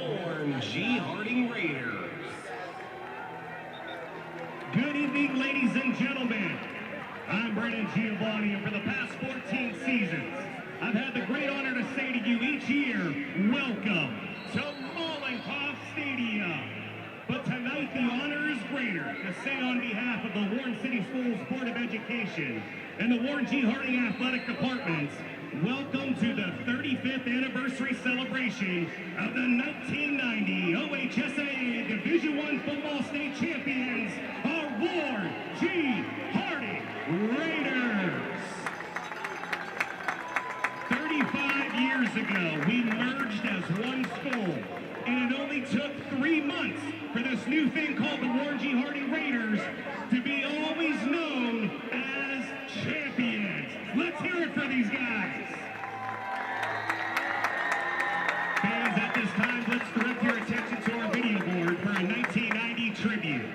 Warren G. Harding Raiders. Good evening, ladies and gentlemen. I'm Brennan Giovanni, and for the past 14 seasons, I've had the great honor to say to you each year, welcome to Mollenkopf Stadium. But tonight, the honor is greater to say on behalf of the Warren City Schools Board of Education and the Warren G. Harding Athletic Departments, welcome to the 35th anniversary celebration of the 1990 OHSAA Division I Football State Champions, our Warren G. Harding Raiders. 35 years ago, we merged as one school, and it only took 3 months for this new thing called the Warren G. Harding Raiders to be always known as champions. Let's hear it for these guys. Fans, at this time, let's direct your attention to our video board for a 1990 tribute.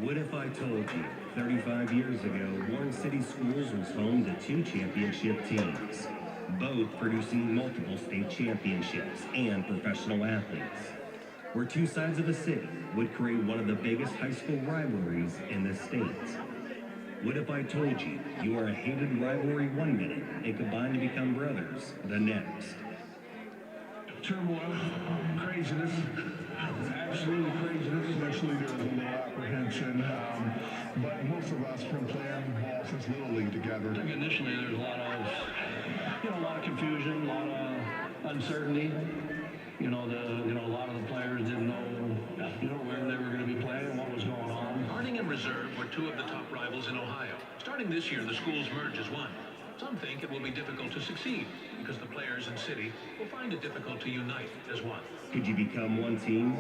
What if I told you 35 years ago, Warren City Schools was home to 2 championship teams, both producing multiple state championships and professional athletes, where 2 sides of the city would create one of the biggest high school rivalries in the state? What if I told you you are a hated rivalry one minute and combine to become brothers the next? Turmoil, craziness, absolutely craziness. Especially there's a little apprehension, but most of us have been playing ball since Little League together. I think initially there's a lot of confusion, a lot of uncertainty. A lot of the players didn't know, where they were going to be playing, what was going on. Harding and Reserve were 2 of the top rivals in Ohio. Starting this year, the schools merge as one. Some think it will be difficult to succeed because the players and city will find it difficult to unite as one. Could you become one team?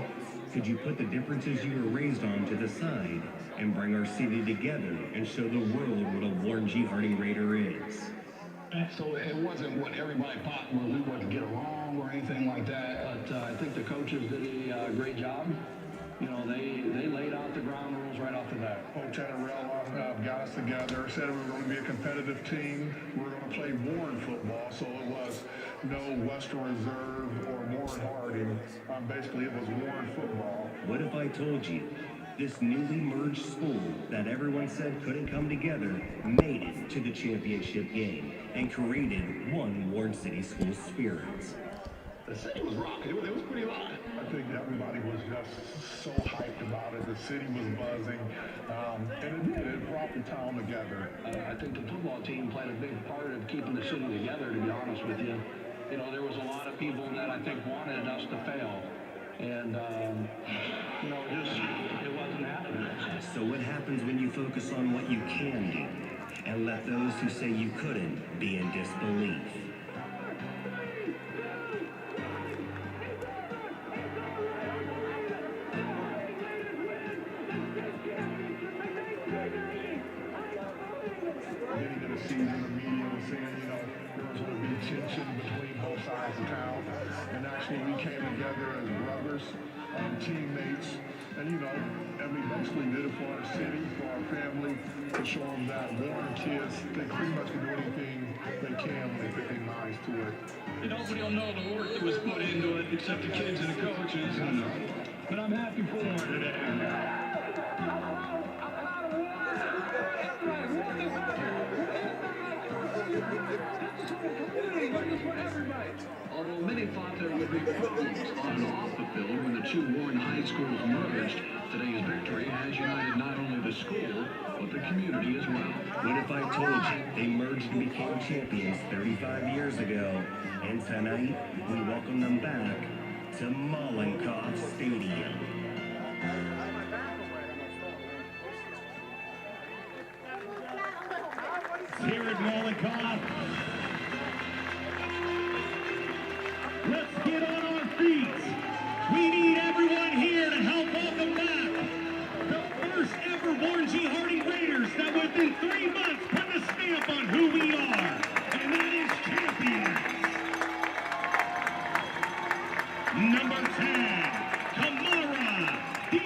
Could you put the differences you were raised on to the side and bring our city together and show the world what a Warren G. Harding Raider is? So it wasn't what everybody thought where we wouldn't get along or anything like that. But I think the coaches did a great job. They laid out the ground rules right off the bat. Coach Anarella got us together, said we were going to be a competitive team. We were going to play Warren football, so it was no Western Reserve or Warren Harding. Basically, it was Warren football. What if I told you this newly merged school that everyone said couldn't come together made it to the championship game and created one Warren City school spirit? The city was rocking. It was pretty loud. I think everybody was just so hyped about it. The city was buzzing, and it brought the town together. I think the football team played a big part of keeping the city together, to be honest with you. There was a lot of people that I think wanted us to fail. And, it wasn't happening. So what happens when you focus on what you can do and let those who say you couldn't be in disbelief? Beginning of the season, the media was saying, there was going to be tension between both sides of town. And actually, we came together as brothers, teammates, and, and we basically did it for our city, for our family, to show them that Warren kids, they pretty much can do anything they can when they put their minds to it. Nobody will know the work that was put into it except the kids and the coaches. But I'm happy for Warren today. Although many thought there would be problems on and off the field when the 2 Warren High schools merged, today's victory has united not only the school, but the community as well. What if I told you they merged and became champions 35 years ago, and tonight we welcome them back to Mollenkopf Stadium? Here at Mollenkopf, let's get on our feet. We need everyone here to help welcome back the first ever Warren G. Harding Raiders that within 3 months put the stamp on who we are, and that is champions. Number 10, Kamara D.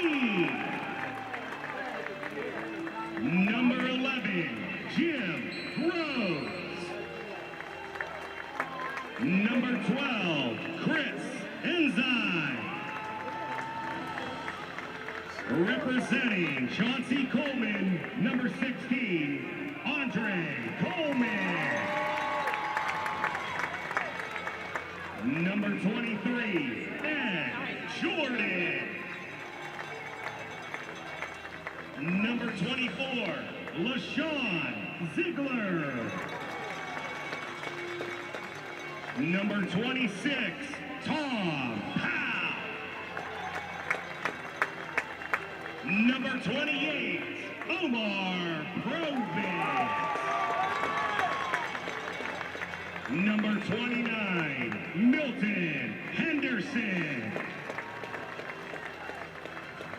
Number 11, Jim Rose. Number 12, Chris Enzyme. Representing Chauncey Coleman, number 16, Andre Coleman. Number 23, Ed Jordan. Number 24, LaShawn Ziegler. Number 26, Tom Powell. Number 28, Omar Provitz. Number 29, Milton Henderson.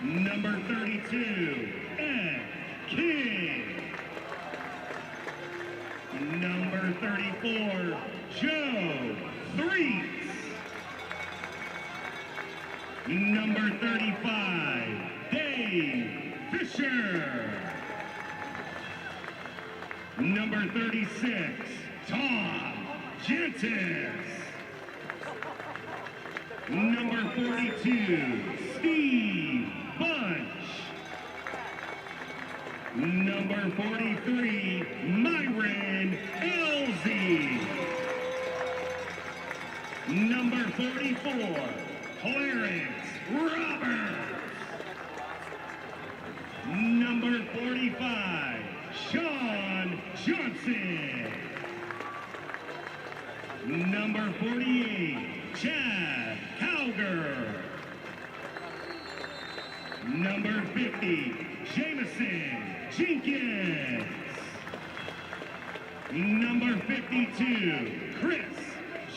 Number 32, Ed King. Number 34, Joe Threes. Number 35, Dave Fisher. Number 36, Tom Gentis. Number 42, Steve Bunch. Number 43, Myron Elsie. Number 44, Clarence Roberts. Number 45, Sean Johnson. Number 48, Chad Cowger. Number 50, Jameson Jenkins. Number 52, Chris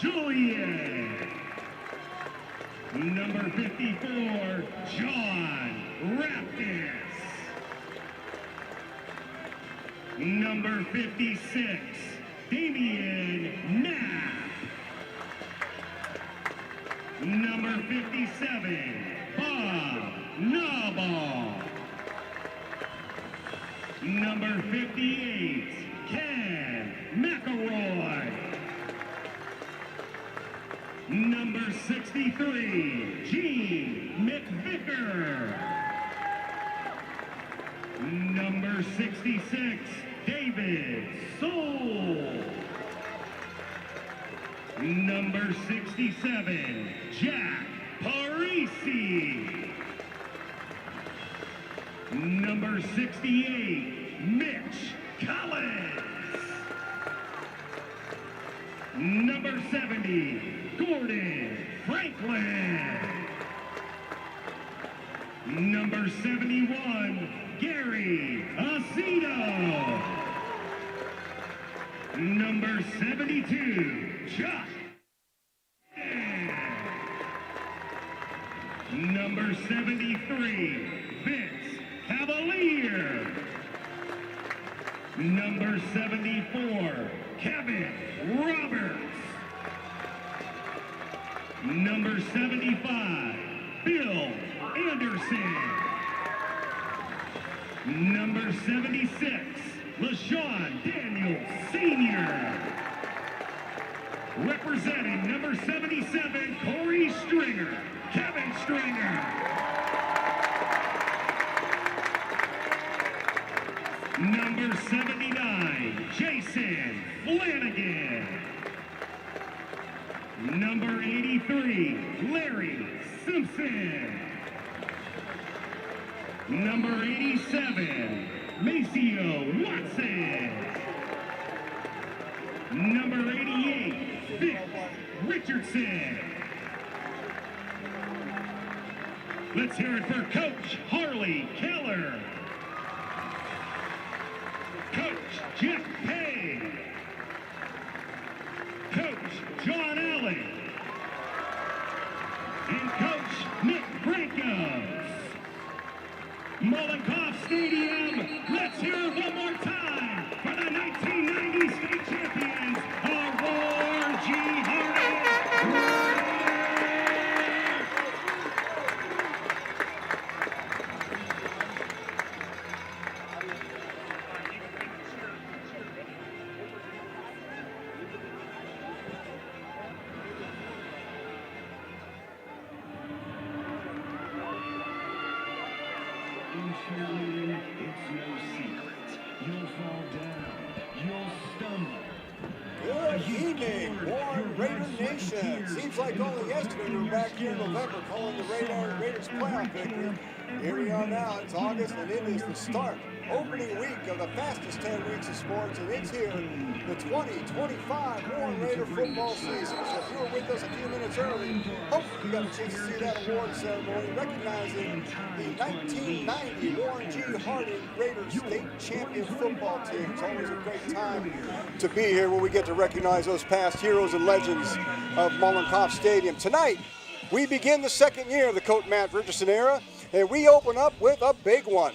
Julian. Number 54, John Raptis. Number 56, Damian Knapp. Number 57, Bob Nabal. Number 58, Ken McElroy. Number 63, Gene McVicker. Number 66, David Soul. Number 67, Jack Parisi. Number 68, Mitch Collins. Number 70, Gordon Franklin. Number 71, Gary Aceto. Number 72, Chuck. Number 73, Vince Cavalier. Number 74, Kevin Roberts. Number 75, Bill Anderson. Number 76, LaShawn Daniels Sr. Representing number 77, Corey Stringer, Kevin Stringer. Number 79, Jason Flanagan. Number 83, Larry Simpson. Number 87, Maceo Watson. Number 88, Vic Richardson. Let's hear it for Coach Harley Keller. Coach Jeff Payne. Coach John Allen. And Coach Nick Francos. Mollenkopf Stadium, let's hear it one more time for the 1990 state champions of WGH. Good evening, Warren Raider Nation. Seems like only yesterday we were back here in November calling the Raiders playoff victory. Here we are now, it's August, and it is the start, opening week of the fastest 10 weeks of sports, and it's here, the 2025 Warren Raider football season. So if you were with us a few minutes early, hopefully you got a chance to see that award ceremony recognizing the 1990 Warren G. Harding Raiders state champion football team. It's always a great time to be here when we get to recognize those past heroes and legends of Mollenkopf Stadium. Tonight, we begin the second year of the Coach Matt Richardson era, and we open up with a big one.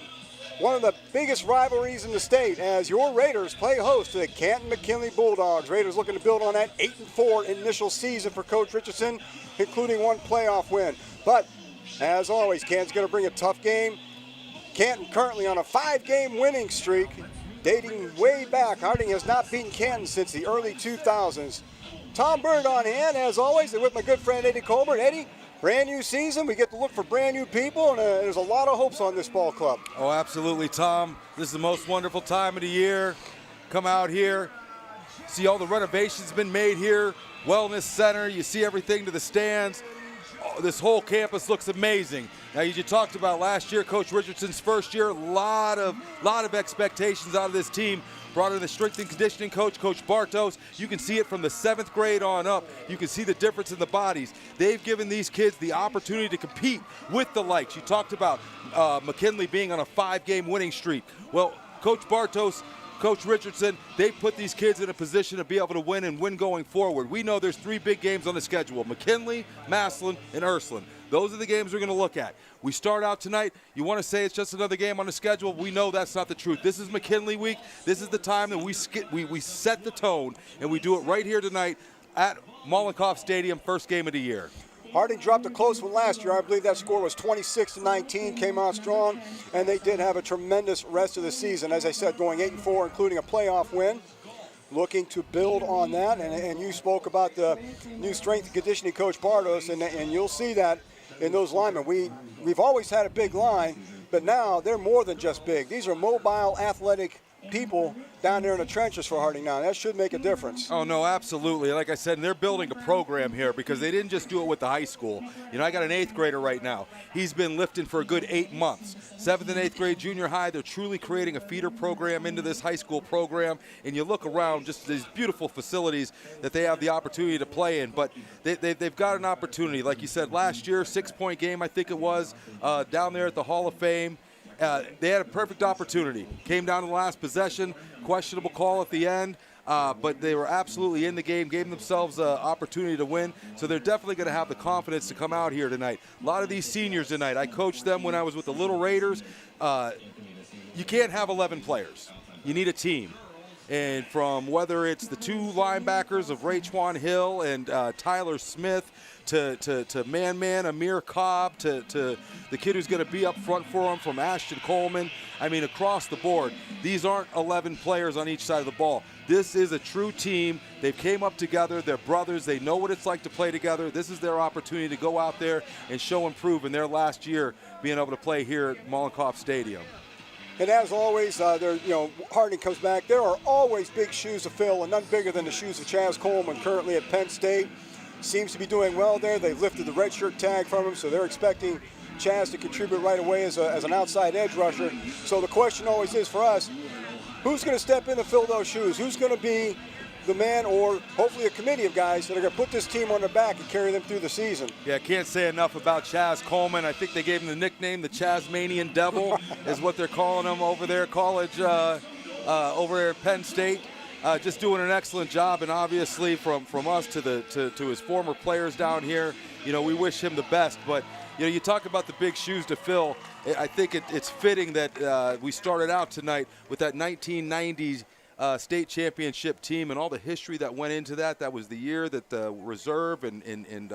One of the biggest rivalries in the state as your Raiders play host to the Canton McKinley Bulldogs. Raiders looking to build on that 8-4 initial season for Coach Richardson, including one playoff win. But as always, Canton's going to bring a tough game. Canton currently on a 5-game winning streak, dating way back. Harding has not beaten Canton since the early 2000s. Tom Bird on hand, as always, and with my good friend Eddie Colbert. Eddie, brand new season. We get to look for brand new people, and there's a lot of hopes on this ball club. Oh, absolutely, Tom. This is the most wonderful time of the year. Come out here, see all the renovations been made here. Wellness center, you see everything to the stands. Oh, this whole campus looks amazing. Now, as you talked about last year, Coach Richardson's first year, a lot of expectations out of this team. Brought in the strength and conditioning coach, Coach Bartos. You can see it from the 7th grade on up. You can see the difference in the bodies. They've given these kids the opportunity to compete with the likes. You talked about McKinley being on a 5-game winning streak. Well, Coach Bartos, Coach Richardson, they put these kids in a position to be able to win and win going forward. We know there's 3 big games on the schedule: McKinley, Massillon, and Ursuline. Those are the games we're going to look at. We start out tonight. You want to say it's just another game on the schedule? We know that's not the truth. This is McKinley week. This is the time that we set the tone, and we do it right here tonight at Mollenkopf Stadium, first game of the year. Harding dropped a close one last year. I believe that score was 26-19, came out strong, and they did have a tremendous rest of the season. As I said, going 8-4, including a playoff win. Looking to build on that, and you spoke about the new strength and conditioning coach Bartos, and you'll see that in those linemen. We've always had a big line, but now they're more than just big. These are mobile, athletic people down there in the trenches for Harding now. That should make a difference. Oh, no, absolutely. Like I said, they're building a program here because they didn't just do it with the high school. You know, I got an 8th grader right now. He's been lifting for a good 8 months. 7th and 8th grade junior high, they're truly creating a feeder program into this high school program. And you look around, just these beautiful facilities that they have the opportunity to play in. But they've got an opportunity. Like you said, last year, 6-point game, I think it was, down there at the Hall of Fame. They had a perfect opportunity. Came down to the last possession, questionable call at the end, but they were absolutely in the game, gave themselves an opportunity to win, so they're definitely going to have the confidence to come out here tonight. A lot of these seniors tonight, I coached them when I was with the Little Raiders. You can't have 11 players. You need a team. And from whether it's the 2 linebackers of Raychwan Hill and Tyler Smith, to man Amir Cobb, to the kid who's going to be up front for him from Ashton Coleman. I mean, across the board, these aren't 11 players on each side of the ball. This is a true team. They've came up together. They're brothers. They know what it's like to play together. This is their opportunity to go out there and show and prove in their last year being able to play here at Mollenkopf Stadium. And as always, Harding comes back. There are always big shoes to fill, and none bigger than the shoes of Chaz Coleman, currently at Penn State. Seems to be doing well there. They've lifted the red shirt tag from him, so they're expecting Chaz to contribute right away as an outside edge rusher. So the question always is for us, who's going to step in to fill those shoes? Who's going to be the man, or hopefully a committee of guys that are going to put this team on their back and carry them through the season? Yeah, can't say enough about Chaz Coleman. I think they gave him the nickname the Chazmanian Devil is what they're calling him over there, college, over there at Penn State. Just doing an excellent job, and obviously from us to his former players down here, we wish him the best. But you talk about the big shoes to fill. I think it's fitting that we started out tonight with that 1990s state championship team and all the history that went into that. That was the year that the reserve and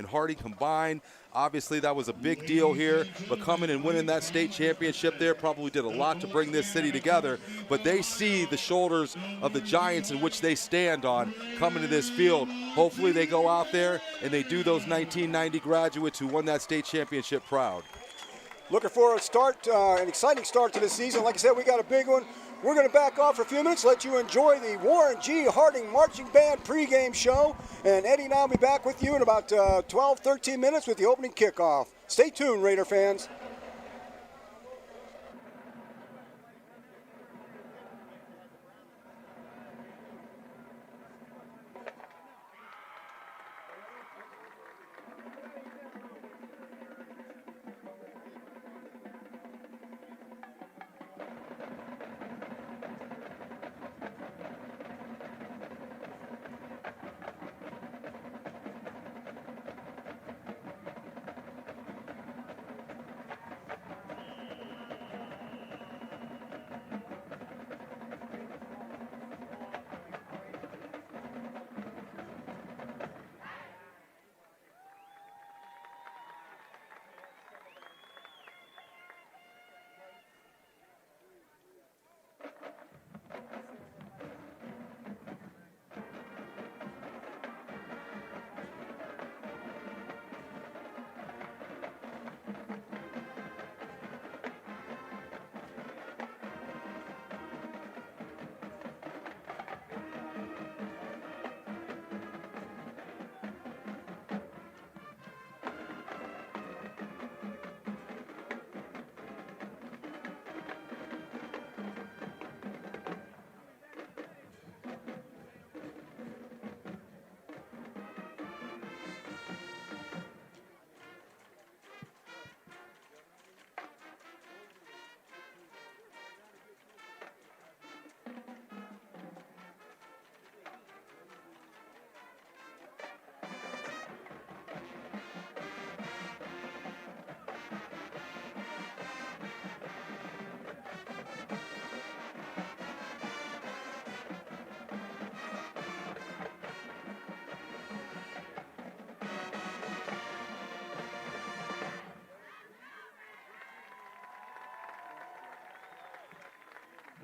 Harding combined. Obviously, that was a big deal here, but coming and winning that state championship there probably did a lot to bring this city together. But they see the shoulders of the giants in which they stand on coming to this field. Hopefully they go out there and they do those 1990 graduates who won that state championship proud. Looking for an exciting start to the season. Like I said, we got a big one. We're going to back off for a few minutes, let you enjoy the Warren G. Harding Marching Band pregame show. And Eddie and I will be back with you in about 12, 13 minutes with the opening kickoff. Stay tuned, Raider fans.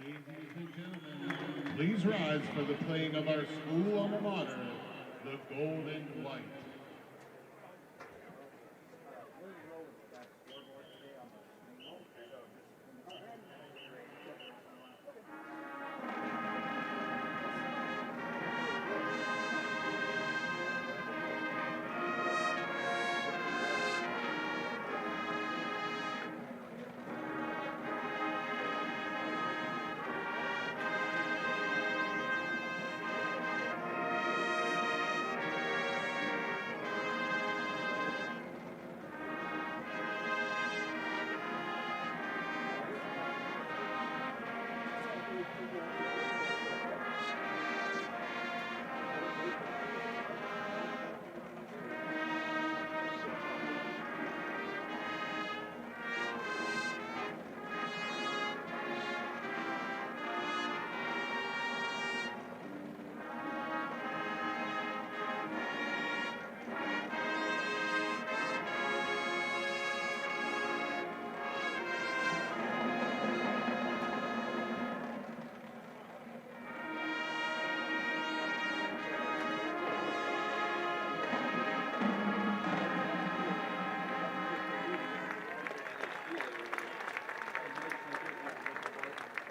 Ladies and gentlemen, please rise for the playing of our school alma mater, the Gold and White.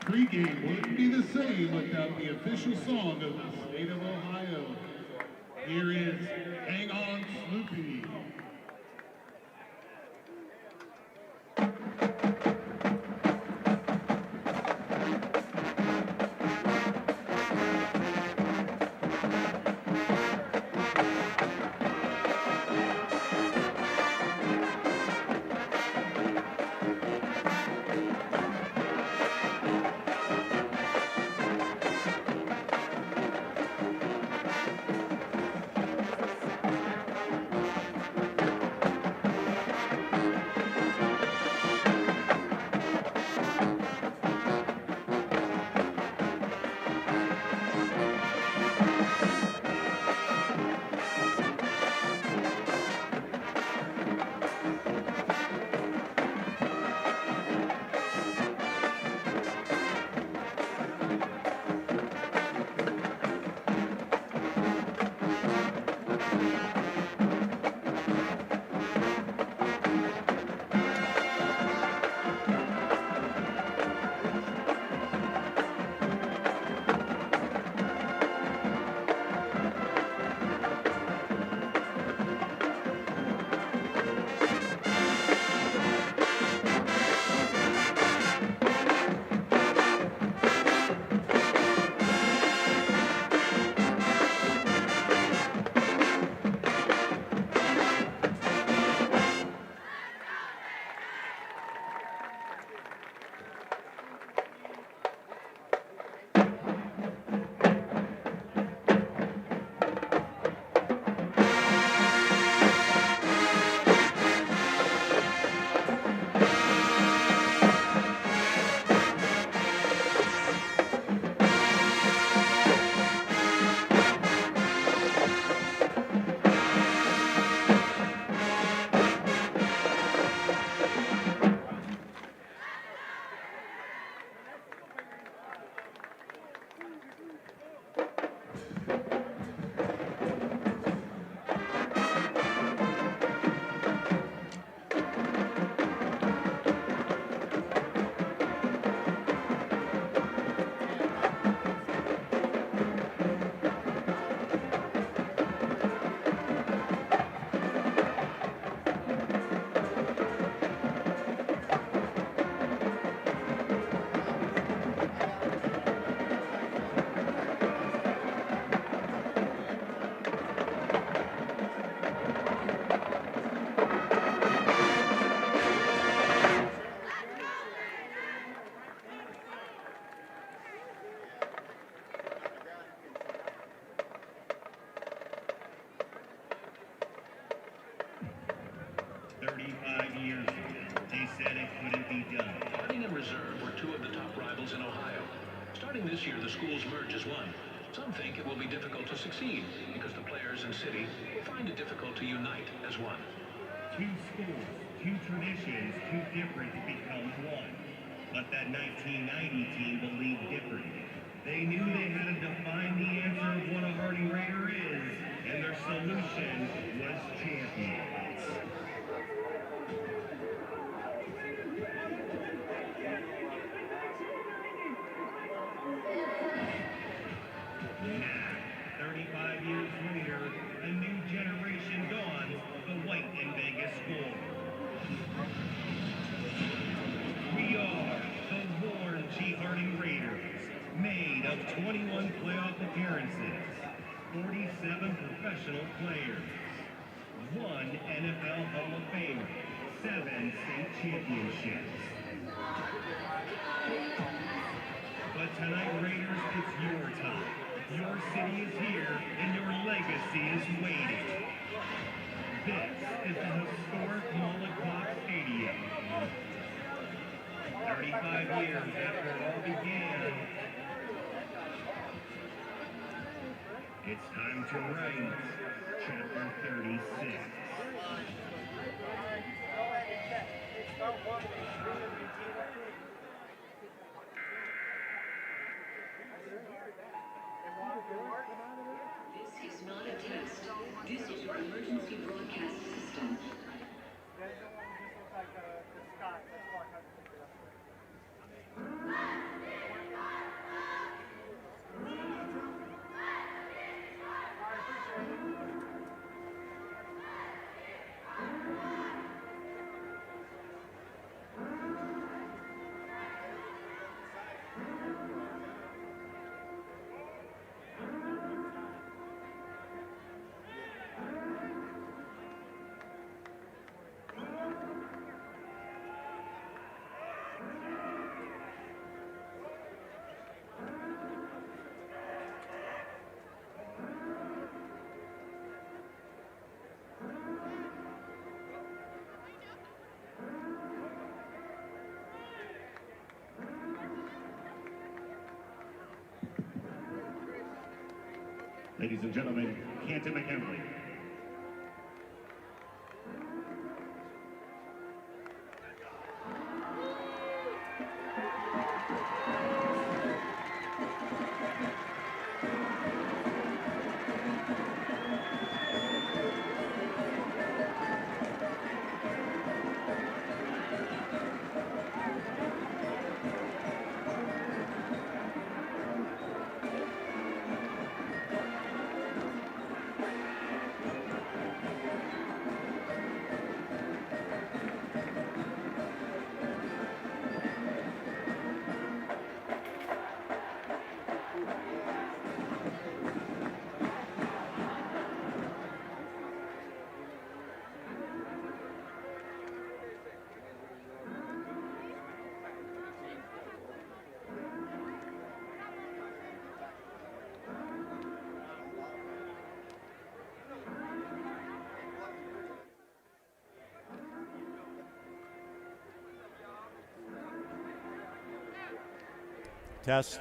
Pre-game wouldn't be the same without the official song of the state of Ohio. Here is Hang On Sloopy. This year, the schools merge as one. Some think it will be difficult to succeed because the players and city will find it difficult to unite as one. Two schools, two traditions, two different become one. But that 1990 team believed differently. They knew they had to define the answer of what a Harding Raider is, and their solution was champions. Now, 35 years later, a new generation dawns, the white and Vegas school. We are the Warren G. Harding Raiders, made of 21 playoff appearances, 47 professional players, 1 NFL Hall of Famer, 7 state championships. But tonight, Raiders, it's your time. Your city is here, and your legacy is waiting. This is the historic Mollenkopf Stadium. 35 years after it all began, it's time to write chapter 36. This is not a test. This is your emergency broadcast system. Ladies and gentlemen, Canton McKinley. Test.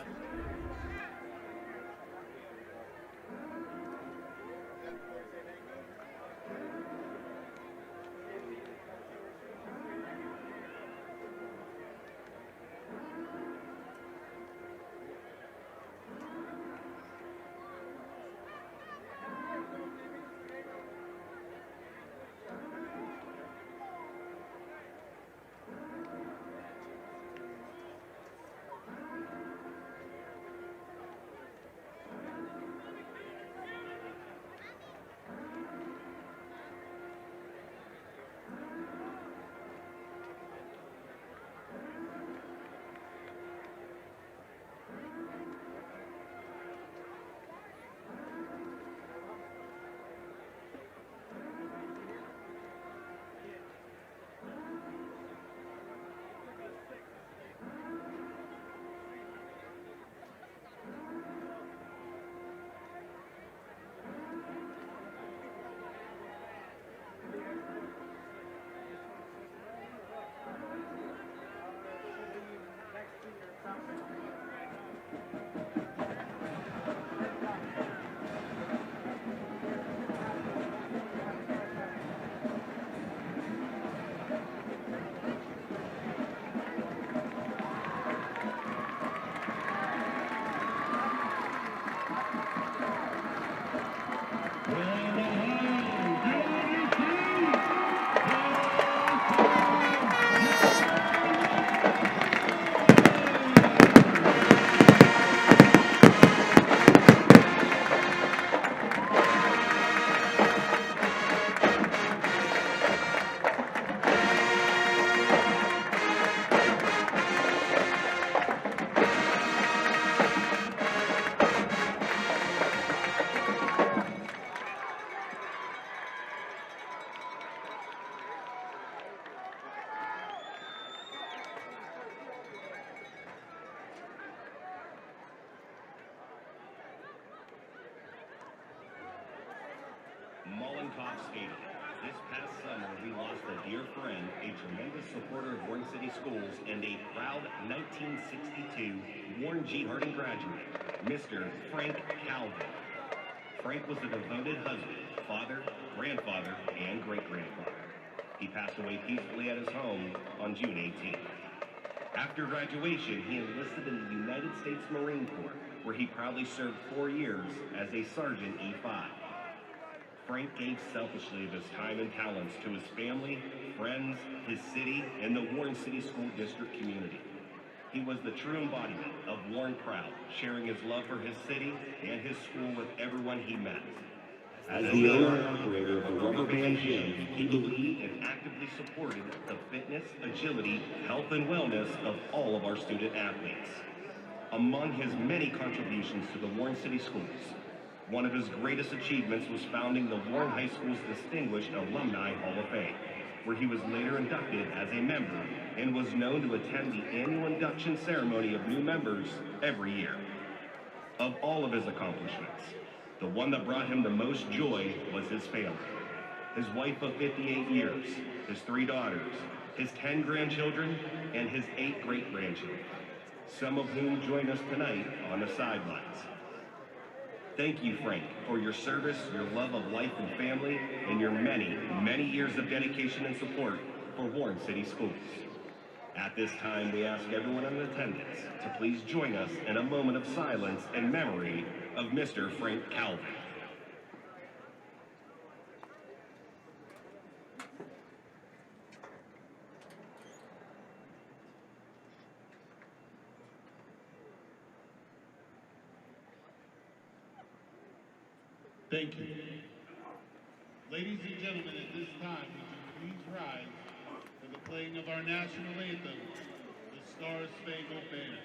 Mollenkopf Stadium. This past summer, we lost a dear friend, a tremendous supporter of Warren City Schools, and a proud 1962 Warren G. Harding graduate, Mr. Frank Calvin. Frank was a devoted husband, father, grandfather, and great-grandfather. He passed away peacefully at his home on June 18th. After graduation, he enlisted in the United States Marine Corps, where he proudly served 4 years as a Sergeant E5. Frank gave selfishly of his time and talents to his family, friends, his city, and the Warren City School District community. He was the true embodiment of Warren Proud, sharing his love for his city and his school with everyone he met. As the owner and operator of the Rubber Band Gym, he believed and actively supported the fitness, agility, health, and wellness of all of our student athletes. Among his many contributions to the Warren City Schools, one of his greatest achievements was founding the Warren High School's Distinguished Alumni Hall of Fame, where he was later inducted as a member and was known to attend the annual induction ceremony of new members every year. Of all of his accomplishments, the one that brought him the most joy was his family. His wife of 58 years, his 3 daughters, his 10 grandchildren, and his 8 great-grandchildren, some of whom join us tonight on the sidelines. Thank you, Frank, for your service, your love of life and family, and your many, many years of dedication and support for Warren City Schools. At this time, we ask everyone in attendance to please join us in a moment of silence and memory of Mr. Frank Calvin. Thank you. Ladies and gentlemen, at this time, would you please rise for the playing of our national anthem, the Star-Spangled Banner.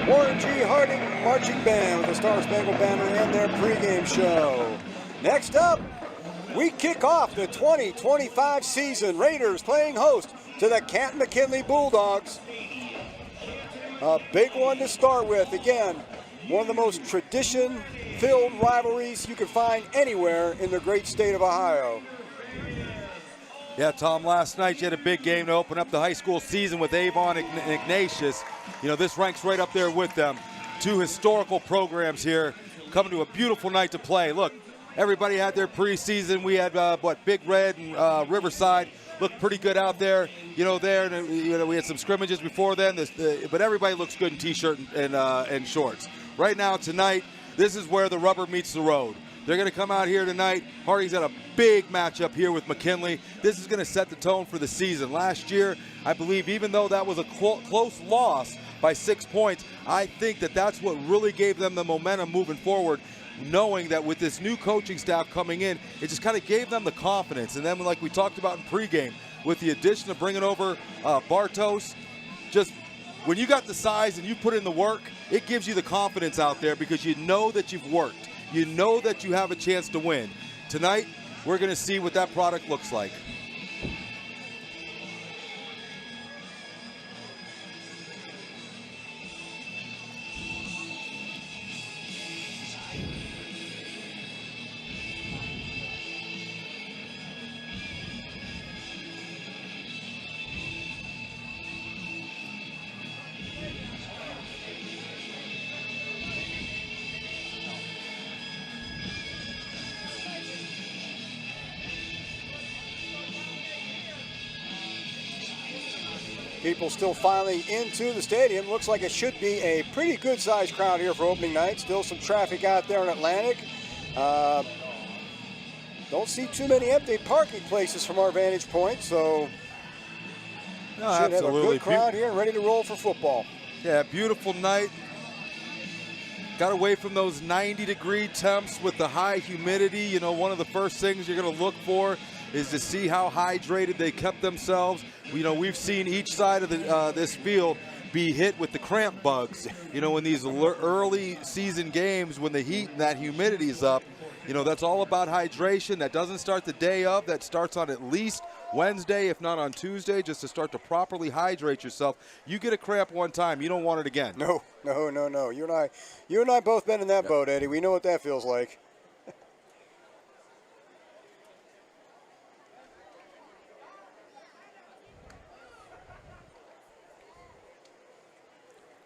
Warren G. Harding Marching Band with the Star-Spangled Banner and their pregame show. Next up, we kick off the 2025 season. Raiders playing host to the Canton McKinley Bulldogs. A big one to start with. Again, one of the most tradition-filled rivalries you can find anywhere in the great state of Ohio. Yeah, Tom, last night you had a big game to open up the high school season with Avon and Ignatius. You know, this ranks right up there with them. Two historical programs here coming to a beautiful night to play. Look, everybody had their preseason. We had, Big Red and Riverside looked pretty good out there, we had some scrimmages before then, but everybody looks good in T-shirt and shorts. Right now, tonight, this is where the rubber meets the road. They're going to come out here tonight. Harding's got a big matchup here with McKinley. This is going to set the tone for the season. Last year, I believe, even though that was a close loss, by 6 points. I think that that's what really gave them the momentum moving forward, knowing that with this new coaching staff coming in, it just kind of gave them the confidence. And then, like we talked about in pregame, with the addition of bringing over Bartos, just when you got the size and you put in the work, it gives you the confidence out there because you know that you've worked. You know that you have a chance to win. Tonight, we're going to see what that product looks like. People still filing into the stadium. Looks like it should be a pretty good sized crowd here for opening night. Still some traffic out there in Atlantic. Don't see too many empty parking places from our vantage point, so should have a good crowd here and ready to roll for football. Yeah, beautiful night. Got away from those 90-degree temps with the high humidity. You know, one of the first things you're going to look for is to see how hydrated they kept themselves. You know, we've seen each side of this field be hit with the cramp bugs. You know, in these early season games when the heat and that humidity is up, you know, that's all about hydration. That doesn't start the day of. That starts on at least Wednesday, if not on Tuesday, just to start to properly hydrate yourself. You get a cramp one time, you don't want it again. No. You and I both been in that boat, Eddie. We know what that feels like.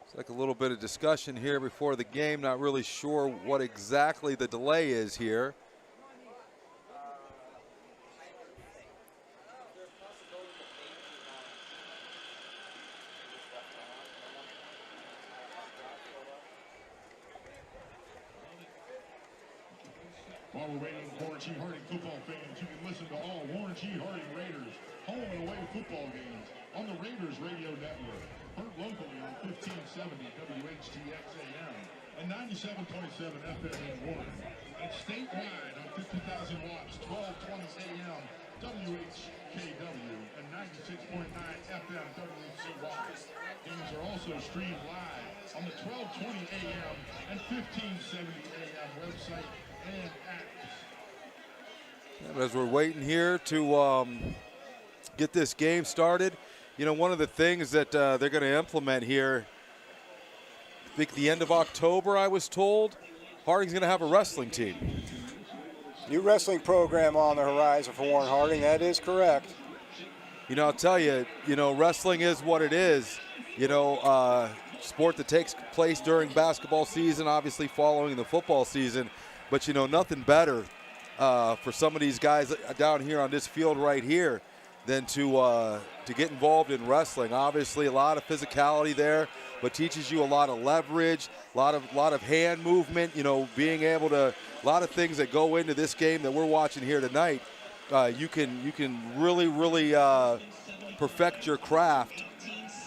It's like a little bit of discussion here before the game. Not really sure what exactly the delay is here. While we're waiting for Warren G. Harding football fans, you can listen to all Warren G. Harding Raiders home and away football games on the Raiders Radio Network. Heard locally on 1570 WHTX AM and 97.7 FM in Warren. And statewide on 50,000 watts, 1220 AM WHKW and 96.9 FM WCY. Games are also streamed live on the 1220 AM and 1570 AM website and apps. As we're waiting here to get this game started, you know, one of the things that they're going to implement here, I think the end of October, I was told, Harding's going to have a wrestling team. New wrestling program on the horizon for Warren Harding. That is correct. You know, I'll tell you, you know, wrestling is what it is. You know, sport that takes place during basketball season, obviously following the football season. But, you know, nothing better for some of these guys down here on this field right here than to get involved in wrestling. Obviously, a lot of physicality there, but teaches you a lot of leverage, a lot of hand movement. You know, being able to, a lot of things that go into this game that we're watching here tonight. You can really perfect your craft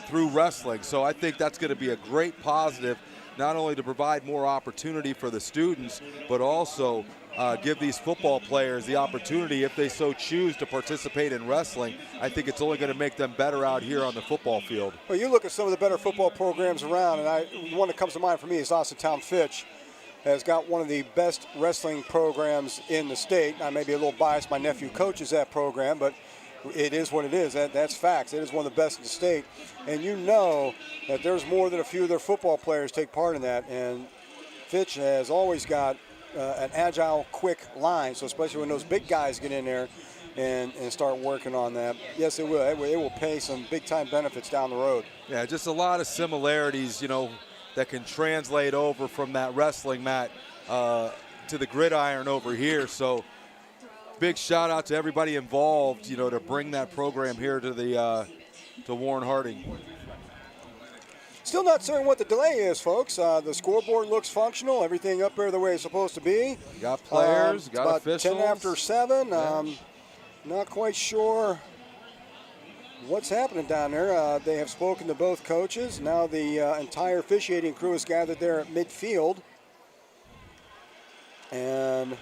through wrestling. So I think that's going to be a great positive, not only to provide more opportunity for the students, but also give these football players the opportunity, if they so choose, to participate in wrestling. I think it's only going to make them better out here on the football field. Well, you look at some of the better football programs around, and one that comes to mind for me is Austintown Fitch. Has got one of the best wrestling programs in the state. I may be a little biased. My nephew coaches that program, but it is what it is. That's facts. It is one of the best in the state. And you know that there's more than a few of their football players take part in that. And Fitch has always got an agile, quick line. So especially when those big guys get in there and start working on that, yes, it will. It will pay some big-time benefits down the road. Yeah, just a lot of similarities, you know, that can translate over from that wrestling mat to the gridiron over here. So big shout out to everybody involved, you know, to bring that program here to the to Warren Harding. Still not certain what the delay is, folks. The scoreboard looks functional. Everything up there the way it's supposed to be. You got players, got officials. About 10 after 7. Yeah. Not quite sure what's happening down there. They have spoken to both coaches. Now the entire officiating crew is gathered there at midfield. And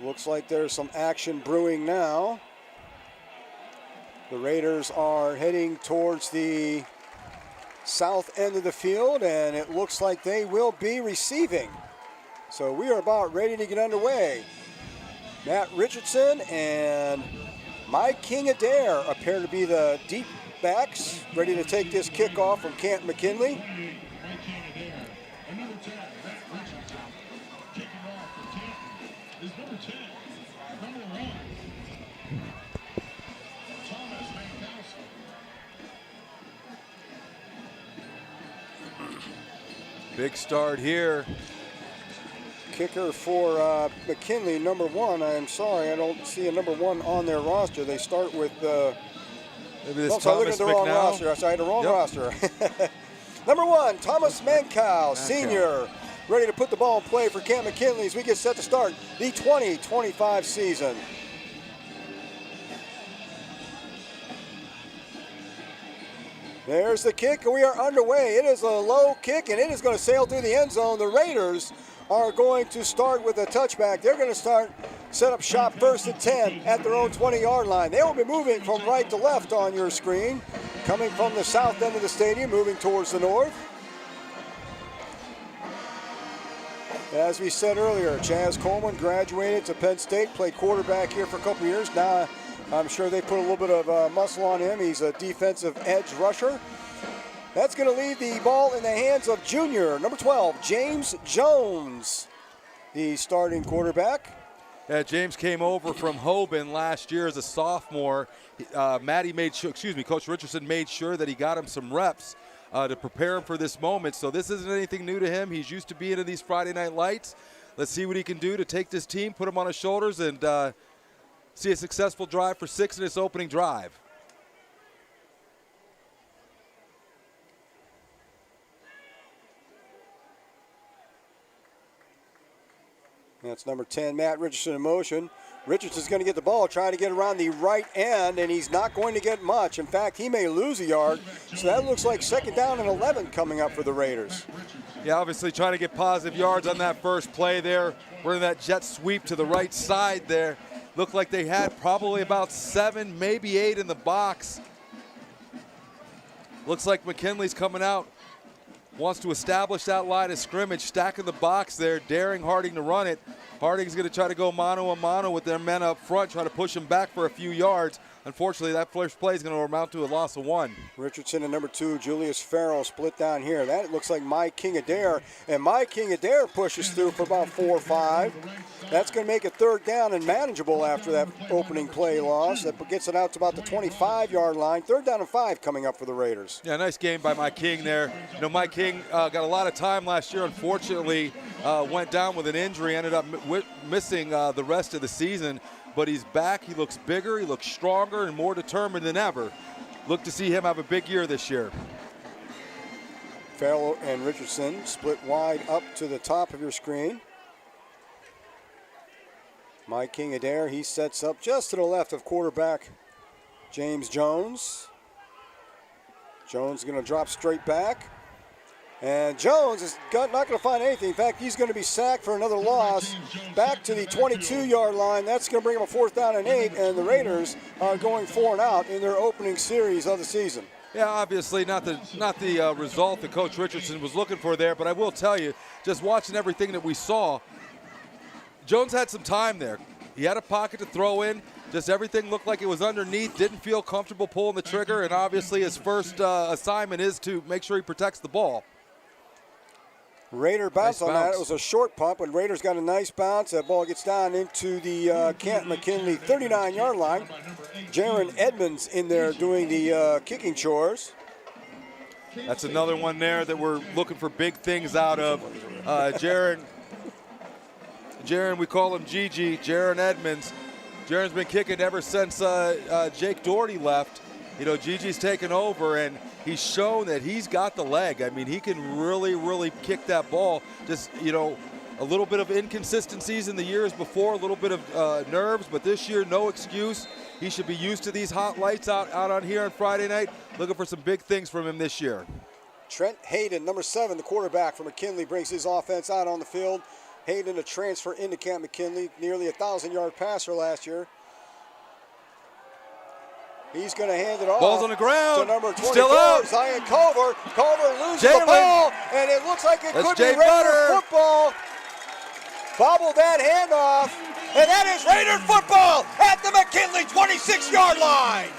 looks like there's some action brewing now. The Raiders are heading towards the south end of the field, and it looks like they will be receiving. So we are about ready to get underway. Matt Richardson and Mike King Adair appear to be the deep backs, ready to take this kickoff from Canton McKinley. Big start here. Kicker for McKinley, number 1. I'm sorry, I don't see a number 1 on their roster. They start with maybe this Thomas I looked at the wrong roster. Sorry, the wrong roster. Number 1, Thomas Mankow, senior, ready to put the ball in play for Canton McKinley as we get set to start the 20-25 season. There's the kick, and we are underway. It is a low kick, and it is going to sail through the end zone. The Raiders are going to start with a touchback. They're going to set up shop first and 10 at their own 20-yard line. They will be moving from right to left on your screen, coming from the south end of the stadium, moving towards the north. As we said earlier, Chaz Coleman graduated to Penn State, played quarterback here for a couple years. Now I'm sure they put a little bit of muscle on him. He's a defensive edge rusher. That's going to leave the ball in the hands of junior, number 12, James Jones, the starting quarterback. Yeah, James came over from Hoban last year as a sophomore. Coach Richardson made sure that he got him some reps to prepare him for this moment. So this isn't anything new to him. He's used to being in these Friday night lights. Let's see what he can do to take this team, put him on his shoulders, and see a successful drive for 6 in this opening drive. That's number 10, Matt Richardson in motion. Richardson's going to get the ball, trying to get around the right end, and he's not going to get much. In fact, he may lose a yard. So that looks like 2nd down and 11 coming up for the Raiders. Yeah, obviously trying to get positive yards on that first play there. Running that jet sweep to the right side there. Looked like they had probably about 7, maybe 8 in the box. Looks like McKinley's coming out. Wants to establish that line of scrimmage, stacking the box there, daring Harding to run it. Harding's going to try to go mano-a-mano with their men up front, try to push him back for a few yards. Unfortunately, that first play is going to amount to a loss of 1. Richardson and number 2, Julius Farrell, split down here. That looks like Mike King Adair, and Mike King Adair pushes through for about 4 or 5. That's going to make it 3rd down and manageable after that opening play loss. That gets it out to about the 25-yard line. 3rd down and 5 coming up for the Raiders. Yeah, nice game by Mike King there. You know, Mike King got a lot of time last year. Unfortunately, went down with an injury, ended up missing the rest of the season. But he's back. He looks bigger. He looks stronger and more determined than ever. Look to see him have a big year this year. Farrell and Richardson split wide up to the top of your screen. Mike King Adair, he sets up just to the left of quarterback James Jones. Jones is going to drop straight back. And Jones is not going to find anything. In fact, he's going to be sacked for another loss back to the 22-yard line. That's going to bring him a 4th down and 8, and the Raiders are going 4 and out in their opening series of the season. Yeah, obviously not the result that Coach Richardson was looking for there, but I will tell you, just watching everything that we saw, Jones had some time there. He had a pocket to throw in. Just everything looked like it was underneath, didn't feel comfortable pulling the trigger, and obviously his first assignment is to make sure he protects the ball. Raider bounce on that. It was a short pump, but Raiders got a nice bounce. That ball gets down into the Canton McKinley 39-yard line. Jaron Edmonds in there doing the kicking chores. That's another one there that we're looking for big things out of. Jaron, we call him Gigi, Jaron Edmonds. Jaron's been kicking ever since Jake Doherty left. You know, Gigi's taken over, and he's shown that he's got the leg. I mean, he can really, really kick that ball. Just, you know, A little bit of inconsistencies in the years before, a little bit of nerves, but this year, no excuse. He should be used to these hot lights out on here on Friday night. Looking for some big things from him this year. Trent Hayden, number 7, the quarterback for McKinley, brings his offense out on the field. Hayden, a transfer into Canton McKinley, nearly a 1,000-yard passer last year. He's going to hand it off. Ball's on the ground. To number 24, Still up. Zion Culver. Culver loses the ball, and it looks like it could be Raider football. Bobbled that handoff, and that is Raider football at the McKinley 26-yard line.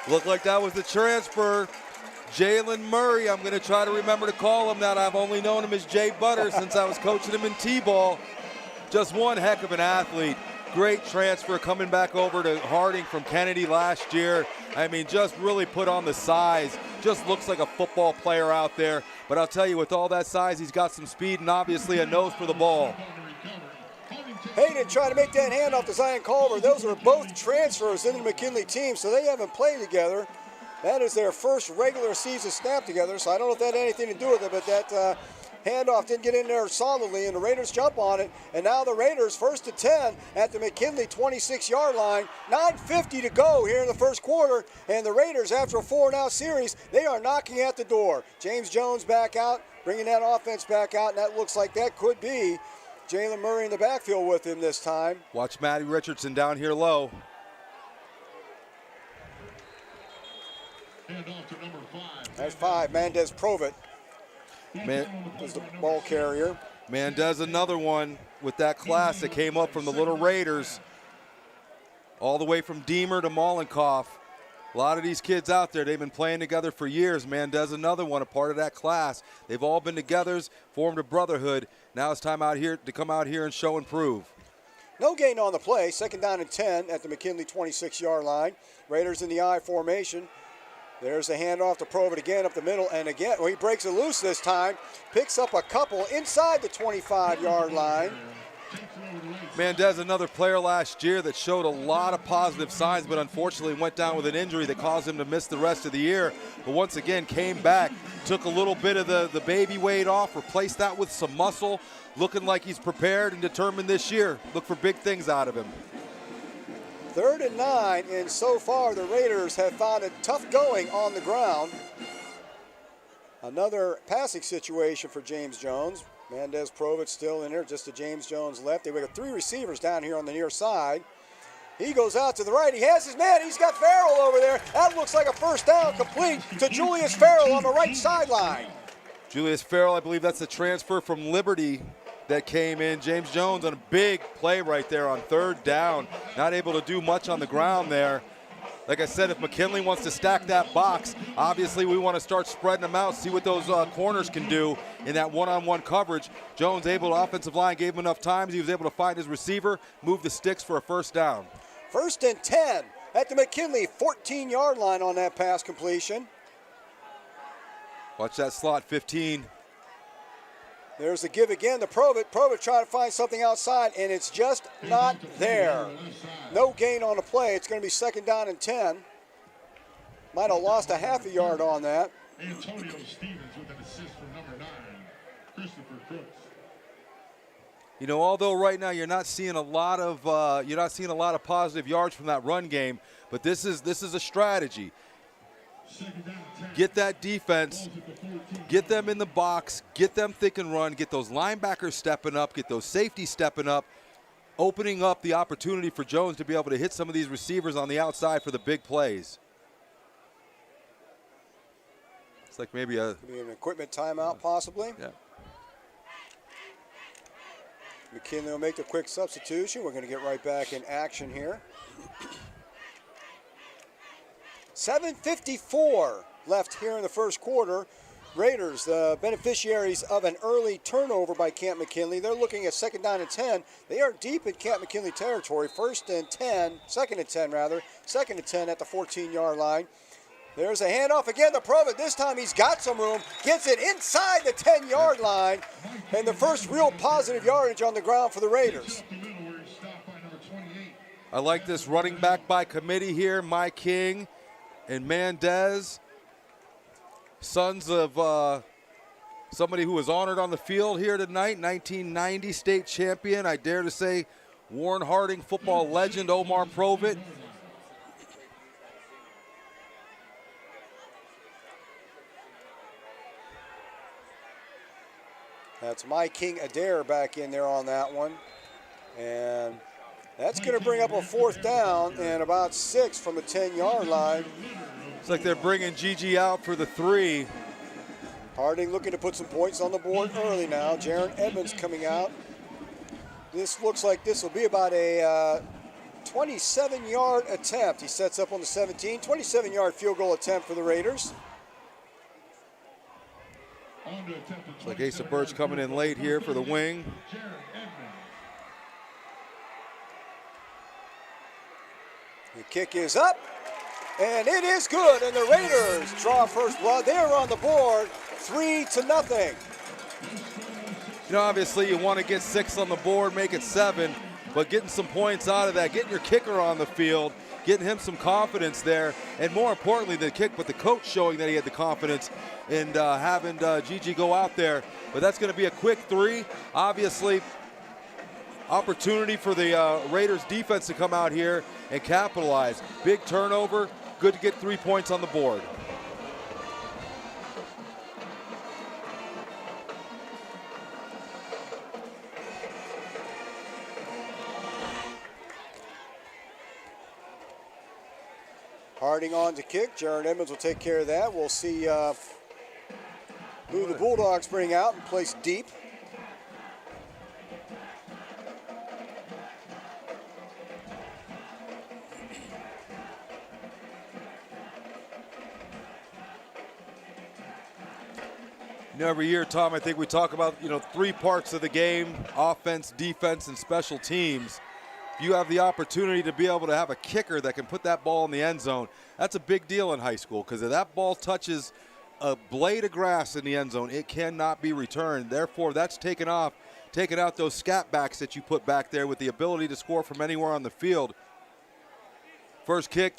Looked like that was the transfer. Jalen Murray, I'm going to try to remember to call him that. I've only known him as Jay Butter since I was coaching him in T-ball. Just one heck of an athlete. Great transfer coming back over to Harding from Kennedy last year. I mean, just really put on the size. Just looks like a football player out there. But I'll tell you, with all that size, he's got some speed and obviously a nose for the ball. Hayden trying to make that handoff to Zion Culver. Those are both transfers into the McKinley team, so they haven't played together. That is their first regular season snap together, so I don't know if that had anything to do with it, but that handoff didn't get in there solidly, and the Raiders jump on it. And now the Raiders, 1st and 10 at the McKinley 26-yard line. 9:50 to go here in the first quarter, and the Raiders, after a 4-and-out series, they are knocking at the door. James Jones back out, bringing that offense back out, and that looks like that could be Jalen Murray in the backfield with him this time. Watch Matty Richardson down here low. That's 5, Mendez Provitt. Is the ball carrier. Mendez, another one with that class that came up from the Little Raiders, all the way from Deemer to Mollenkopf. A lot of these kids out there, they've been playing together for years. Mendez, another one, a part of that class. They've all been together, formed a brotherhood. Now it's time out here to come out here and show and prove. No gain on the play. 2nd down and 10 at the McKinley 26-yard line. Raiders in the I formation. There's a handoff to Provitt again up the middle, and again, he breaks it loose this time. Picks up a couple inside the 25-yard line. Mendez, another player last year that showed a lot of positive signs, but unfortunately went down with an injury that caused him to miss the rest of the year. But once again, came back, took a little bit of the baby weight off, replaced that with some muscle, looking like he's prepared and determined this year. Look for big things out of him. 3rd and 9, and so far the Raiders have found it tough going on the ground. Another passing situation for James Jones. Mendez Provitt still in there, just to James Jones left. They've got 3 receivers down here on the near side. He goes out to the right. He has his man. He's got Farrell over there. That looks like a 1st down complete to Julius Farrell on the right sideline. Julius Farrell, I believe that's the transfer from Liberty that came in. James Jones on a big play right there on 3rd down. Not able to do much on the ground there. Like I said, if McKinley wants to stack that box, obviously we want to start spreading them out, see what those corners can do in that one-on-one coverage. Jones able to, offensive line gave him enough time. He was able to find his receiver, move the sticks for a 1st down. 1st and 10 at the McKinley 14-yard line on that pass completion. Watch that slot, 15. There's the give again to Provitt. Provitt trying to find something outside, and it's just not there. No gain on the play. It's going to be 2nd down and 10. Might have lost a half a yard on that. Antonio Stevens with an assist from number 9, Christopher Crooks. You know, although right now you're not seeing a lot of positive yards from that run game, but this is a strategy. Get that defense, get them in the box, get them thick and run, get those linebackers stepping up, get those safeties stepping up, opening up the opportunity for Jones to be able to hit some of these receivers on the outside for the big plays. It's like maybe an equipment timeout possibly. Yeah. McKinley will make the quick substitution. We're going to get right back in action here. 7:54 left here in the first quarter. Raiders, the beneficiaries of an early turnover by Canton McKinley. They're looking at 2nd down and 10. They are deep in Canton McKinley territory. 2nd and 10 at the 14-yard line. There's a handoff again to Provitt. This time he's got some room, gets it inside the 10-yard line, and the first real positive yardage on the ground for the Raiders. I like this running back by committee here, My King and Mendez, sons of somebody who was honored on the field here tonight, 1990 state champion, I dare to say Warren Harding football legend Omar Provit. That's My King Adair back in there on that one. And that's going to bring up a 4th down and about 6 from the 10-yard line. It's like they're bringing Gigi out for the 3. Harding looking to put some points on the board early now. Jaron Edmonds coming out. This looks like this will be about a 27-yard attempt. He sets up on the 17. 27-yard field goal attempt for the Raiders. It's like Asa Birch coming in late here for the wing. The kick is up, and it is good, and the Raiders draw first blood. They are on the board, 3-0. You know, obviously you want to get 6 on the board, make it 7, but getting some points out of that, getting your kicker on the field, getting him some confidence there, and more importantly the kick, but the coach showing that he had the confidence in having Gigi go out there. But that's going to be a quick 3. Obviously, opportunity for the Raiders defense to come out here and capitalize. Big turnover, good to get 3 points on the board. Harding on to kick. Jaron Edmonds will take care of that. We'll see who the Bulldogs bring out and place deep. You know, every year, Tom, I think we talk about, 3 parts of the game: offense, defense, and special teams. If you have the opportunity to be able to have a kicker that can put that ball in the end zone, that's a big deal in high school, because if that ball touches a blade of grass in the end zone, it cannot be returned. Therefore, that's taking out those scat backs that you put back there with the ability to score from anywhere on the field. First kick,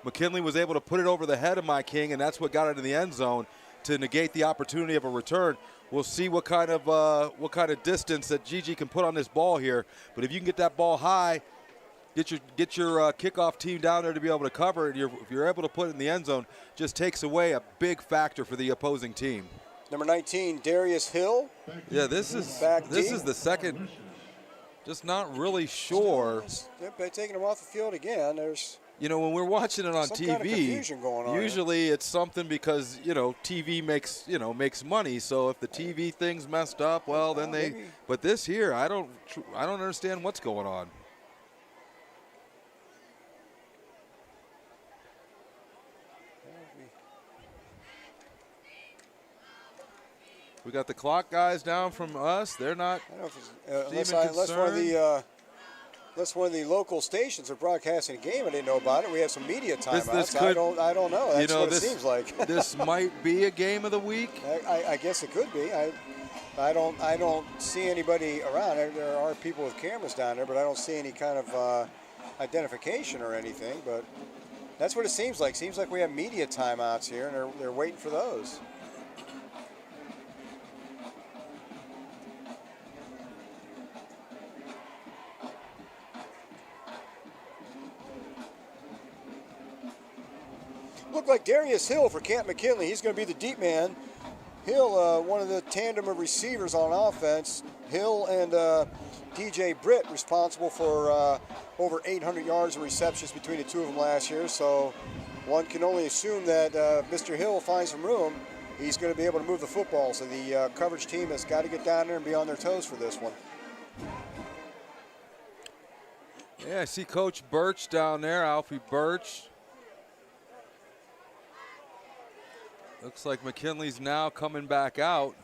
McKinley was able to put it over the head of My King, and that's what got it in the end zone to negate the opportunity of a return. We'll see what kind of distance that Gigi can put on this ball here. But if you can get that ball high, get your kickoff team down there to be able to cover it. If you're able to put it in the end zone, just takes away a big factor for the opposing team. Number 19, Darius Hill. Yeah, this is the second. Just not really sure. They're taking him off the field again. There's. When we're watching it on TV, kind of confusion going on usually here. It's something because, TV makes money. So if the TV thing's messed up, well, then they. Maybe. But this here, I don't understand what's going on. We got the clock guys down from us. They're not. I don't know if it's, unless one of the local stations are broadcasting a game, I didn't know about it. We have some media timeouts. I don't know. That's what it seems like. This might be a game of the week. I guess it could be. I don't see anybody around. There are people with cameras down there, but I don't see any kind of identification or anything. But that's what it seems like. Seems like we have media timeouts here, and they're waiting for those. Look like Darius Hill for Canton McKinley. He's going to be the deep man. Hill, one of the tandem of receivers on offense. Hill and DJ Britt responsible for over 800 yards of receptions between the two of them last year. So one can only assume that Mr. Hill finds some room. He's going to be able to move the football. So the coverage team has got to get down there and be on their toes for this one. Yeah, I see Coach Birch down there, Alfie Birch. Looks like McKinley's now coming back out.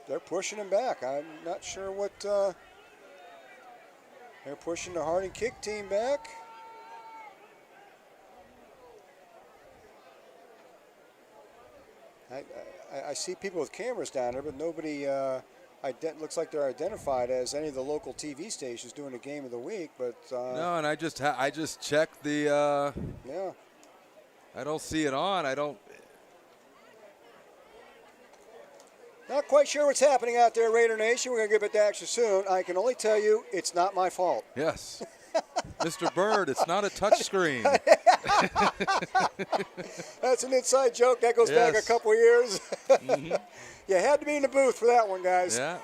They're pushing him back. I'm not sure what they're pushing the Harding kick team back. I see people with cameras down there, but nobody looks like they're identified as any of the local TV stations doing a game of the week. But no, and I just checked the. Yeah. I don't see it on. Not quite sure what's happening out there, Raider Nation. We're going to get back to action soon. I can only tell you it's not my fault. Yes. Mr. Bird, it's not a touch screen. That's an inside joke. That goes back a couple years. Mm-hmm. You had to be in the booth for that one, guys. Yeah.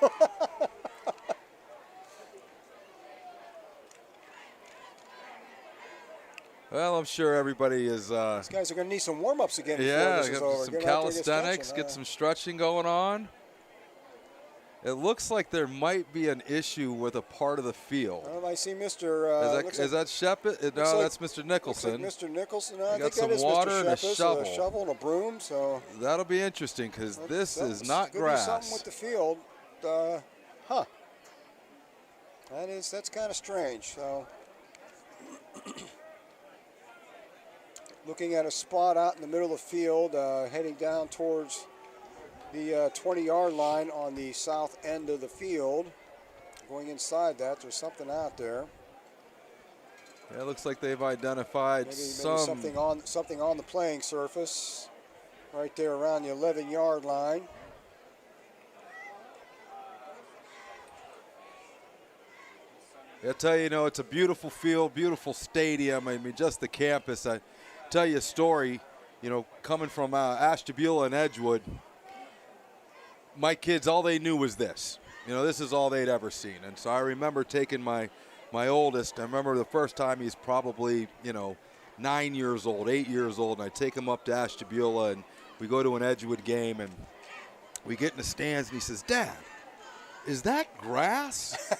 Well, I'm sure everybody is. These guys are going to need some warm-ups again before this is over. Some calisthenics, get some stretching going on. It looks like there might be an issue with a part of the field. I see Mr. Is that Shepard? No, that's Mr. Nicholson. Like Mr. Nicholson. I think got some water and a shovel. A shovel and a broom. So that'll be interesting because this is not grass. Could be something with the field. That's kind of strange. So looking at a spot out in the middle of the field, heading down towards the 20-yard line on the south end of the field. Going inside that, there's something out there. Yeah, it looks like they've identified maybe something on the playing surface, right there around the 11-yard line. I tell you, it's a beautiful field, beautiful stadium. I mean, just the campus. I tell you a story, coming from Ashtabula and Edgewood. My kids, all they knew was this. This is all they'd ever seen. And so I remember taking my oldest. I remember the first time he's probably, 9 years old, 8 years old, and I take him up to Ashtabula, and we go to an Edgewood game, and we get in the stands, and he says, "Dad, is that grass?"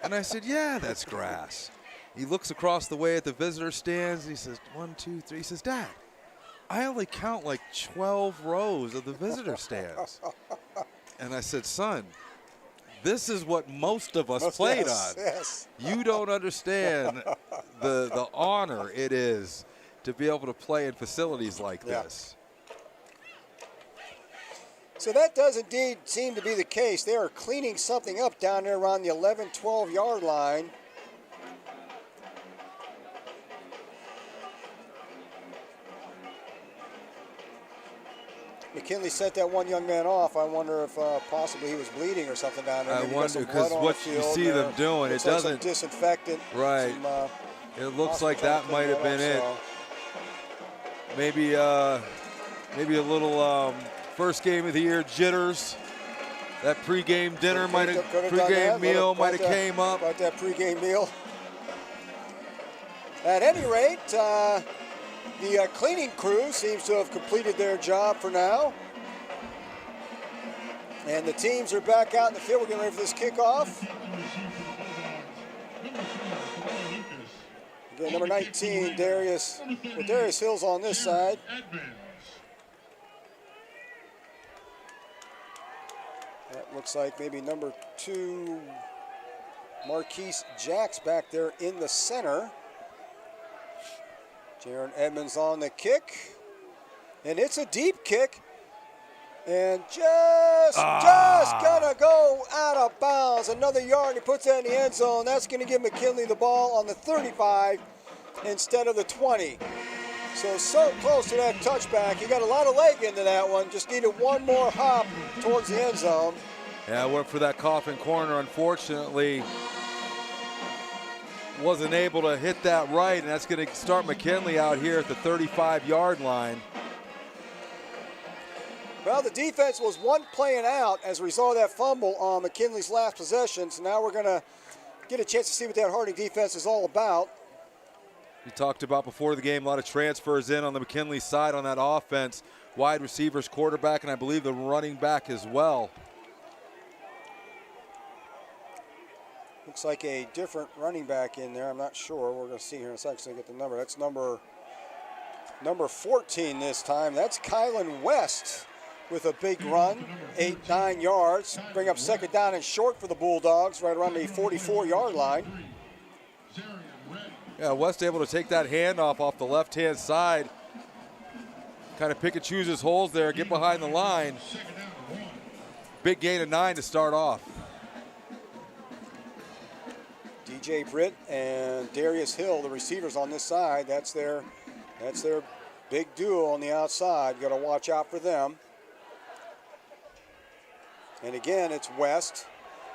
And I said, "Yeah, that's grass." He looks across the way at the visitor stands, and he says, 1, 2, 3. He says, "Dad, I only count like 12 rows of the visitor stands." And I said, "Son, this is what most of us played on. Yes. You don't understand the honor it is to be able to play in facilities like this." So that does indeed seem to be the case. They are cleaning something up down there around the 11, 12-yard line. McKinley sent that one young man off. I wonder if possibly he was bleeding or something down there. I wonder, because what you see them doing, it doesn't. Like some disinfectant. Right. It looks like that might have been it. Maybe a little first game of the year jitters. That pregame dinner pregame meal might have came up. About that pregame meal. At any rate, the cleaning crew seems to have completed their job for now. And the teams are back out in the field. We're getting ready for this kickoff. Again, number 19, Darius Hill's on this side. That looks like maybe number 2, Marquise Jacks back there in the center. Jaron Edmonds on the kick, and it's a deep kick, and just gonna go out of bounds. Another yard, he puts that in the end zone. That's gonna give McKinley the ball on the 35 instead of the 20. So close to that touchback. He got a lot of leg into that one. Just needed one more hop towards the end zone. Yeah, went for that coffin corner. Unfortunately, wasn't able to hit that right, and that's going to start McKinley out here at the 35-yard line. Well, the defense was one play and out as a result of that fumble on McKinley's last possession. So now we're going to get a chance to see what that Harding defense is all about. We talked about before the game, a lot of transfers in on the McKinley side on that offense. Wide receivers, quarterback, and I believe the running back as well. Looks like a different running back in there. I'm not sure. We're going to see here in a second so I get the number. That's number 14 this time. That's Kylan West with a big run, 8-9 yards. Bring up second down and short for the Bulldogs right around the 44-yard line. Yeah, West able to take that handoff off the left-hand side. Kind of pick and choose his holes there, get behind the line. Big gain of 9 to start off. DJ Britt and Darius Hill, the receivers on this side. That's their big duo on the outside. Got to watch out for them. And again, it's West.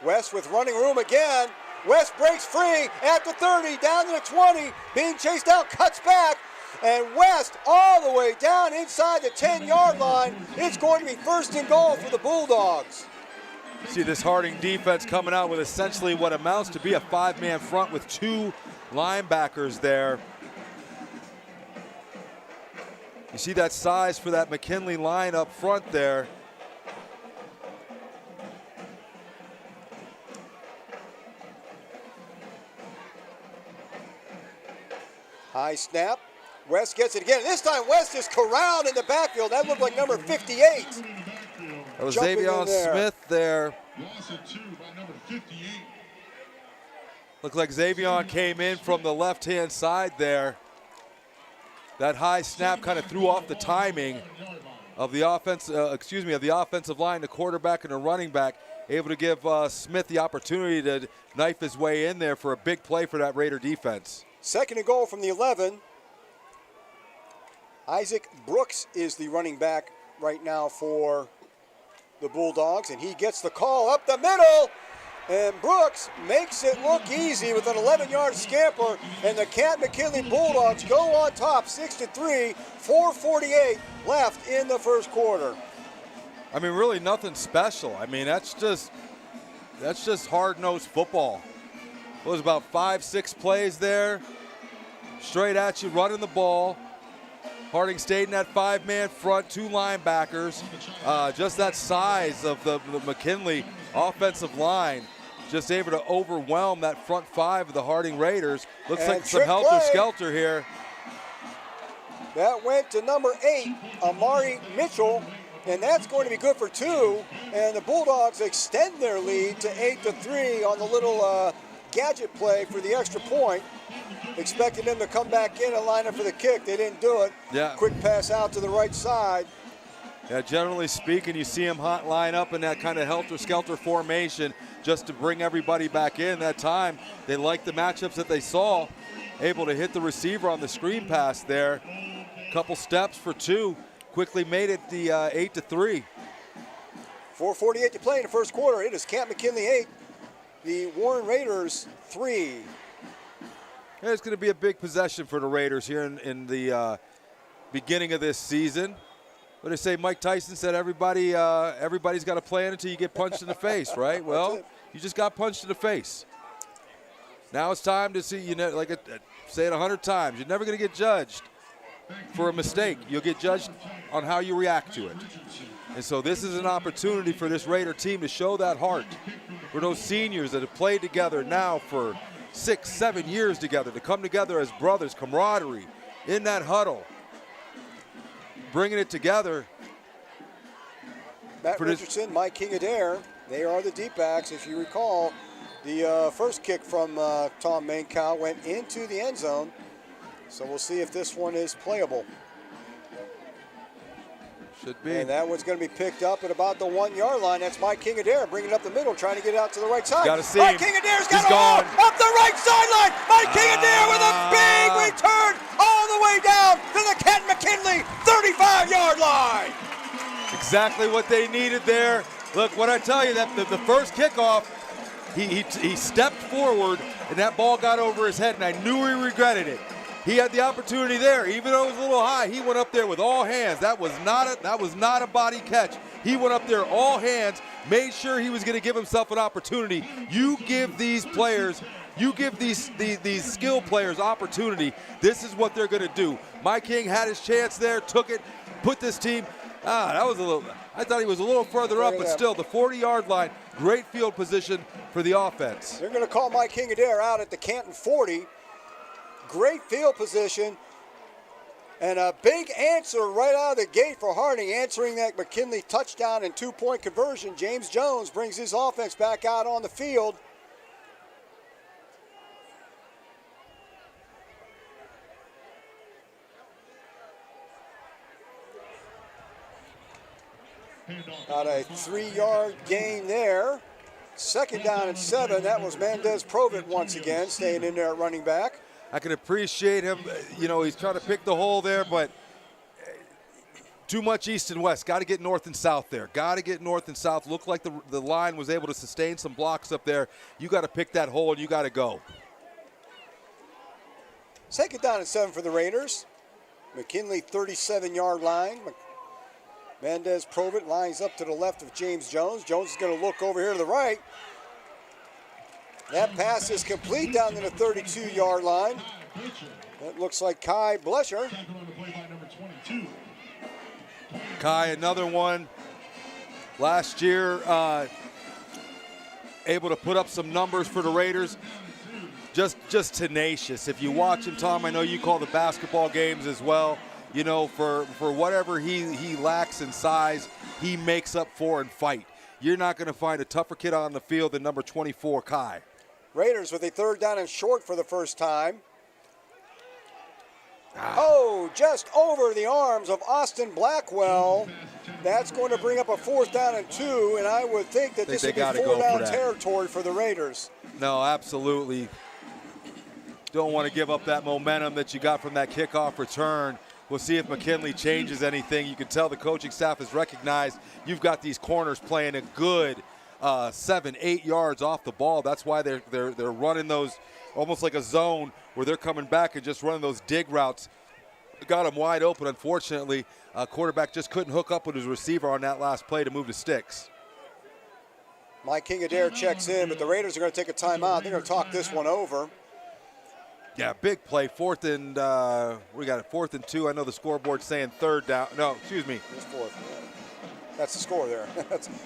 West with running room again. West breaks free at the 30, down to the 20, being chased out, cuts back, and West all the way down inside the 10-yard line. It's going to be first and goal for the Bulldogs. See this Harding defense coming out with essentially what amounts to be a 5-man front with 2 linebackers there. You see that size for that McKinley line up front there. High snap. West gets it again. This time West is corralled in the backfield. That looked like number 58. That was Xavier Smith there. Loss of 2 by number 58. Looked like Xavier came in from the left-hand side there. That high snap kind of threw off the timing of the offense. Of the offensive line, the quarterback and the running back, able to give Smith the opportunity to knife his way in there for a big play for that Raider defense. Second and goal from the 11. Isaac Brooks is the running back right now for the Bulldogs, and he gets the call up the middle, and Brooks makes it look easy with an 11-yard scamper, and the Canton McKinley Bulldogs go on top 6-3, 4:48 left in the first quarter. I mean, really nothing special. I mean, that's just hard-nosed football. It was about 5-6 plays there, straight at you, running the ball. Harding stayed in that 5-man front, 2 linebackers. Just that size of the McKinley offensive line, just able to overwhelm that front 5 of the Harding Raiders. Looks like some helter-skelter here. That went to number 8, Amari Mitchell, and that's going to be good for 2. And the Bulldogs extend their lead to 8-3 on the little gadget play for the extra point. Expected them to come back in and line up for the kick. They didn't do it. Yeah. Quick pass out to the right side. Yeah, generally speaking, you see them line up in that kind of helter-skelter formation just to bring everybody back in. That time, they liked the matchups that they saw. Able to hit the receiver on the screen pass there. Couple steps for 2. Quickly made it the 8-3. 4:48 to play in the first quarter. It is Canton McKinley 8, the Warren Raiders 3. Yeah, it's going to be a big possession for the Raiders here in the beginning of this season. What they say, Mike Tyson said everybody's got to play in until you get punched in the face, right? Well, you just got punched in the face. Now it's time to see, like I say it 100 times, you're never going to get judged for a mistake. You'll get judged on how you react to it. And so this is an opportunity for this Raider team to show that heart. For those seniors that have played together now for 6-7 years together, to come together as brothers, camaraderie in that huddle, bringing it together. Matt Richardson, Mike King-Adair, they are the deep backs. If you recall, the first kick from Tom Mainkow went into the end zone. So we'll see if this one is playable. Should be. And that one's going to be picked up at about the 1-yard line. That's Mike King-Adair bringing it up the middle, trying to get it out to the right side. Got to see Mike him. King-Adair's got it all up the right sideline. Mike King-Adair with a big return all the way down to the Canton McKinley 35-yard line. Exactly what they needed there. Look, what I tell you, that the first kickoff, he stepped forward and that ball got over his head, and I knew he regretted it. He had the opportunity there, even though it was a little high. He went up there with all hands. That was not a body catch. He went up there all hands, made sure he was going to give himself an opportunity. You give these players, you give these skill players opportunity. This is what they're going to do. Mike King had his chance there, took it, put this team. That was a little. I thought he was a little further up, but still, the 40-yard line, great field position for the offense. They're going to call Mike King-Adair out at the Canton 40. Great field position, and a big answer right out of the gate for Harding, answering that McKinley touchdown and 2-point conversion. James Jones brings his offense back out on the field. Got a 3-yard gain there. Second down and 7. That was Mendez Provit once again, staying in there at running back. I can appreciate him. He's trying to pick the hole there, but Too much east and west. Got to get north and south there. Got to get north and south. Looked like the line was able to sustain some blocks up there. You got to pick that hole and you got to go. Second down and 7 for the Raiders. McKinley 37-yard line. Mendez Probit lines up to the left of James Jones. Jones is going to look over here to the right. That pass is complete down to the 32-yard line. That looks like Kai Blesher. Kai, another one. Last year, able to put up some numbers for the Raiders. Just tenacious. If you watch him, Tom, I know you call the basketball games as well. You know, for whatever he lacks in size, he makes up for and fight. You're not going to find a tougher kid on the field than number 24, Kai. Raiders with a third down and short for the first time. Oh, just over the arms of Austin Blackwell. That's going to bring up a fourth down and 2, and I would think that this would be 4-down territory for the Raiders. No, absolutely. Don't want to give up that momentum that you got from that kickoff return. We'll see if McKinley changes anything. You can tell the coaching staff has recognized you've got these corners playing a good 7-8 yards off the ball. That's why they're running those almost like a zone where they're coming back and just running those dig routes. Got him wide open. Unfortunately, quarterback just couldn't hook up with his receiver on that last play to move the sticks. Mike King-Adair checks in, but the Raiders are going to take a timeout. They're going to talk this one over. Yeah, big play. Fourth and we got it. 4th and 2. I know the scoreboard's saying third down. No, excuse me. It's 4th. That's the score there.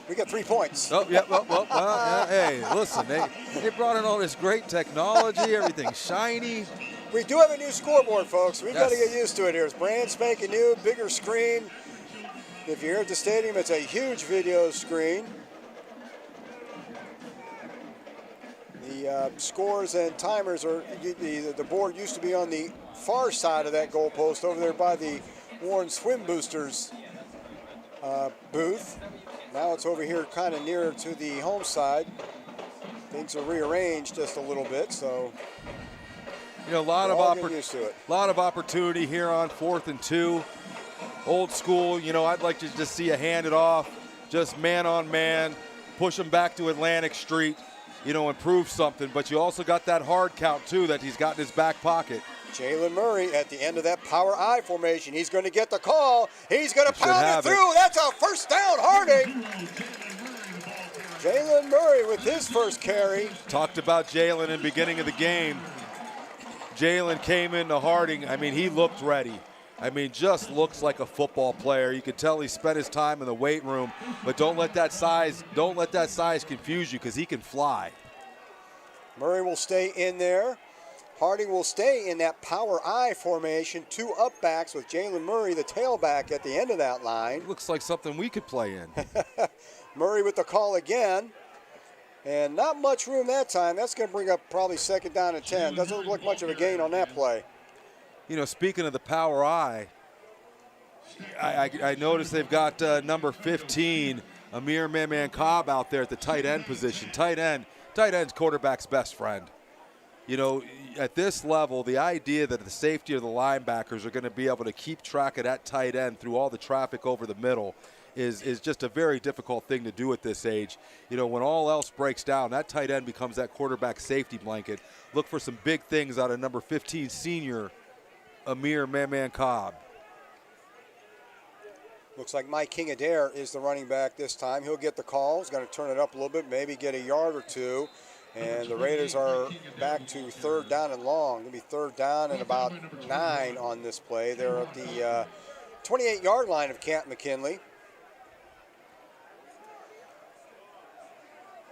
We got 3 points. Oh, yeah. Yeah, hey, listen, they brought in all this great technology, everything shiny. We do have a new scoreboard, folks. We've got to get used to it here. It's brand spanking new, bigger screen. If you're here at the stadium, it's a huge video screen. The scores and timers are, the board used to be on the far side of that goalpost over there by the Warren Swim Boosters booth. Now it's over here kind of nearer to the home side. Things are rearranged just a little bit, so you know, a lot of opportunity here on 4th and 2. Old school, you know, I'd like to just see a hand it off, just man on man, push him back to Atlantic Street, you know, improve something. But you also got that hard count too that he's got in his back pocket. Jalen Murray at the end of that power I formation. He's going to get the call. He's going to pound it through. That's a first down, Harding. Jalen Murray with his first carry. Talked about Jalen in the beginning of the game. Jalen came into Harding. I mean, he looked ready. I mean, just looks like a football player. You could tell he spent his time in the weight room, but don't let that size confuse you because he can fly. Murray will stay in there. Harding will stay in that power I formation, 2 up backs with Jalen Murray, the tailback, at the end of that line. Looks like something we could play in. Murray with the call again. And not much room that time. That's going to bring up probably 2nd down and 10. Doesn't look like much of a gain on that play. You know, speaking of the power I noticed they've got number 15, Amir Mollenkopf out there at the tight end position. Tight end's quarterback's best friend. You know, at this level, the idea that the safety of the linebackers are going to be able to keep track of that tight end through all the traffic over the middle is just a very difficult thing to do at this age. You know, when all else breaks down, that tight end becomes that quarterback safety blanket. Look for some big things out of number 15 senior Amir Mollenkopf. Looks like Mike King-Adair is the running back this time. He'll get the call. He's going to turn it up a little bit, maybe get a yard or 2. And the Raiders are back to 3rd down and long. It'll be 3rd down and about 9 on this play. They're at the 28-yard line of Canton McKinley.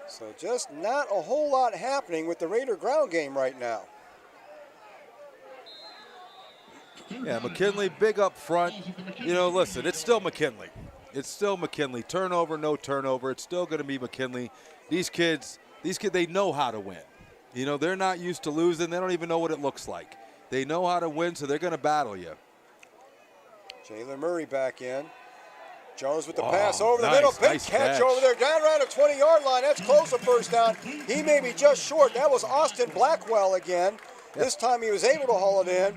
So just not a whole lot happening with the Raider ground game right now. Yeah, McKinley, big up front. You know, listen, it's still McKinley. It's still McKinley. Turnover, no turnover. It's still going to be McKinley. These kids, they know how to win. You know, they're not used to losing. They don't even know what it looks like. They know how to win, so they're going to battle you. Jalen Murray back in. Jones with the pass over the middle. Big catch over there. Down around the 20-yard line. That's close to first down. He may be just short. That was Austin Blackwell again. This time he was able to haul it in.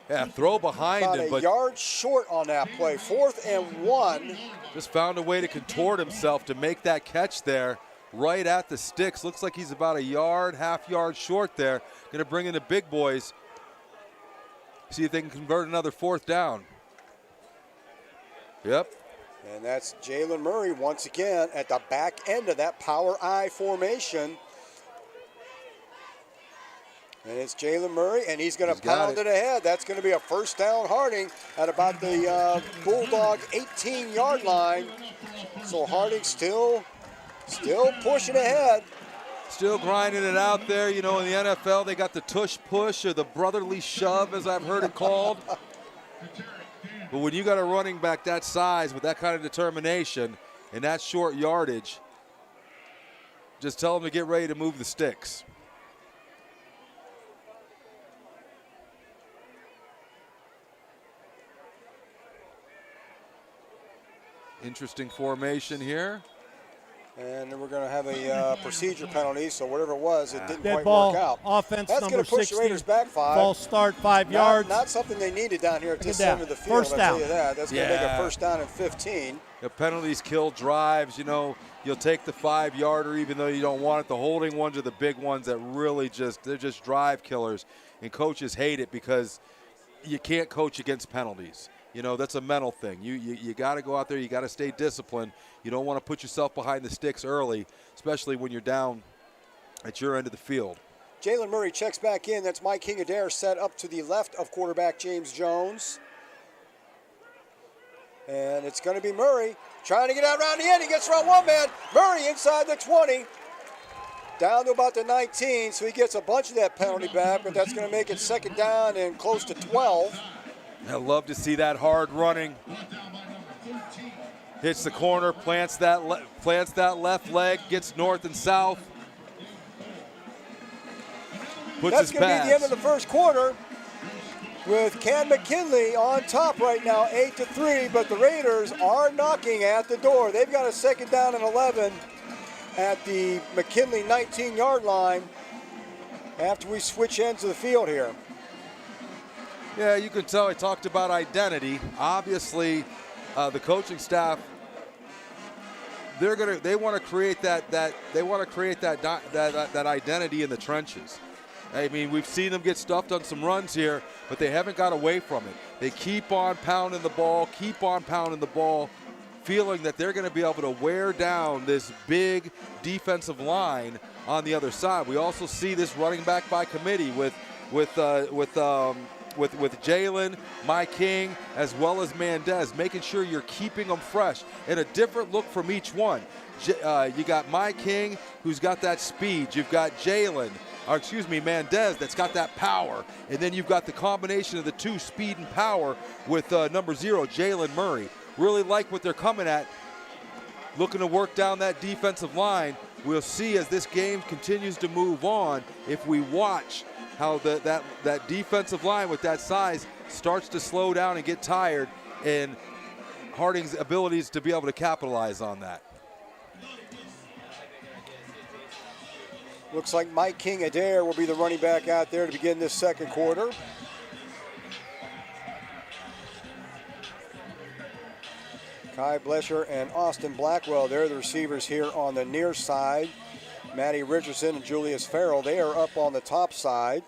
Yeah, throw behind About him, a but yard short on that play. 4th and 1. just found a way to contort himself to make that catch there right at the sticks. Looks like he's about a yard, half yard short there. Going to bring in the big boys. See if they can convert another 4th down. Yep. And that's Jalen Murray once again at the back end of that power I formation. And it's Jalen Murray, and he's going to pound it ahead. That's going to be a first down Harding at about the Bulldog 18-yard line. So Harding still pushing ahead. Still grinding it out there. You know, in the NFL, they got the tush push or the brotherly shove, as I've heard it called. But when you got a running back that size with that kind of determination and that short yardage, just tell them to get ready to move the sticks. Interesting formation here. And then we're going to have a procedure penalty, so whatever it was, it didn't Dead quite ball, work out. offense That's number going to push 16. the Raiders back 5. False start, 5 yards. Not something they needed down here at this Look at end of the that. field, First I'll down. tell you that. That's going to make a first down and 15. The penalties kill drives. You know, you'll take the 5-yarder even though you don't want it. The holding ones are the big ones that really they're just drive killers. And coaches hate it because you can't coach against penalties. You know, that's a mental thing. You got to go out there. You got to stay disciplined. You don't want to put yourself behind the sticks early, especially when you're down at your end of the field. Jalen Murray checks back in. That's Mike King-Adair set up to the left of quarterback James Jones. And it's going to be Murray trying to get out around the end. He gets around one man. Murray inside the 20. Down to about the 19, so he gets a bunch of that penalty back, but that's going to make it second down and close to 12. I love to see that hard running. Hits the corner, plants that left leg, gets north and south. That's going to be the end of the first quarter with Canton McKinley on top right now, 8-3, but the Raiders are knocking at the door. They've got a second down and 11 at the McKinley 19-yard line after we switch ends of the field here. Yeah, you can tell I talked about identity. Obviously, the coaching staff, they want to create that identity in the trenches. I mean, we've seen them get stuffed on some runs here, but they haven't got away from it. They keep on pounding the ball, feeling that they're going to be able to wear down this big defensive line on the other side. We also see this running back by committee with Jalen, Mike King, as well as Mendez, making sure you're keeping them fresh and a different look from each one. You got Mike King, who's got that speed. You've got Mendez, that's got that power. And then you've got the combination of the two, speed and power, with number 0, Jalen Murray. Really like what they're coming at, looking to work down that defensive line. We'll see as this game continues to move on if we watch how that defensive line with that size starts to slow down and get tired, and Harding's abilities to be able to capitalize on that. Looks like Mike King-Adair will be the running back out there to begin this second quarter. Kai Blesher and Austin Blackwell, they're the receivers here on the near side. Matty Richardson and Julius Farrell, they are up on the top side.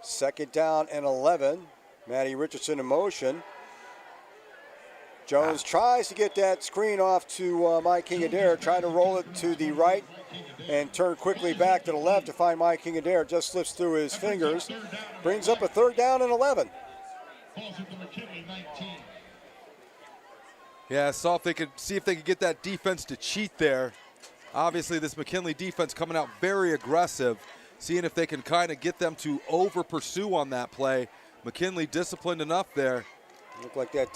Second down and 11. Matty Richardson in motion. Jones tries to get that screen off to Mike King-Adair, trying to roll it to the right and turn quickly back to the left to find Mike King-Adair. Just slips through his fingers. Brings up a third down and 11. Yeah, saw if they could get that defense to cheat there. Obviously, this McKinley defense coming out very aggressive, seeing if they can kind of get them to over-pursue on that play. McKinley disciplined enough there. Looked like that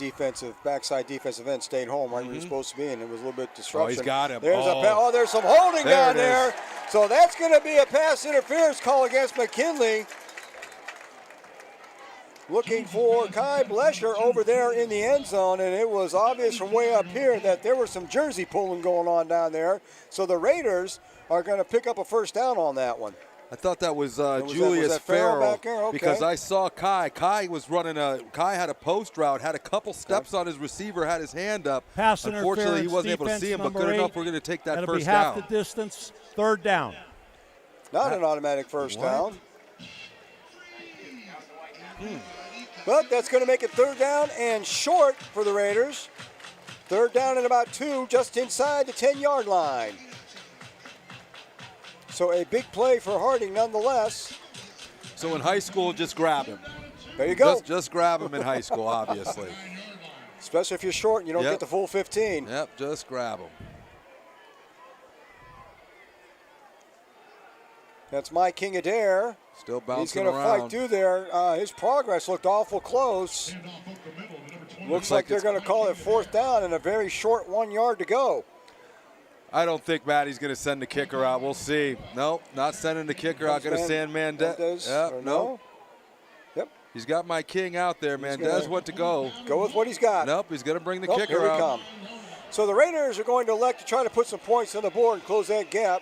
backside defensive end stayed home right where he was supposed to be, and it was a little bit disruption. Oh, he's got him. There's some holding down there. So that's going to be a pass interference call against McKinley. Looking for Kai Blesher over there in the end zone, and it was obvious from way up here that there was some jersey pulling going on down there. So the Raiders are going to pick up a first down on that one. I thought that was was Julius that Farrell Farrell back there? Okay. because I saw Kai. Kai had a post route, had a couple steps on his receiver, had his hand up. Pass Unfortunately, he interference, wasn't able to see him, but good enough. We're going to take that That'll first be half down. the distance. 3rd down. Not an automatic first down. But that's going to make it 3rd down and short for the Raiders. 3rd down and about 2, just inside the 10-yard line. So a big play for Harding nonetheless. So in high school, just grab him. There you go. Just grab him in high school, obviously. Especially if you're short and you don't get the full 15. Yep, just grab him. That's Mike King Adair. Still bouncing He's going to around. fight through there. His progress looked awful close. Looks like they're going to call it 4th down and a very short 1 yard to go. I don't think Matty's going to send the kicker out. We'll see. Nope, not sending the kicker out. Going to send Mendez. Yep, no. Yep. He's got my King out there. Mendez went to go. Go with what he's got. Nope, he's going to bring the kicker here we out. Come. So the Raiders are going to elect to try to put some points on the board and close that gap.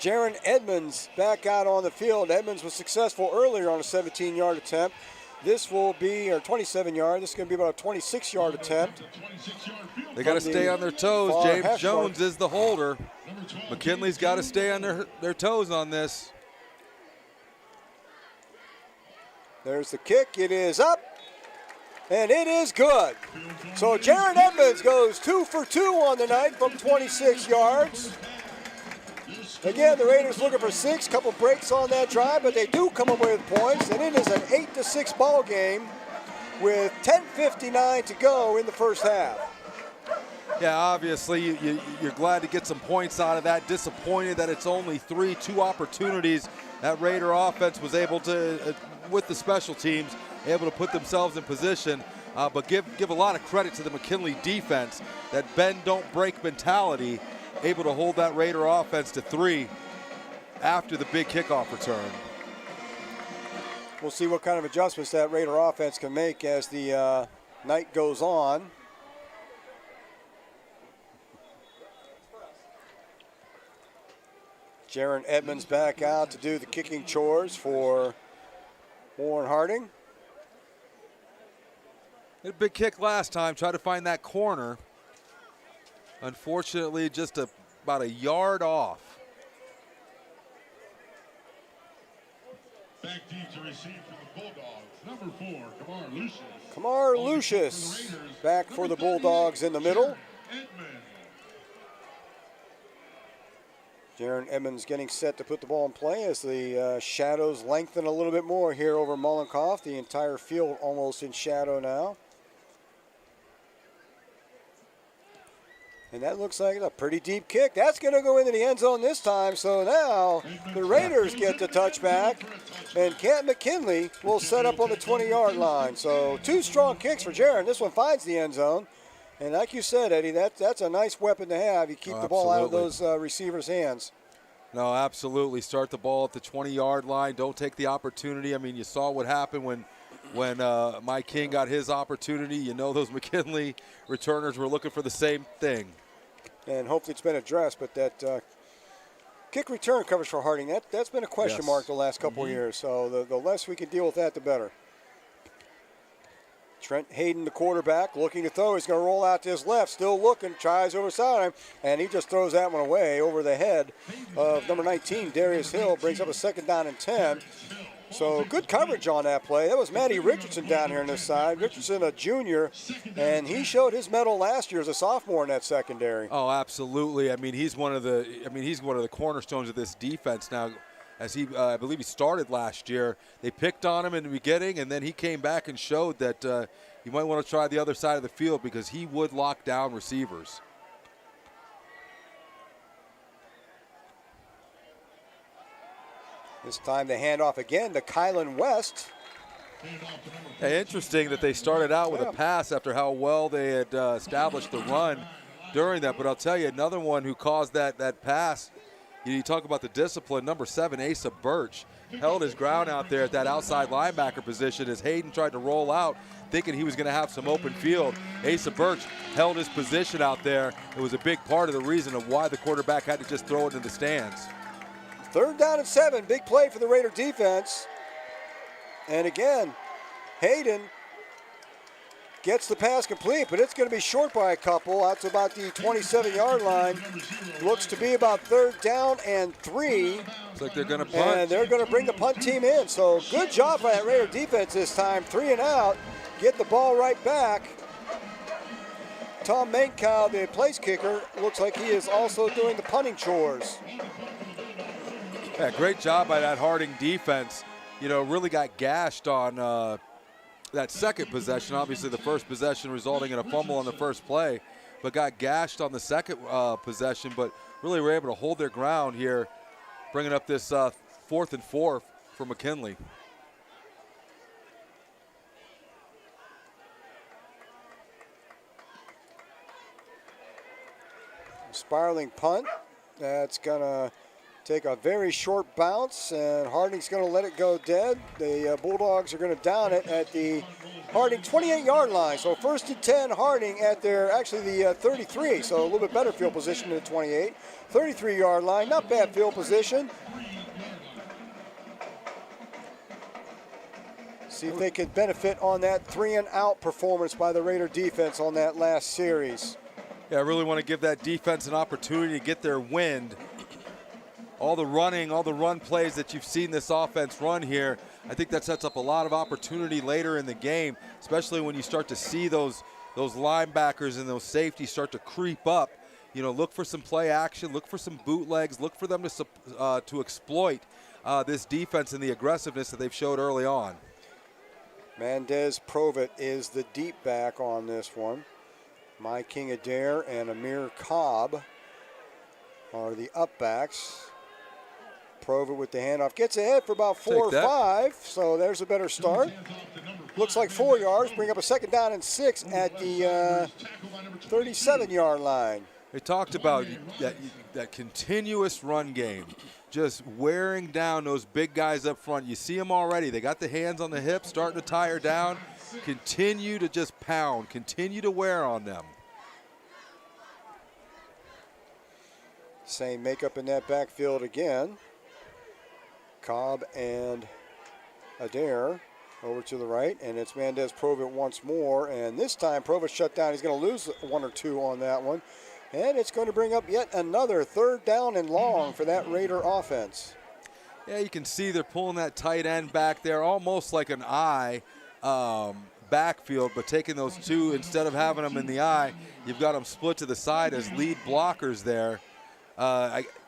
Jaron Edmonds back out on the field. Edmonds was successful earlier on a 17-yard attempt. This will be, or 27-yard, this is going to be about a 26-yard attempt. They got to stay on their toes. James Jones is the holder. McKinley's got to stay on their toes on this. There's the kick. It is up, and it is good. So Jaron Edmonds goes 2 for 2 on the night from 26 yards. Again, the Raiders looking for 6, couple breaks on that drive, but they do come away with points, and it is an 8-6 ball game with 10:59 to go in the first half. Yeah, obviously you're glad to get some points out of that. Disappointed that it's only 2 opportunities. That Raider offense was able to, with the special teams, able to put themselves in position. But give a lot of credit to the McKinley defense, that bend don't break mentality, able to hold that Raider offense to 3 after the big kickoff return. We'll see what kind of adjustments that Raider offense can make as the night goes on. Jaron Edmonds back out to do the kicking chores for Warren Harding. Had a big kick last time, tried to find that corner. Unfortunately, just about a yard off. Back deep to receive for the Bulldogs. Number 4, Kamar Lucius. Kamar Lucius back for the Bulldogs in the middle. Jaron Edmonds getting set to put the ball in play as the shadows lengthen a little bit more here over Mollenkopf. The entire field almost in shadow now. And that looks like a pretty deep kick. That's going to go into the end zone this time. So now the Raiders get the touchback, and Canton McKinley will set up on the 20-yard line. So 2 strong kicks for Jaron. This one finds the end zone. And like you said, Eddie, that's a nice weapon to have. You keep the ball out of those receivers' hands. No, absolutely. Start the ball at the 20-yard line. Don't take the opportunity. I mean, you saw what happened when Mike King got his opportunity. You know those McKinley returners were looking for the same thing. And hopefully it's been addressed, but that kick return coverage for Harding, that's been a question mark the last couple of years. So the less we can deal with that, the better. Trent Hayden, the quarterback, looking to throw. He's going to roll out to his left, still looking, tries over sideline, and he just throws that one away over the head of number 19, Darius Hill. Brings up a 2nd down and 10. So good coverage on that play. That was Matty Richardson down here on this side. Richardson, a junior, and he showed his mettle last year as a sophomore in that secondary. Oh, absolutely. I mean, he's one of the cornerstones of this defense now. As I believe he started last year. They picked on him in the beginning, and then he came back and showed that you might want to try the other side of the field because he would lock down receivers. This time the handoff again to Kylan West. Hey, interesting that they started out with a pass after how well they had established the run during that. But I'll tell you, another one who caused that pass, you talk about the discipline, number 7, Asa Birch, held his ground out there at that outside linebacker position as Hayden tried to roll out, thinking he was going to have some open field. Asa Birch held his position out there. It was a big part of the reason of why the quarterback had to just throw it in the stands. 3rd down and 7. Big play for the Raider defense. And again, Hayden gets the pass complete, but it's going to be short by a couple. That's about the 27-yard line. Looks to be about 3rd down and 3. Looks like they're going to punt. And they're going to bring the punt team in. So good job by that Raider defense this time. 3 and out. Get the ball right back. Tom Mollenkopf, the place kicker, looks like he is also doing the punting chores. Yeah, great job by that Harding defense. You know, really got gashed on that second possession. Obviously, the first possession resulting in a fumble on the first play, but got gashed on the second possession, but really were able to hold their ground here, bringing up this 4th and 4 for McKinley. Spiraling punt. That's going to take a very short bounce, and Harding's going to let it go dead. The Bulldogs are going to down it at the Harding 28-yard line. So 1st and 10, Harding at their, actually the 33, so a little bit better field position than the 28. 33-yard line, not bad field position. See if they can benefit on that 3-and-out performance by the Raider defense on that last series. Yeah, I really want to give that defense an opportunity to get their wind. All the running, all the run plays that you've seen this offense run here, I think that sets up a lot of opportunity later in the game, especially when you start to see those linebackers and those safeties start to creep up. You know, look for some play action, look for some bootlegs, look for them to exploit this defense and the aggressiveness that they've showed early on. Mendez Provitt is the deep back on this one. My King Adair and Amir Cobb are the up backs. Provitt with the handoff. Gets ahead for about 4 or 5, so there's a better start. Looks like 4 yards. Bring up a 2nd down and 6 at the 37-yard line. They talked about that continuous run game, just wearing down those big guys up front. You see them already. They got the hands on the hips, starting to tire down. Continue to just pound, continue to wear on them. Same makeup in that backfield again. Cobb and Adair over to the right, and it's Mendez Provitt once more, and this time Provitt shut down. He's going to lose 1 or 2 on that one, and it's going to bring up yet another 3rd down and long for that Raider offense. Yeah, you can see they're pulling that tight end back there, almost like an eye backfield, but taking those 2, instead of having them in the eye, you've got them split to the side as lead blockers there.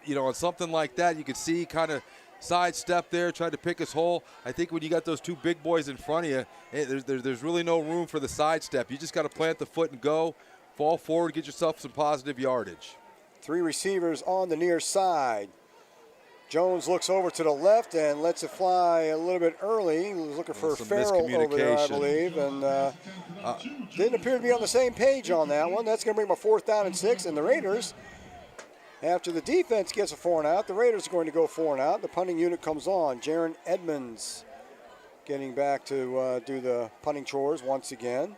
You know, on something like that, you could see kind of sidestep there, tried to pick his hole. I think when you got those 2 big boys in front of you, there's really no room for the sidestep. You just got to plant the foot and go, fall forward, get yourself some positive yardage. 3 receivers on the near side. Jones looks over to the left and lets it fly a little bit early. He was looking for Farrell over there, I believe, and didn't appear to be on the same page on that one. That's going to bring him a 4th down and 6, and the Raiders, after the defense gets a 4 and out, the Raiders are going to go 4 and out. The punting unit comes on. Jaron Edmonds getting back to do the punting chores once again.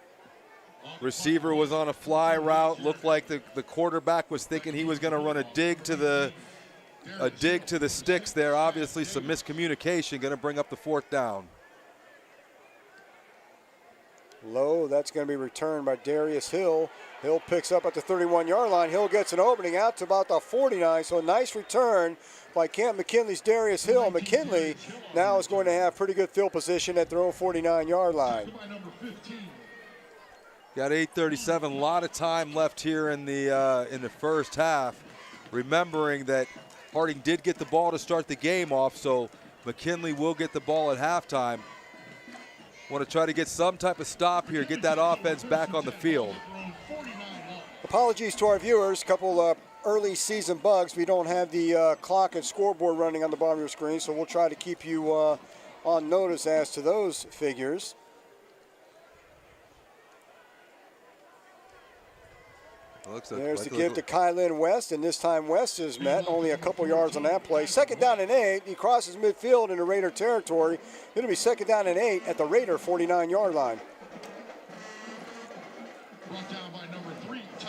Receiver was on a fly route. Looked like the quarterback was thinking he was going to run a dig to the sticks there. Obviously some miscommunication, going to bring up the 4th down. Low, that's going to be returned by Darius Hill. Hill picks up at the 31-yard line. Hill gets an opening out to about the 49, so a nice return by Canton McKinley's Darius Hill. McKinley now is going to have pretty good field position at their own 49-yard line. Got 8:37, a lot of time left here in the first half. Remembering that Harding did get the ball to start the game off, so McKinley will get the ball at halftime. Want to try to get some type of stop here, get that offense back on the field. Apologies to our viewers, a couple early season bugs. We don't have the clock and scoreboard running on the bottom of your screen, so we'll try to keep you on notice as to those figures. There's the give to Kylan West, and this time West is met, only a couple yards on that play. 2nd down and 8, he crosses midfield into Raider territory. It'll be 2nd down and 8 at the Raider 49-yard line.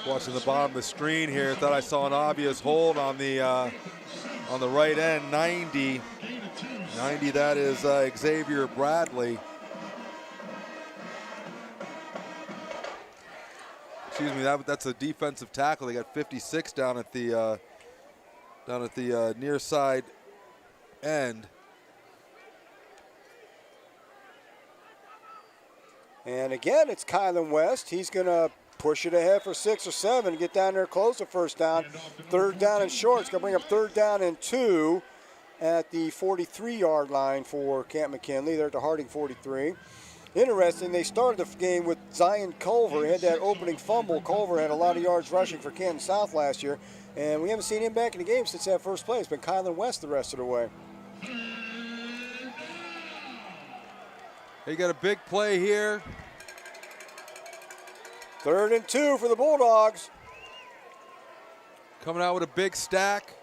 Watching the bottom of the screen here, thought I saw an obvious hold on the on the right end, 90. 90, that is Xavier Bradley. Excuse me, that's a defensive tackle. They got 56 down at the near side end. And again, it's Kylan West. He's going to push it ahead for 6 or 7, get down there close to first down. Third down and short. It's going to bring up third down and 2 at the 43-yard line for Canton McKinley. They're at the Harding 43. Interesting, they started the game with Zion Culver. He had that opening fumble. Culver had a lot of yards rushing for Canton South last year, and we haven't seen him back in the game since that first play. It's been Kylan West the rest of the way. They got a big play here. 3rd and 2 for the Bulldogs. Coming out with a big stack.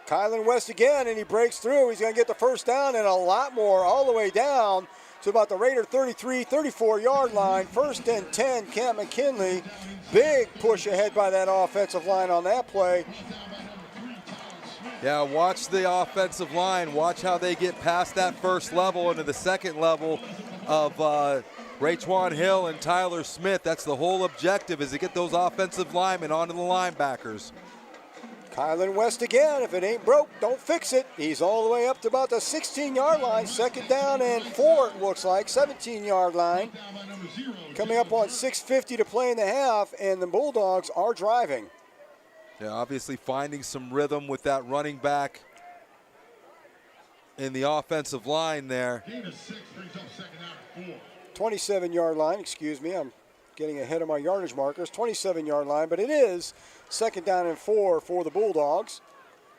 Kylan West again, and he breaks through. He's going to get the first down and a lot more all the way down to about the Raider 33, 34-yard line. 1st and 10, Canton McKinley. Big push ahead by that offensive line on that play. Yeah, watch the offensive line. Watch how they get past that first level into the second level of Raytwan Hill and Tyler Smith. That's the whole objective, is to get those offensive linemen onto the linebackers. Kylan West again. If it ain't broke, don't fix it. He's all the way up to about the 16-yard line. 2nd down and 4, it looks like. 17-yard line. Coming up on 6:50 to play in the half, and the Bulldogs are driving. Yeah, obviously finding some rhythm with that running back in the offensive line there. 27-yard line, excuse me. I'm getting ahead of my yardage markers. 27-yard line, but it is 2nd down and 4 for the Bulldogs.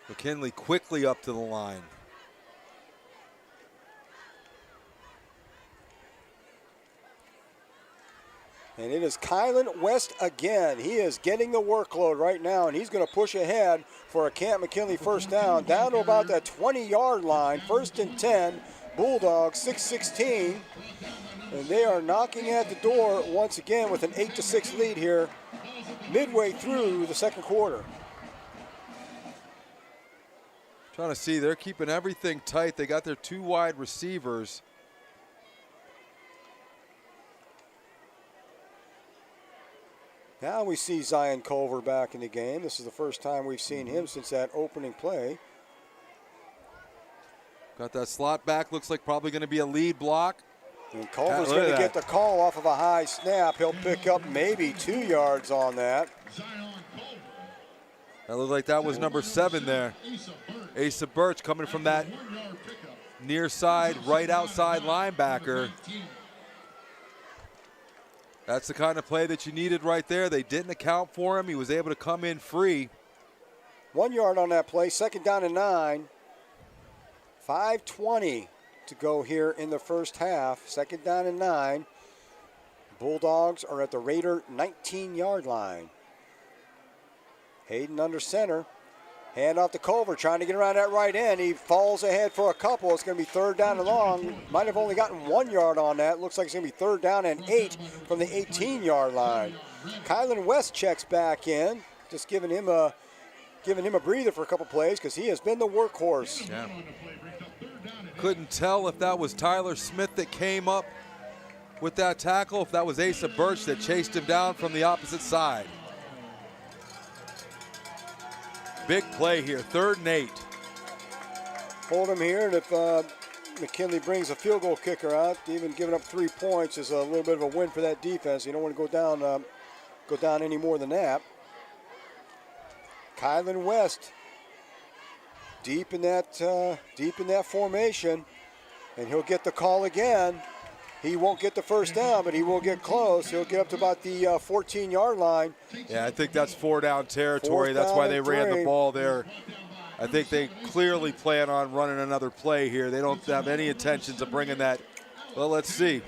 McKinley quickly up to the line. And it is Kylan West again. He is getting the workload right now, and he's going to push ahead for a Canton McKinley first down to about that 20-yard line. 1st and 10, Bulldogs 6-16. And they are knocking at the door once again with an 8-6 lead here midway through the second quarter. Trying to see, they're keeping everything tight. They got their 2 wide receivers. Now we see Zion Culver back in the game. This is the first time we've seen him since that opening play. Got that slot back. Looks like probably going to be a lead block. And Culver's going to get the call off of a high snap. He'll pick up maybe 2 yards on that. That looked like that was number 7 there. Asa Birch coming from that near side, right outside linebacker. That's the kind of play that you needed right there. They didn't account for him. He was able to come in free. 1 yard on that play. 2nd down and 9. 5:20 to go here in the first half. 2nd down and 9. Bulldogs are at the Raider 19-yard line. Hayden under center. Hand off to Culver, trying to get around that right end. He falls ahead for a couple. It's going to be 3rd down and long. Might have only gotten 1 yard on that. Looks like it's going to be 3rd down and 8 from the 18-yard line. Kylan West checks back in, just giving him a breather for a couple plays because he has been the workhorse. Yeah. Couldn't tell if that was Tyler Smith that came up with that tackle, if that was Asa Birch that chased him down from the opposite side. Big play here, 3rd and 8. Hold him here, and if McKinley brings a field goal kicker out, even giving up 3 points is a little bit of a win for that defense. You don't want to go down any more than that. Kylan West deep in that formation, and he'll get the call again. He won't get the first down, but he will get close. He'll get up to about the 14-yard line. Yeah, I think that's 4-down territory. That's why they ran the ball there. I think they clearly plan on running another play here. They don't have any intentions of bringing that. Well, let's see.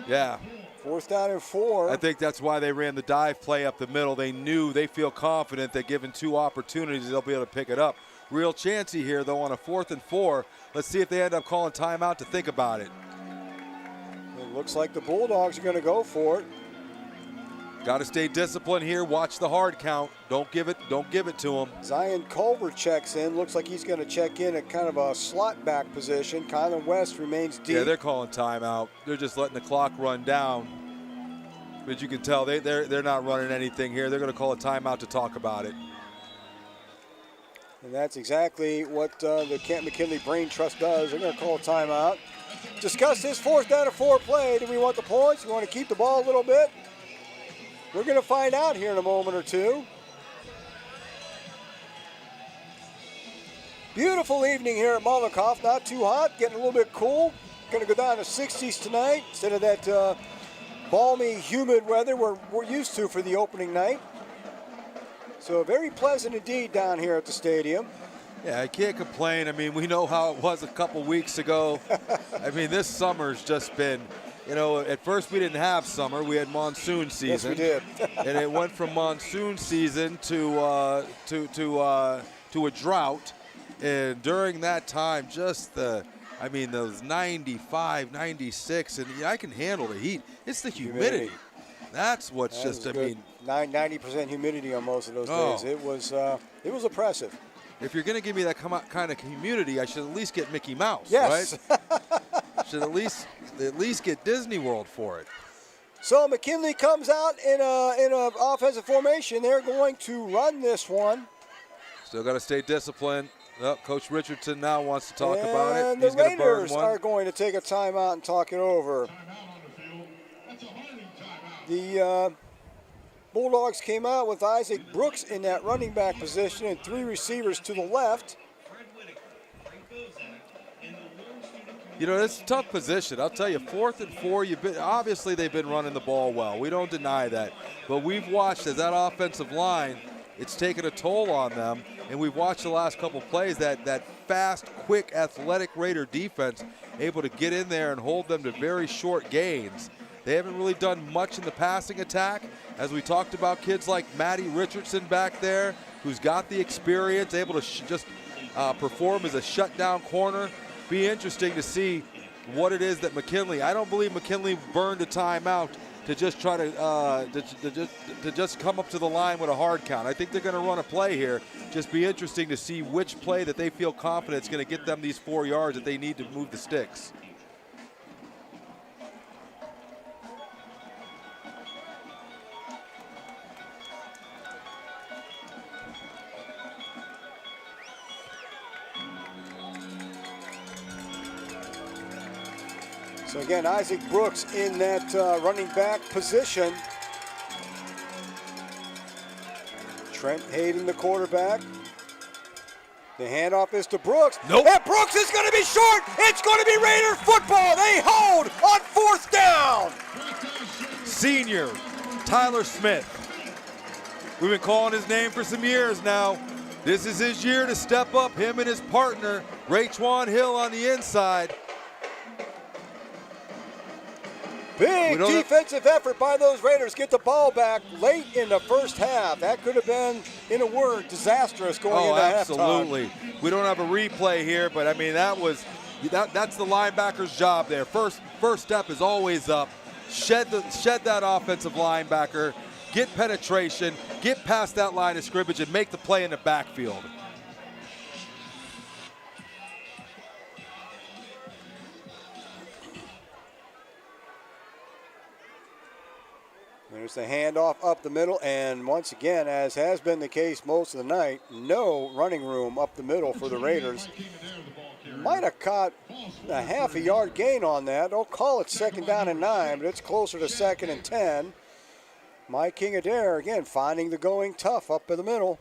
Yeah. 4th down and 4. I think that's why they ran the dive play up the middle. They feel confident that given 2 opportunities, they'll be able to pick it up. Real chancy here, though, on a 4th and 4. Let's see if they end up calling timeout to think about it. It looks like the Bulldogs are going to go for it. Got to stay disciplined here. Watch the hard count. Don't give it to him. Zion Culver checks in. Looks like he's going to check in at kind of a slot back position. Kylan West remains deep. Yeah, they're calling timeout. They're just letting the clock run down. But you can tell they're not running anything here. They're going to call a timeout to talk about it. And that's exactly what the Canton McKinley Brain Trust does. They're going to call a timeout. Discuss this 4th down and 4 play. Do we want the points? Do we want to keep the ball a little bit? We're going to find out here in a moment or two. Beautiful evening here at Mollenkopf. Not too hot, getting a little bit cool. Going to go down to 60s tonight instead of that balmy, humid weather we're used to for the opening night. So very pleasant indeed down here at the stadium. Yeah, I can't complain. I mean, we know how it was a couple weeks ago. I mean, this summer's just been, you know, at first we didn't have summer. We had monsoon season. Yes, we did. And it went from monsoon season to a drought. And during that time, just those 95, 96, and I can handle the heat. It's the humidity. That's what's just, I mean. 90% humidity on most of those days. It was oppressive. If you're going to give me that kind of humidity, I should at least get Mickey Mouse, yes. Right? Should at least get Disney World for it. So McKinley comes out in a offensive formation. They're going to run this one. Still got to stay disciplined. Oh, Coach Richardson now wants to talk about it. And the Raiders are going to take a timeout and talk it over. The Bulldogs came out with Isaac Brooks in that running back position and 3 receivers to the left. You know, it's a tough position. I'll tell you, 4th and 4, obviously they've been running the ball well. We don't deny that. But we've watched as that offensive line, it's taken a toll on them. And we've watched the last couple plays that fast, quick, athletic Raider defense able to get in there and hold them to very short gains. They haven't really done much in the passing attack. As we talked about, kids like Matty Richardson back there, who's got the experience, able to just perform as a shutdown corner. Be interesting to see what it is that McKinley. I don't believe McKinley burned a timeout to just try to just come up to the line with a hard count. I think they're going to run a play here. Just be interesting to see which play that they feel confident is going to get them these 4 yards that they need to move the sticks. So again, Isaac Brooks in that running back position. Trent Hayden, the quarterback. The handoff is to Brooks. Nope. And Brooks is going to be short. It's going to be Raider football. They hold on 4th down. Senior Tyler Smith. We've been calling his name for some years now. This is his year to step up, him and his partner, Raytwan Hill on the inside. Big defensive effort by those Raiders. Get the ball back late in the first half. That could have been, in a word, disastrous going into absolutely. halftime. We don't have a replay here, but I mean that's the linebacker's job there. First step is always up. Shed that offensive linebacker. Get penetration. Get past that line of scrimmage and make the play in the backfield. There's the handoff up the middle, and once again, as has been the case most of the night, no running room up the middle for the Raiders. Might have caught a half a yard gain on that. Don't call it 2nd down and 9, but it's closer to 2nd and 10. Mike King Adair, again, finding the going tough up in the middle.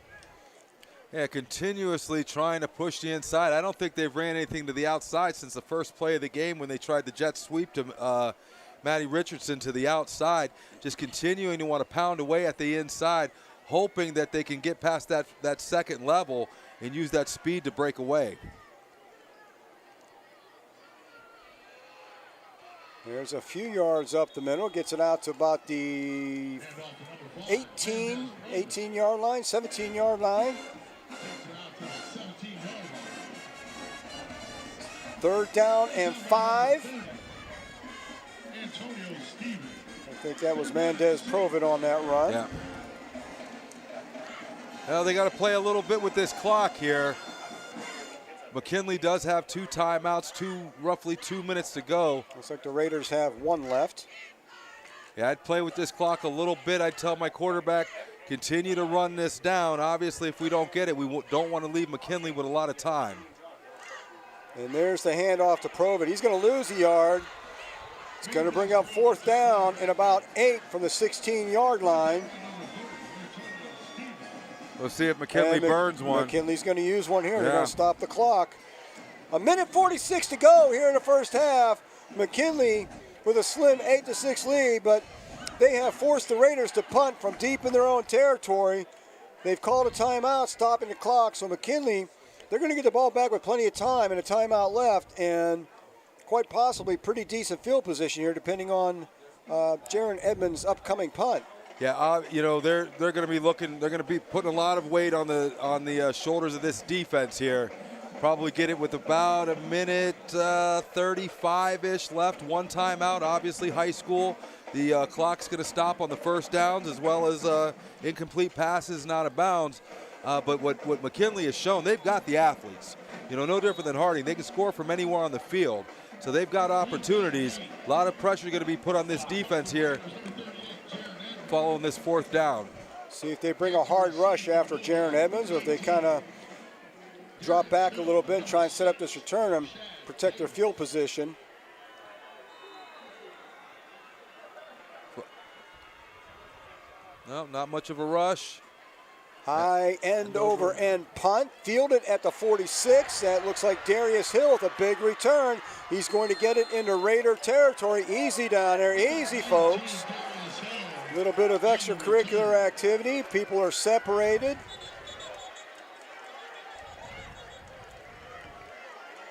Yeah, continuously trying to push the inside. I don't think they've ran anything to the outside since the first play of the game when they tried the jet sweep to Matty Richardson to the outside, just continuing to want to pound away at the inside, hoping that they can get past that second level and use that speed to break away. There's a few yards up the middle, gets it out to about the 18-yard line, 17-yard line. 3rd down and 5. I think that was Mendez Provid on that run. Yeah. Well, they got to play a little bit with this clock here. McKinley does have 2 timeouts, roughly 2 minutes to go. Looks like the Raiders have 1 left. Yeah, I'd play with this clock a little bit. I'd tell my quarterback, continue to run this down. Obviously, if we don't get it, we don't want to leave McKinley with a lot of time. And there's the handoff to Provid. He's going to lose a yard. It's going to bring up 4th down and about 8 from the 16-yard line. We'll see if McKinley burns one. McKinley's going to use one here. Yeah. They're going to stop the clock. 1:46 to go here in the first half. McKinley with a slim 8-6 lead, but they have forced the Raiders to punt from deep in their own territory. They've called a timeout, stopping the clock. So McKinley, they're going to get the ball back with plenty of time and a timeout left, and quite possibly pretty decent field position here, depending on Jaron Edmonds' upcoming punt. Yeah, you know, they're going to be looking. They're going to be putting a lot of weight on the shoulders of this defense here. Probably get it with about 1:35-ish left. 1 timeout. Obviously, high school. The clock's going to stop on the first downs as well as incomplete passes, not out of bounds. But what McKinley has shown, they've got the athletes. You know, no different than Harding. They can score from anywhere on the field. So they've got opportunities. A lot of pressure going to be put on this defense here following this 4th down. See if they bring a hard rush after Jaron Edmonds, or if they kind of drop back a little bit and try and set up this return and protect their field position. No, not much of a rush. High end over end punt, fielded at the 46. That looks like Darius Hill with a big return. He's going to get it into Raider territory. Easy down there, easy, folks. A little bit of extracurricular activity. People are separated.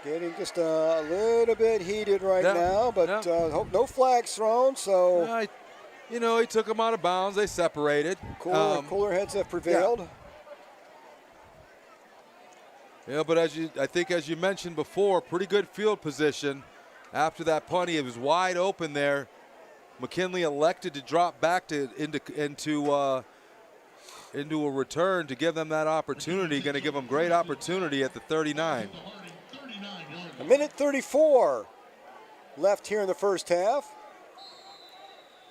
Getting just a little bit heated right now, but hope no flags thrown. So, you know, he took them out of bounds. They separated. Cooler heads have prevailed. Yeah, but I think as you mentioned before, pretty good field position. After that punt, it was wide open there. McKinley elected to drop back into a return to give them that opportunity. Going to give them great opportunity at the 39. 1:34 left here in the first half.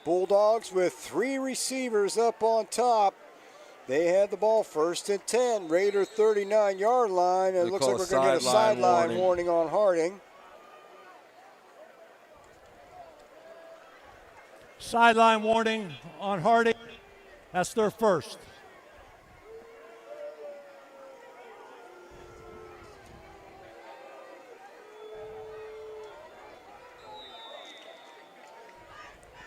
Bulldogs with 3 receivers up on top. They had the ball 1st and 10. Raider 39-yard line. And it looks like we're going to get a sideline warning on Harding. Sideline warning on Harding. That's their first.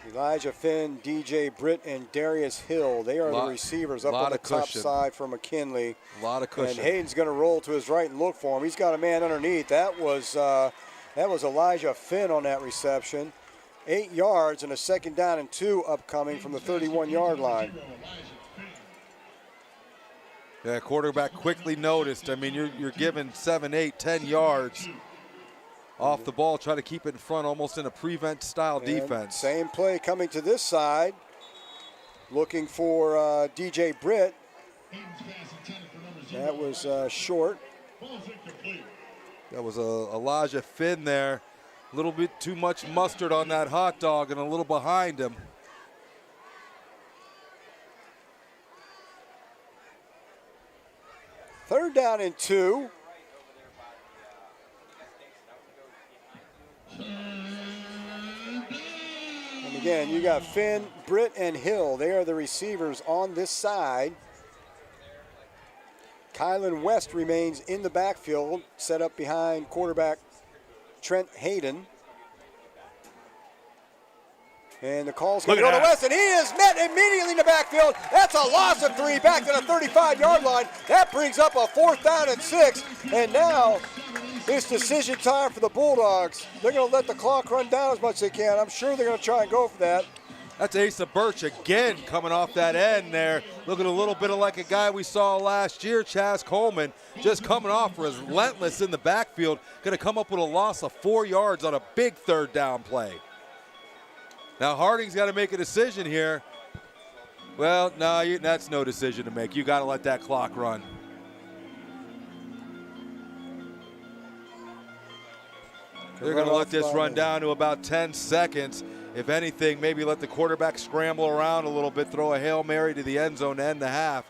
Elijah Finn, DJ Britt, and Darius Hill. They are the receivers up on the top side for McKinley. A lot of cushion. And Hayden's going to roll to his right and look for him. He's got a man underneath. That was Elijah Finn on that reception. 8 yards and a 2nd down and 2 upcoming from the 31-yard line. Yeah, quarterback quickly noticed. I mean, you're given 7, 8, 10 yards off the ball, try to keep it in front, almost in a prevent-style defense. Same play coming to this side, looking for DJ Britt. That was short. That was Elijah Finn there. A little bit too much mustard on that hot dog and a little behind him. Third down and 2. And again, you got Finn, Britt, and Hill. They are the receivers on this side. Kylan West remains in the backfield, set up behind quarterback Trent Hayden. And the call's going to go to West, and he is met immediately in the backfield. That's a loss of 3 back to the 35-yard line. That brings up a 4th down and 6. And now it's decision time for the Bulldogs. They're going to let the clock run down as much as they can. I'm sure they're going to try and go for that. That's Asa Birch again coming off that end there. Looking a little bit like a guy we saw last year, Chaz Coleman, just coming off relentless in the backfield. Going to come up with a loss of 4 yards on a big 3rd down play. Now Harding's got to make a decision here. Well, no, that's no decision to make. You got to let that clock run. They're going to let this run down to about 10 seconds. If anything, maybe let the quarterback scramble around a little bit, throw a Hail Mary to the end zone to end the half.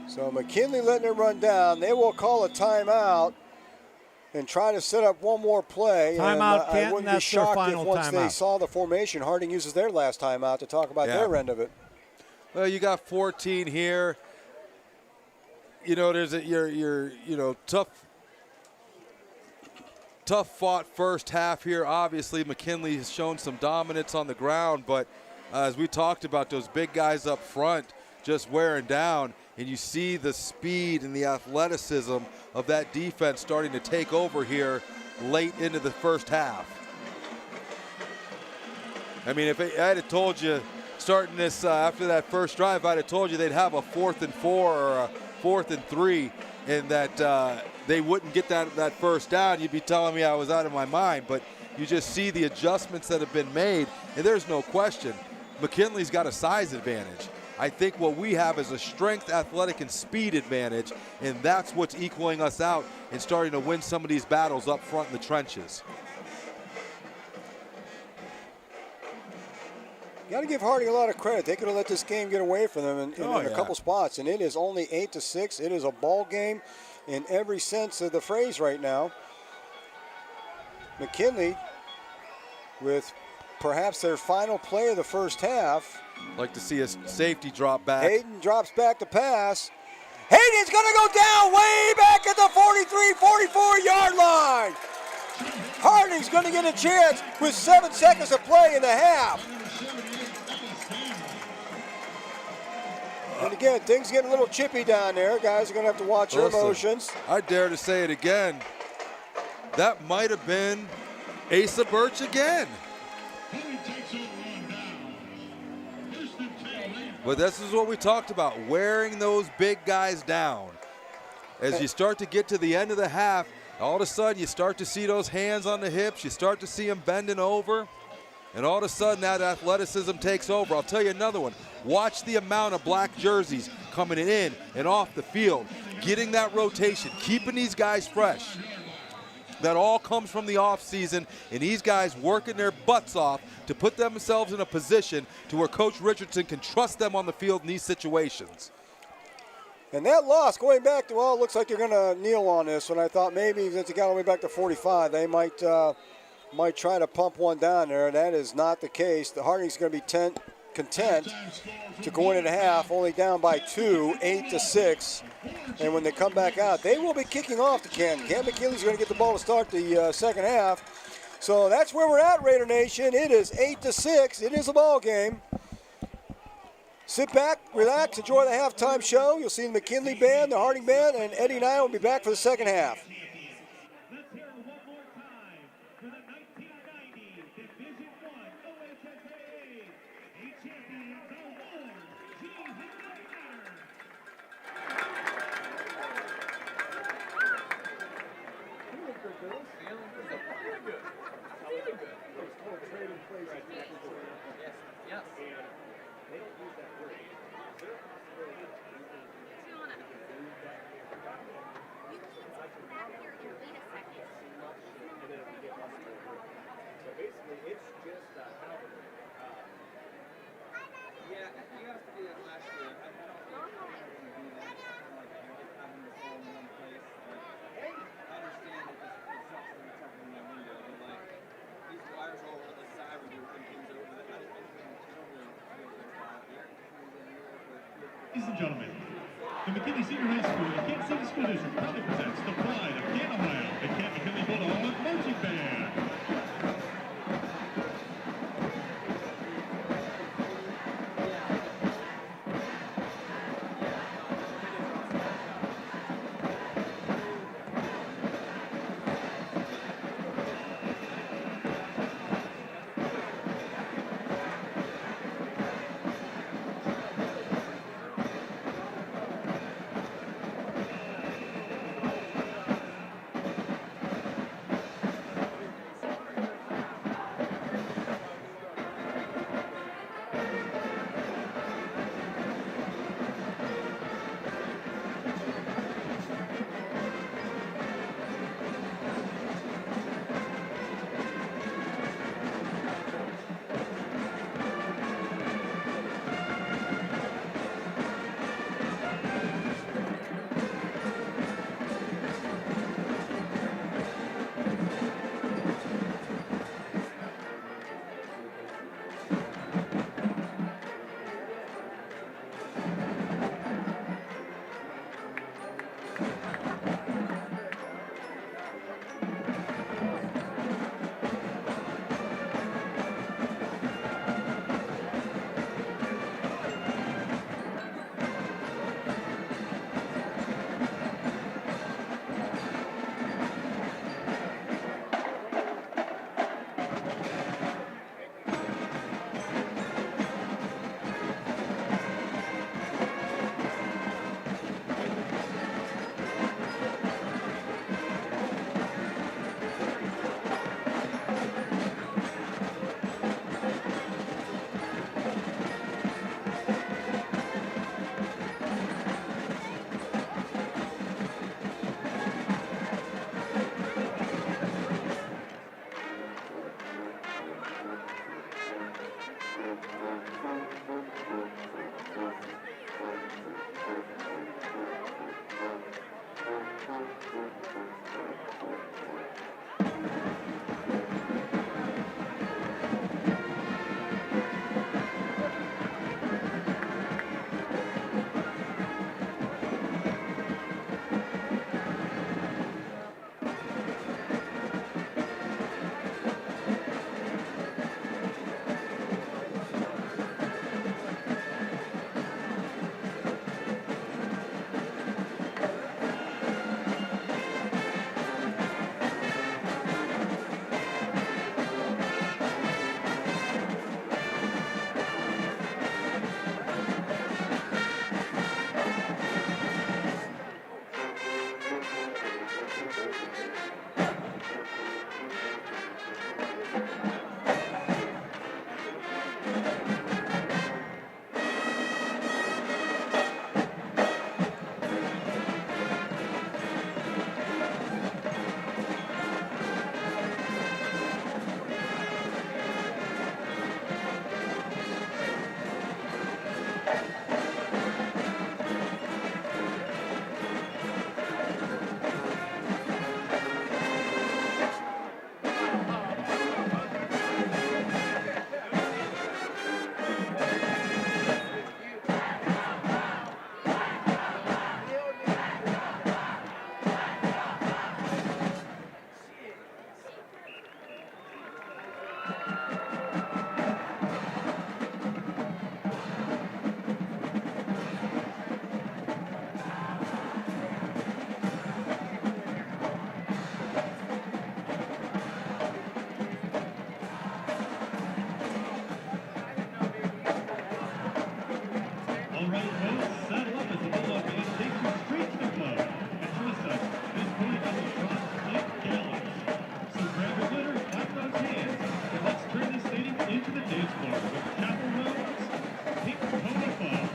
So McKinley letting it run down. They will call a timeout and try to set up one more play. Timeout, Canton. I wouldn't be shocked if once they saw the formation, Harding uses their last timeout to talk about their end of it. Well, you got 14 here. You know, there's a tough fought first half here. Obviously, McKinley has shown some dominance on the ground, but as we talked about, those big guys up front just wearing down, and you see the speed and the athleticism of that defense starting to take over here late into the first half. I mean, if I had told you starting this after that first drive, I'd have told you they'd have a 4th and 4 or a 4th and 3, and that they wouldn't get that first down. You'd be telling me I was out of my mind, but you just see the adjustments that have been made, and there's no question. McKinley's got a size advantage. I think what we have is a strength, athletic, and speed advantage, and that's what's equaling us out and starting to win some of these battles up front in the trenches. Got to give Harding a lot of credit. They could have let this game get away from them in a couple spots, and it is only 8-6. It is a ball game in every sense of the phrase right now. McKinley with perhaps their final play of the first half. Like to see a safety drop back. Hayden drops back to pass. Hayden's going to go down way back at the 43, 44-yard line. Harding's going to get a chance with 7 seconds to play in the half. And again, things get a little chippy down there. Guys are going to have to watch their emotions. I dare to say it again. That might have been Asa Birch again. But this is what we talked about, wearing those big guys down. As you start to get to the end of the half, all of a sudden you start to see those hands on the hips. You start to see them bending over. And all of a sudden that athleticism takes over. I'll tell you another one. Watch the amount of black jerseys coming in and off the field, getting that rotation, keeping these guys fresh. That all comes from the offseason, and these guys working their butts off to put themselves in a position to where Coach Richardson can trust them on the field in these situations. And that loss, going back to, well, it looks like they're going to kneel on this one. I thought maybe since it got all the way back to 45, they might try to pump one down there. That is not the case. The Harding's going to be content to go into the half, only down by 2, 8-6. And when they come back out, they will be kicking off to Canton. Canton McKinley's going to get the ball to start the second half. So that's where we're at, Raider Nation. It is 8-6. It is a ball game. Sit back, relax, enjoy the halftime show. You'll see the McKinley band, the Harding band, and Eddie and I will be back for the second half. Ladies and gentlemen, the McKinley Senior High School in Kansas City School District proudly presents the pride of Canton, Ohio, the Canton McKinley Bulldog Marching Band. All right, folks, saddle up as the Bulldog Band takes you straight to the club. And trust us, this point is a shot and gallons. So grab your glitter, clap those hands, and let's turn this stadium into the dance floor with Chapel Road's Pink Pony Club.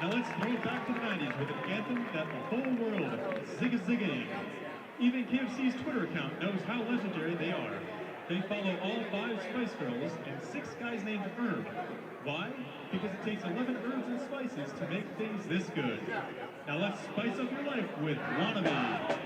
Now let's throw it back to the 90s with an anthem that the whole world zig-a-zig-a. Even KFC's Twitter account knows how legendary they are. They follow all 5 Spice Girls and 6 guys named Herb. Why? Because it takes 11 herbs and spices to make things this good. Now let's spice up your life with Wannabe.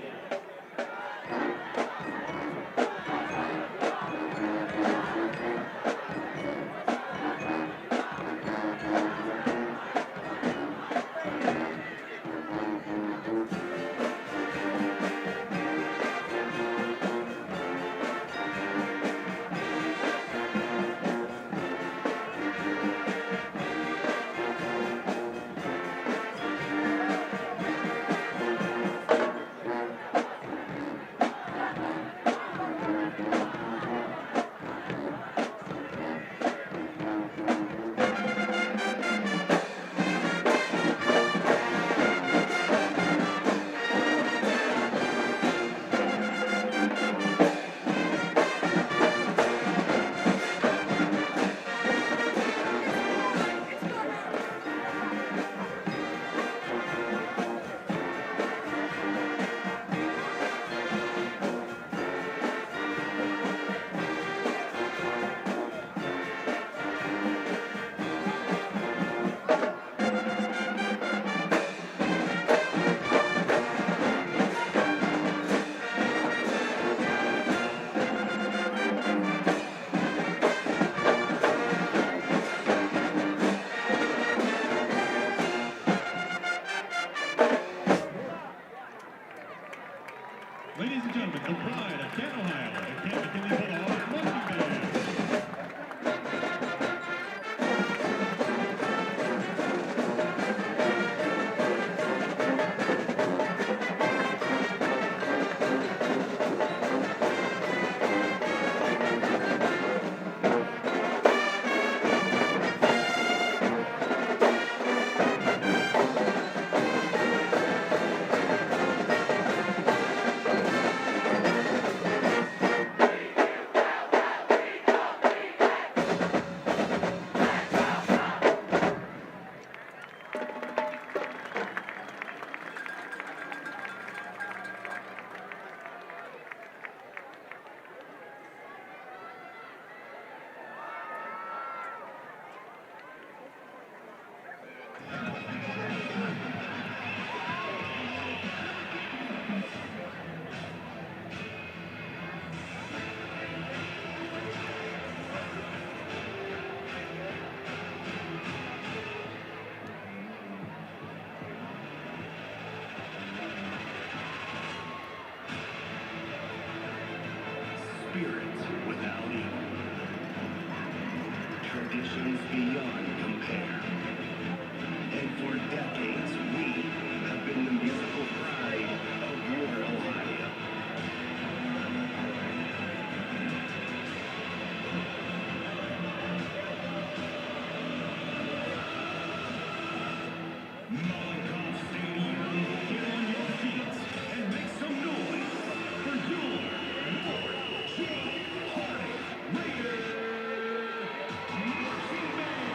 Ladies and gentlemen, the pride of Canton, Ohio, the Canton McKinley Bulldog Marching Band. Valley. Traditions beyond compare. And for decades, we have been the musical pride of Warren, Ohio. Mollenkopf Stadium, get on your feet and make some noise for your WGH Raider Marching Band.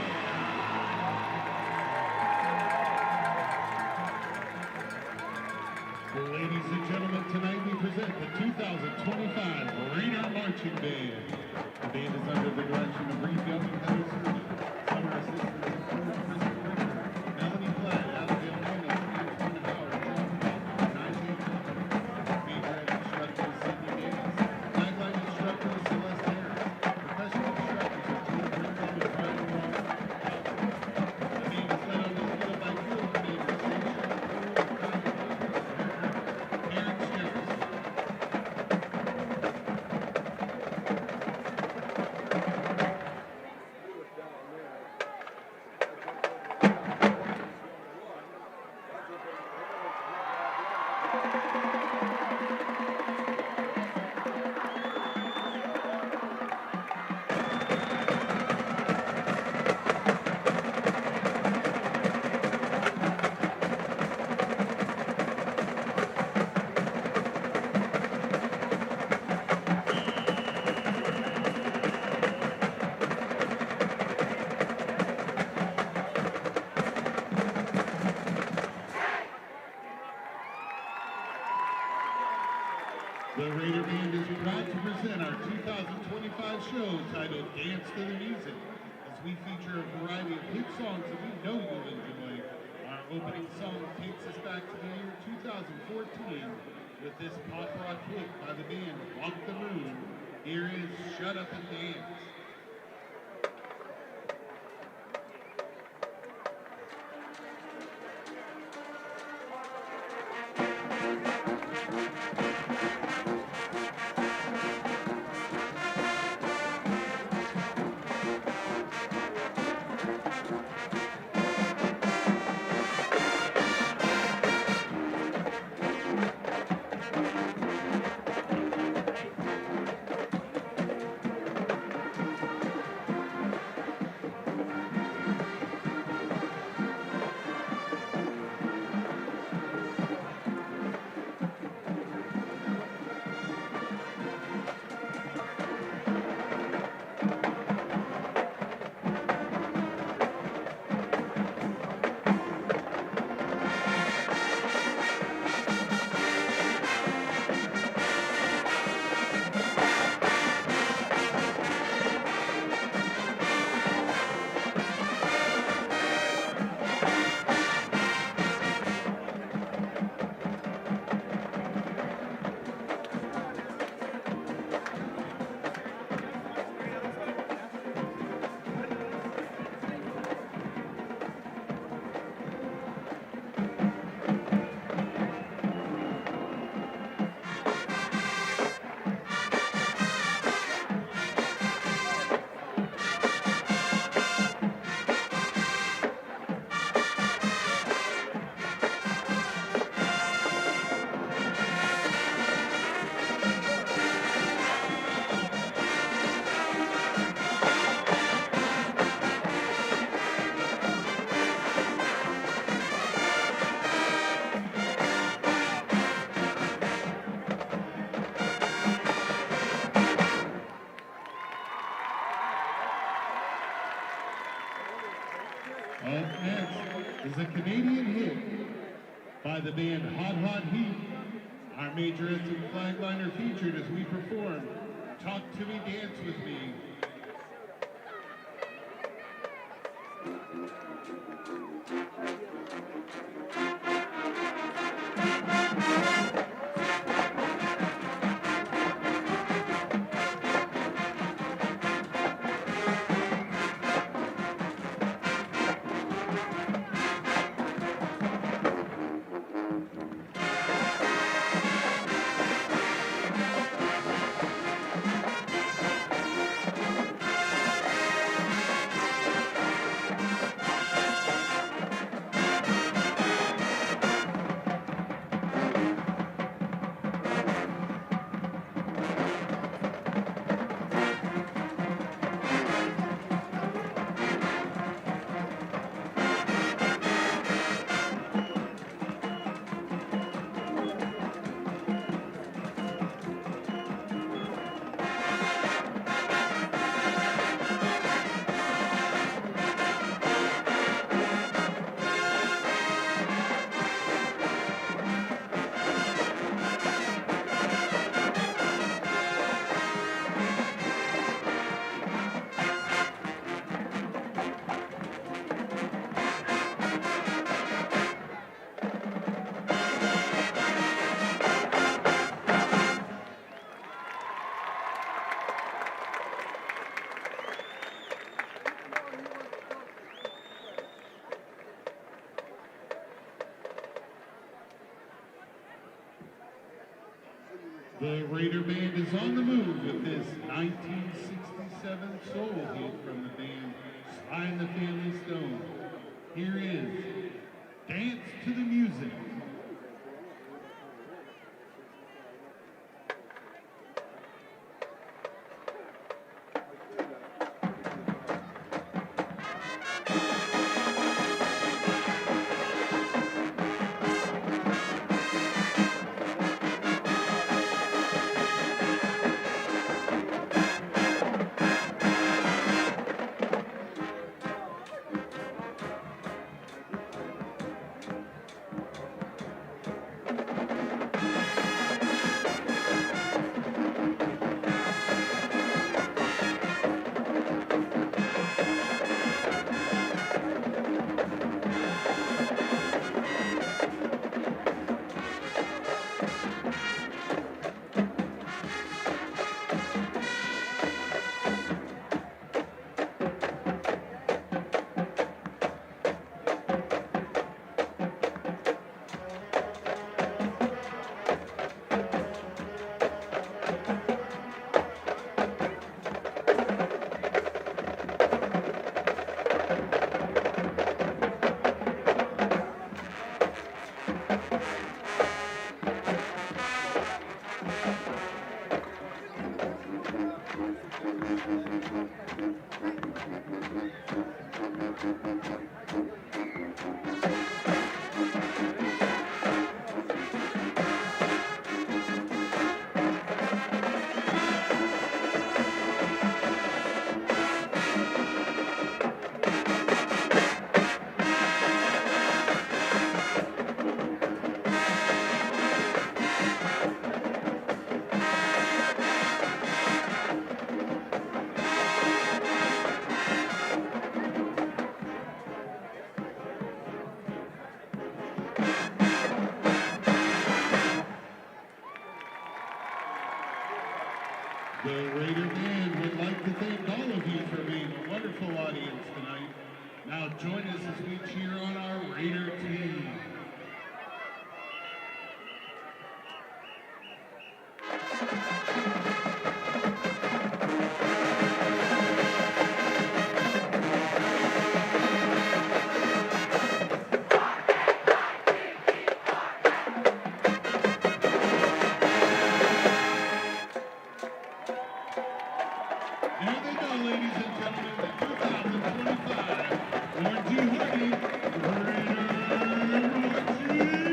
Ladies and gentlemen, tonight we present the 2025 Raider Marching Band. The band is under the direction of Reed Young and Heather Surgeon. Summer assistants include Kristen Richter, Melanie Platt, Abigail Minnis, Antoine Howard, John Butler, Najee Company. Major ed instructor is Sydney Davis. Sideline instructor is Celeste Harris. Professional instructors are Julie Brinkham and Brian Ross. The band is led on this field by field commander Station Aaron Jefferson. The Raider Band is proud to present our 2025 show titled Dance to the Music, as we feature a variety of hit songs that we know you'll enjoy. Our opening song takes us back to the year 2014 with this pop rock hit by the band Walk the Moon. Here is Shut Up and Dance. Up next is a Canadian hit by the band Hot Hot Heat. Our majorettes and flagliner featured as we perform Talk to Me, Dance with Me. The Raider Band is on the move with this 1967 soul hit from the band Sly and the Family Stone. Here is Dance to the Music. The Raider Band would like to thank all of you for being a wonderful audience tonight. Now join us as we cheer on our Raider team. There they go, ladies and gentlemen, the 2025 Warren G. Hardy Raider Marching Band.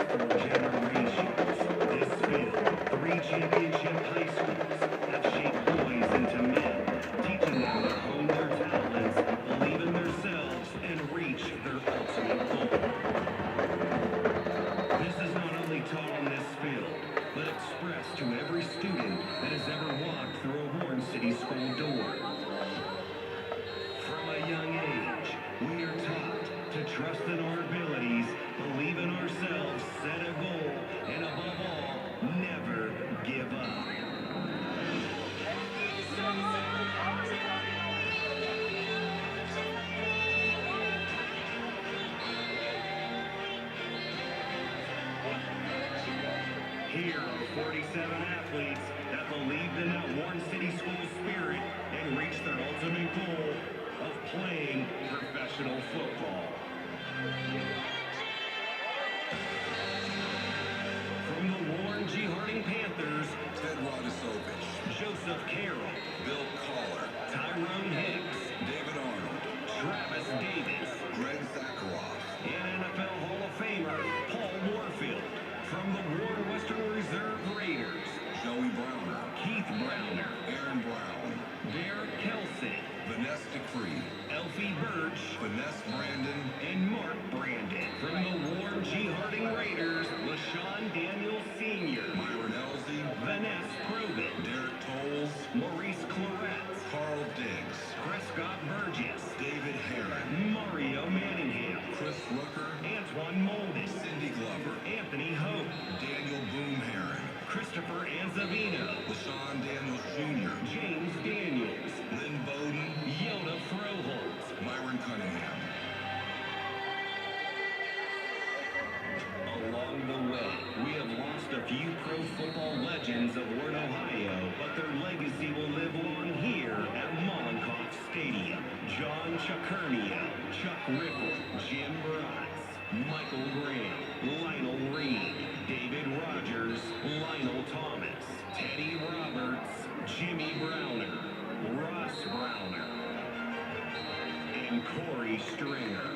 For generations, this field, 3 championship high schools, have shaped boys into men, teaching them to hone their talents, believe in themselves, and reach their ultimate goal. This is not only taught on this field, but expressed to every student that has ever walked through a Warren City school door. From a young age, we are taught to trust in our abilities, believe in ourselves, set a goal, and above all, never give up. Here are 47 athletes that believed in that Warren City school spirit and reached their ultimate goal of playing professional football. From the Warren G. Harding Panthers, Ted Radisovich, Joseph Carroll, Bill Collar, Tyrone Hicks, David Arnold, Travis Davis, Greg Zakharoff, and NFL Hall of Famer Paul Warfield. From the Warren Western Reserve Raiders, Joey Browner, Keith Browner, Aaron Brown, Derek Kelsey, Vanessa DeCree, Elfie Birch, Vanessa Brandon, and Mark Brandon. From the Warren G. Harding Raiders, LaShawn Daniels Sr., Myron Elsey, Vanessa Probit, Derek Tolles, Maurice Claretz, Carl Diggs, Prescott Burgess, David Heron, Mario Manningham, Chris Rooker, Antoine Molden, Cindy Glover, Anthony Hope, Daniel Boom Heron, Christopher Anzavino, LaShawn Daniels Jr., James Daniels, Lynn Bowden, Yoda Froholt, Myron Cunningham. Along the way, we have lost a few pro football legends of Warren, Ohio, but their legacy will live on here at Mollenkopf Stadium. John Chakernio, Chuck Riffle, Jim Bratz, Michael Graham, Lionel Reed, David Rogers, Lionel Thomas, Teddy Roberts, Jimmy Browner, Ross Browner, and Corey Stringer.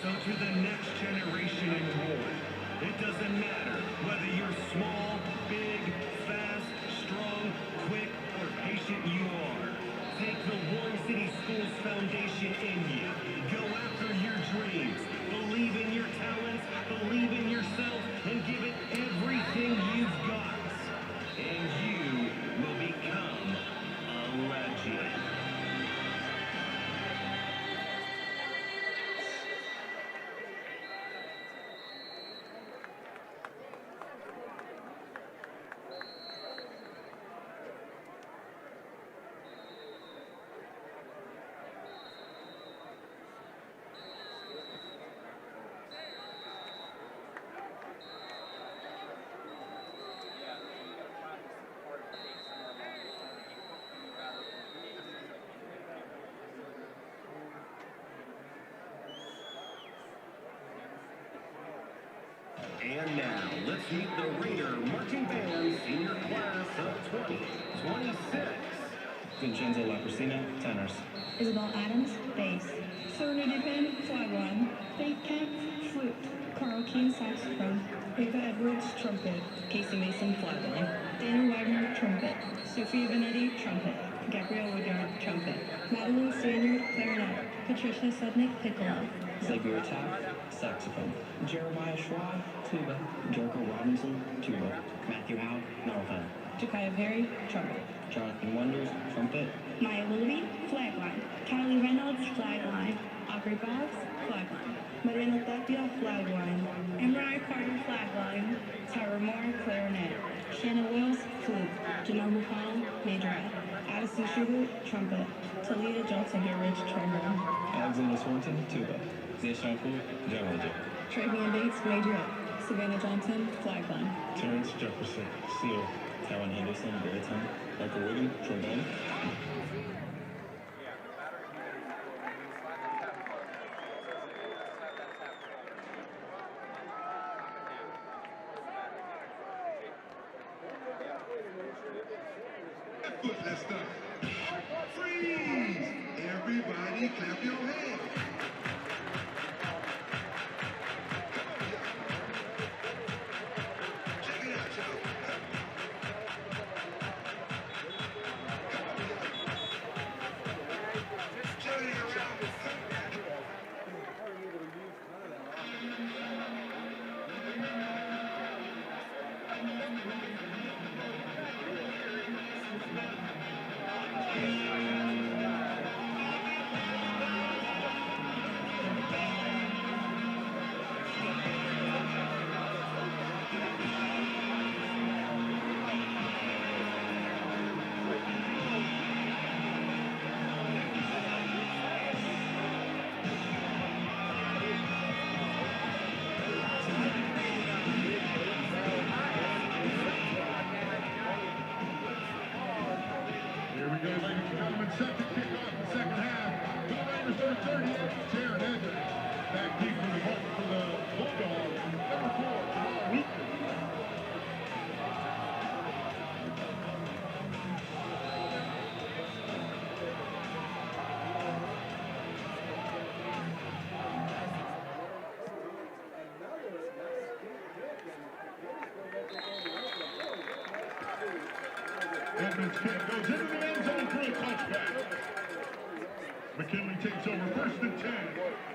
So to the next generation in Warren, it doesn't matter whether you're small, big, fast, strong, quick, or patient you are. Take the Warren City Schools Foundation in you. Go after your dreams. Believe in your talents, believe in yourself, and give it everything you've got. And you will become a legend. And now, let's meet the Raider Marching Band Senior Class of 2026. Vincenzo Laprosina, tenors. Isabel Adams, bass. Serenity Penn, fлагline. Faith Kemp, flute. Carl Keane, saxophone. Ava Edwards, trumpet. Casey Mason, fлагline. Dana Wagner, trumpet. Sophia Benetti, trumpet. Gabrielle Woodyard, trumpet. Madeline Stanyard, clarinet. Patricia Sudnick, piccolo. Xavier Taft, saxophone. Jeremiah Schwab, tuba. Jericho Robinson, tuba. Matthew Howe, mellophone. Jakaya Perry, trumpet. Jonathan Wonders, trumpet. Maya Willoughby, flagline. Kylie Reynolds, flagline. Aubrey Boggs, flagline. Mariana Tapia, flagline. Emrye Carter, flagline. Tyra Moore, clarinet. Shanna Wills, flute. Janelle McConnell, majorette. Addison Schubert, trumpet. Talia Johnson-Harridge, trombone. Alexander Swanton, tuba. Zayshawn Poole, general dip. Travian Bates, majorette. Savannah Johnson, flagline. Terrence Jefferson, seal. Talon Henderson, baritone. Michael Wiggum, trombone. Let's start. Freeze! Everybody clap your hands. Check it out, y'all. Check it out, y'all. Here we go, ladies and gentlemen. Second kickoff, the second half. The Raiders number 38, Jared Edwards. Back deep for the Bulldogs. Number 4, Jamal Wheatley. Edmonds kick goes into the end zone for a touchback. McKinley takes over 1st and 10.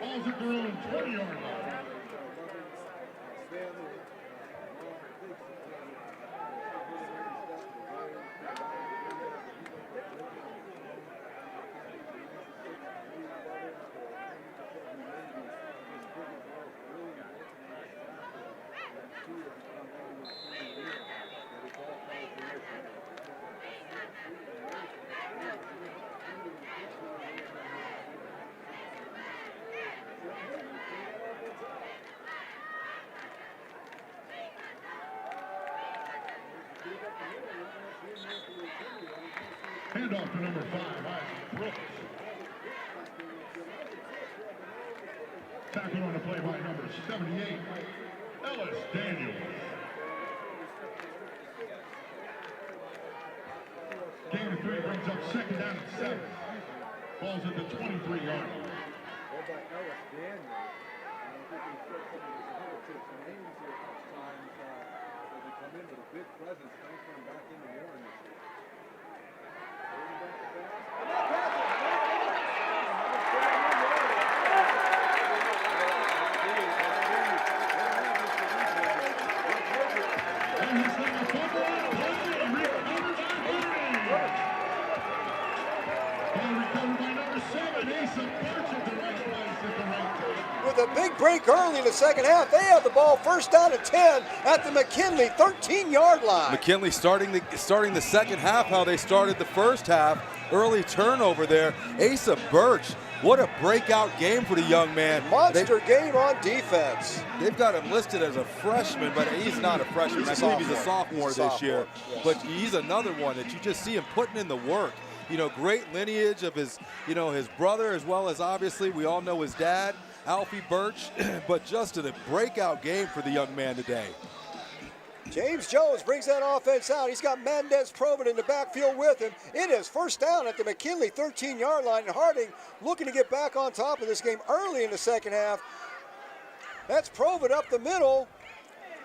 Ball's at their own 20-yard line. Handoff to number 5, Isaac Brooks. Tackled on the play by number 78, Ellis Daniels. Gain of 3 brings up 2nd down and 7. Ball's at the 23-yard line. With a big break early in the second half, they have the ball 1st down and 10 at the McKinley 13-yard line. McKinley starting the second half how they started the first half. Early turnover there. Asa Birch, what a breakout game for the young man. Monster game on defense. They've got him listed as a freshman, but he's not a freshman. I believe he's a sophomore this year. But he's another one that you just see him putting in the work. You know, great lineage of his, his brother, as well as obviously we all know his dad, Alfie Birch, but just a breakout game for the young man today. James Jones brings that offense out. He's got Mendez Probert in the backfield with him. It is 1st down at the McKinley 13-yard line, and Harding looking to get back on top of this game early in the second half. That's Probert up the middle.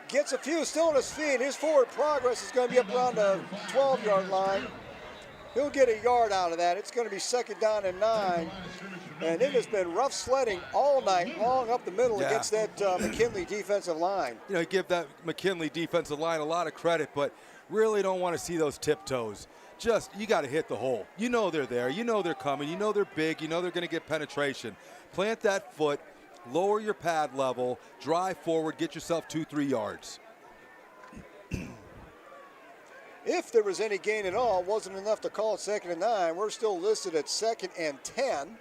Gets a few still on his feet. His forward progress is going to be up around the 12-yard line. He'll get a yard out of that. It's going to be 2nd down and 9. And it has been rough sledding all night long up the middle against that McKinley defensive line. Give that McKinley defensive line a lot of credit, but really don't want to see those tiptoes. Just, you got to hit the hole. You know they're there. You know they're coming. You know they're big. You know they're going to get penetration. Plant that foot, lower your pad level, drive forward, get yourself 2-3 yards. If there was any gain at all, it wasn't enough to call it 2nd and 9. We're still listed at 2nd and 10.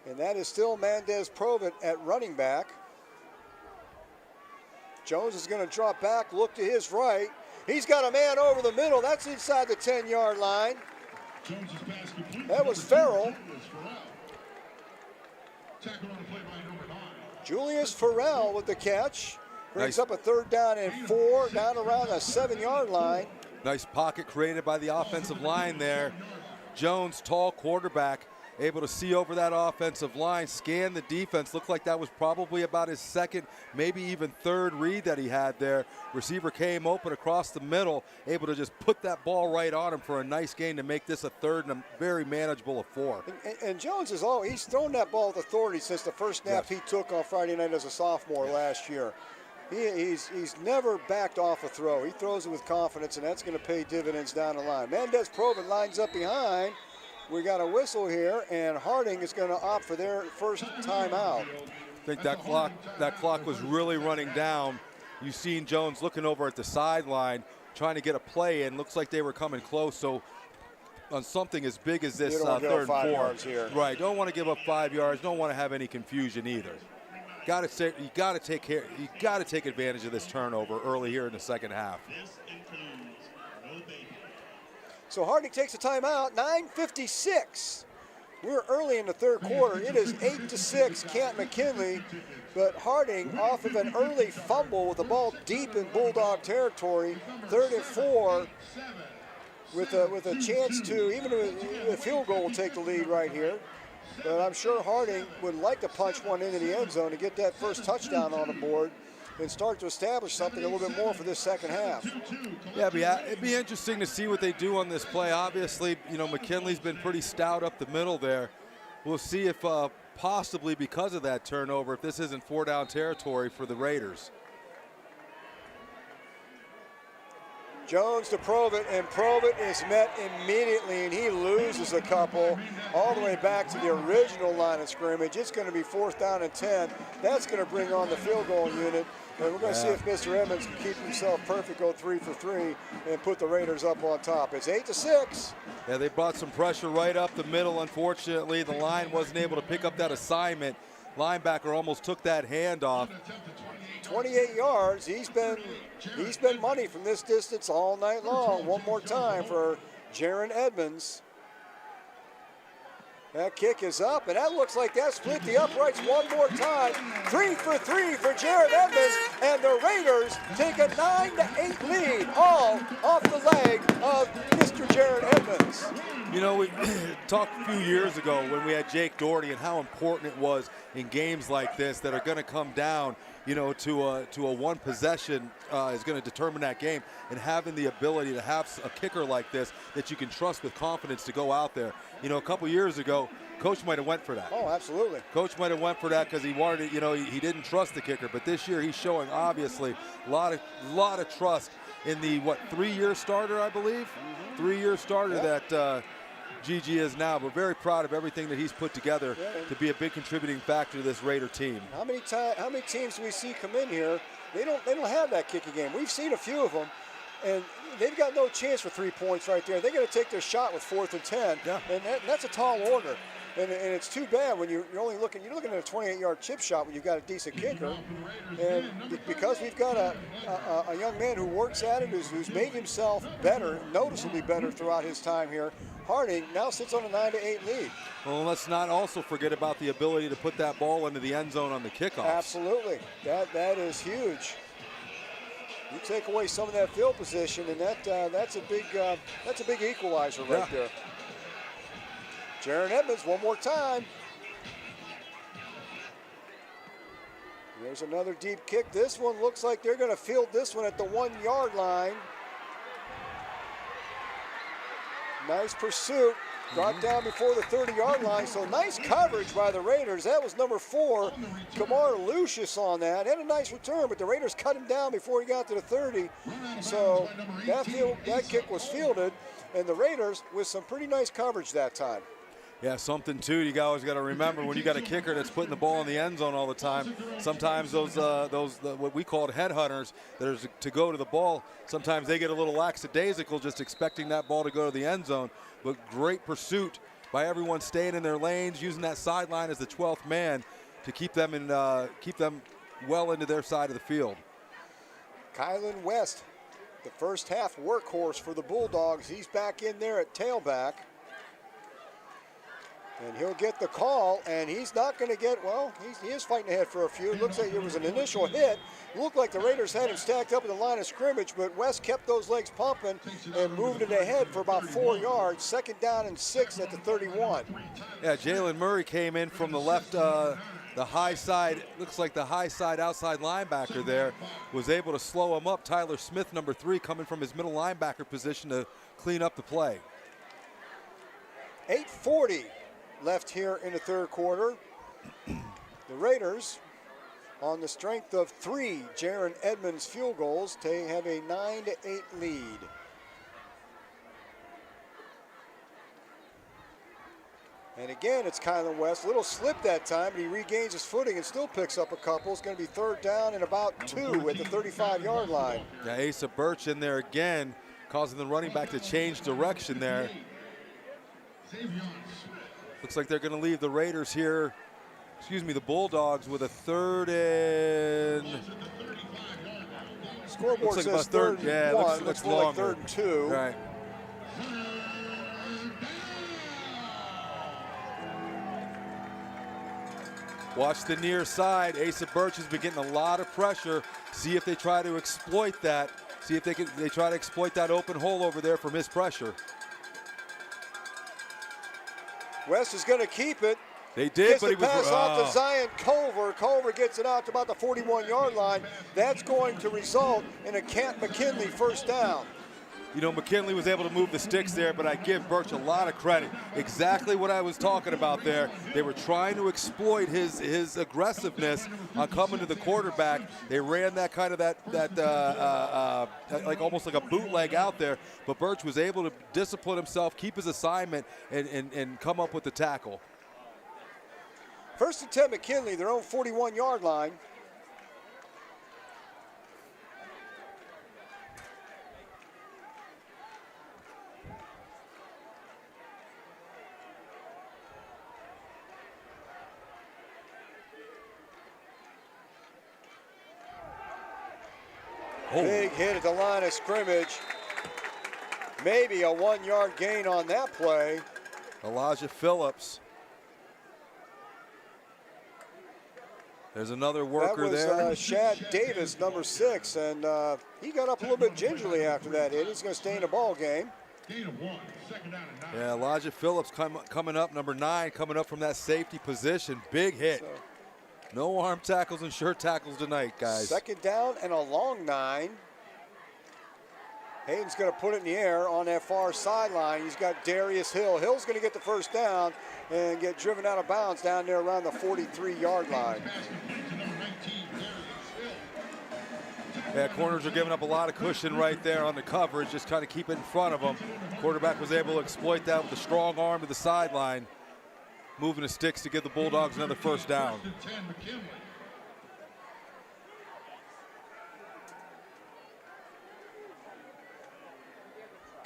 And that is still Mendez Probert at running back. Jones is going to drop back, look to his right. He's got a man over the middle. That's inside the 10-yard line. That was Farrell. Julius Farrell with the catch. Brings up a 3rd down and 4, down around the 7-yard line. Nice pocket created by the offensive line there. Jones, tall quarterback, able to see over that offensive line, scan the defense. Looked like that was probably about his 2nd, maybe even 3rd read that he had there. Receiver came open across the middle, able to just put that ball right on him for a nice gain to make this a 3rd and a very manageable of 4. And Jones he's thrown that ball with authority since the first snap he took on Friday night as a sophomore last year. He's never backed off a throw. He throws it with confidence, and that's going to pay dividends down the line. Mendez Probert lines up behind. We got a whistle here, and Harding is going to opt for their first timeout. I think that clock was really running down. You've seen Jones looking over at the sideline, trying to get a play in. Looks like they were coming close. So on something as big as this 3rd and 4, here. Right? Don't want to give up 5 yards. Don't want to have any confusion either. You got to take advantage of this turnover early here in the second half. So Harding takes a timeout, 9:56. We're early in the 3rd quarter. It is 8-6, Canton McKinley, but Harding off of an early fumble with the ball deep in Bulldog territory, 3rd and 4, with a chance to, even a field goal will take the lead right here. But I'm sure Harding would like to punch one into the end zone to get that first touchdown on the board and start to establish something a little bit more for this second half. Yeah, it'd be interesting to see what they do on this play. Obviously, McKinley's been pretty stout up the middle there. We'll see if possibly because of that turnover, if this isn't 4-down territory for the Raiders. Jones to Provitt, and Provitt is met immediately, and he loses a couple all the way back to the original line of scrimmage. It's going to be 4th down and 10. That's going to bring on the field goal unit, and we're going to see if Mr. Edmonds can keep himself perfect, go 3 for 3, and put the Raiders up on top. It's 8-6. Yeah, they brought some pressure right up the middle. Unfortunately, the line wasn't able to pick up that assignment. Linebacker almost took that handoff. 28 yards. He's been money from this distance all night long. One more time for Jaron Edmonds. That kick is up, and that looks like that split the uprights one more time. 3 for 3 for Jaron Edmonds, and the Raiders take a 9-8 lead, all off the leg of Mr. Jaron Edmonds. You know, we talked a few years ago when we had Jake Doherty and how important it was in games like this that are going to come down, you know, to a one possession is going to determine that game, and having the ability to have a kicker like this that you can trust with confidence to go out there. You know, a couple years ago, Coach might have went for that. Oh, absolutely. Coach might have went for that because he wanted it, you know, he didn't trust the kicker. But this year he's showing obviously a lot of trust in the 3-year starter, I believe. 3-year starter that Gigi is now. We're very proud of everything that he's put together to be a big contributing factor to this Raider team. How many teams do we see come in here? They don't have that kicking game. We've seen a few of them, and they've got no chance for 3 points right there. They're going to take their shot with 4th and 10, and that's a tall order. And it's too bad when you're looking at a 28-yard chip shot when you've got a decent kicker. And because we've got a young man who works at it, who's made himself better, noticeably better throughout his time here, Harding now sits on a 9-8 lead. Well, let's not also forget about the ability to put that ball into the end zone on the kickoff. Absolutely, that is huge. You take away some of that field position, and that's a big equalizer right there. Jaron Edmonds one more time. There's another deep kick. This one looks like they're going to field this one at the 1-yard line. Nice pursuit. Brought down before the 30-yard line, so nice coverage by the Raiders. That was number 4, Kamar Lucius on that. Had a nice return, but the Raiders cut him down before he got to the 30. So that kick was fielded, and the Raiders with some pretty nice coverage that time. Yeah, something too you always got to remember when you got a kicker that's putting the ball in the end zone all the time. Sometimes those what we called headhunters that are to go to the ball, sometimes they get a little lackadaisical just expecting that ball to go to the end zone. But great pursuit by everyone staying in their lanes, using that sideline as the 12th man to keep them well into their side of the field. Kylan West, the first half workhorse for the Bulldogs. He's back in there at tailback. And he'll get the call, and he's not going to get, well, he is fighting ahead for a few. It looks like it was an initial hit. Looked like the Raiders had him stacked up in the line of scrimmage, but West kept those legs pumping and moved it ahead for about 4 yards. 2nd down and 6 at the 31. Yeah, Jalen Murray came in from the left, the high side, looks like the high side outside linebacker there, was able to slow him up. Tyler Smith, number 3, coming from his middle linebacker position to clean up the play. 8:40 left here in the 3rd quarter. The Raiders, on the strength of 3 Jaron Edmonds field goals, they have a 9-8 lead. And again, it's Kylan West. Little slip that time, but he regains his footing and still picks up a couple. It's going to be 3rd down and about 2 at the 35-yard line. Yeah, Asa Birch in there again, causing the running back to change direction there. Looks like they're going to leave the Raiders here, the Bulldogs, with a 3rd and... Scoreboard looks like says about 3rd. Yeah, looks more longer. like 3rd and 2. Right. Watch the near side. Asa Birch has been getting a lot of pressure. See if they try to exploit that. See if they try to exploit that open hole over there from his pressure. West is going to keep it. They did, but he was pass off to Zion Culver. Culver gets it out to about the 41-yard line. That's going to result in a Canton McKinley 1st down. You know, McKinley was able to move the sticks there, but I give Birch a lot of credit. Exactly what I was talking about there. They were trying to exploit his aggressiveness on coming to the quarterback. They ran that kind of like almost like a bootleg out there, but Birch was able to discipline himself, keep his assignment, and come up with the tackle. First and 10 McKinley, their own 41-yard line. Big hit at the line of scrimmage. Maybe a 1-yard gain on that play. Elijah Phillips. There's another worker there. That was Shad Davis, number 6, and he got up a little bit gingerly after that hit. He's going to stay in the ball game. Yeah, Elijah Phillips coming up, number 9, coming up from that safety position. Big hit. No arm tackles and shirt tackles tonight, guys. Second down and a long 9. Hayden's going to put it in the air on that far sideline. He's got Darius Hill. Hill's going to get the first down and get driven out of bounds down there around the 43-yard line. Yeah, corners are giving up a lot of cushion right there on the coverage, just kind of keep it in front of them. Quarterback was able to exploit that with a strong arm to the sideline, moving the sticks to give the Bulldogs another first down.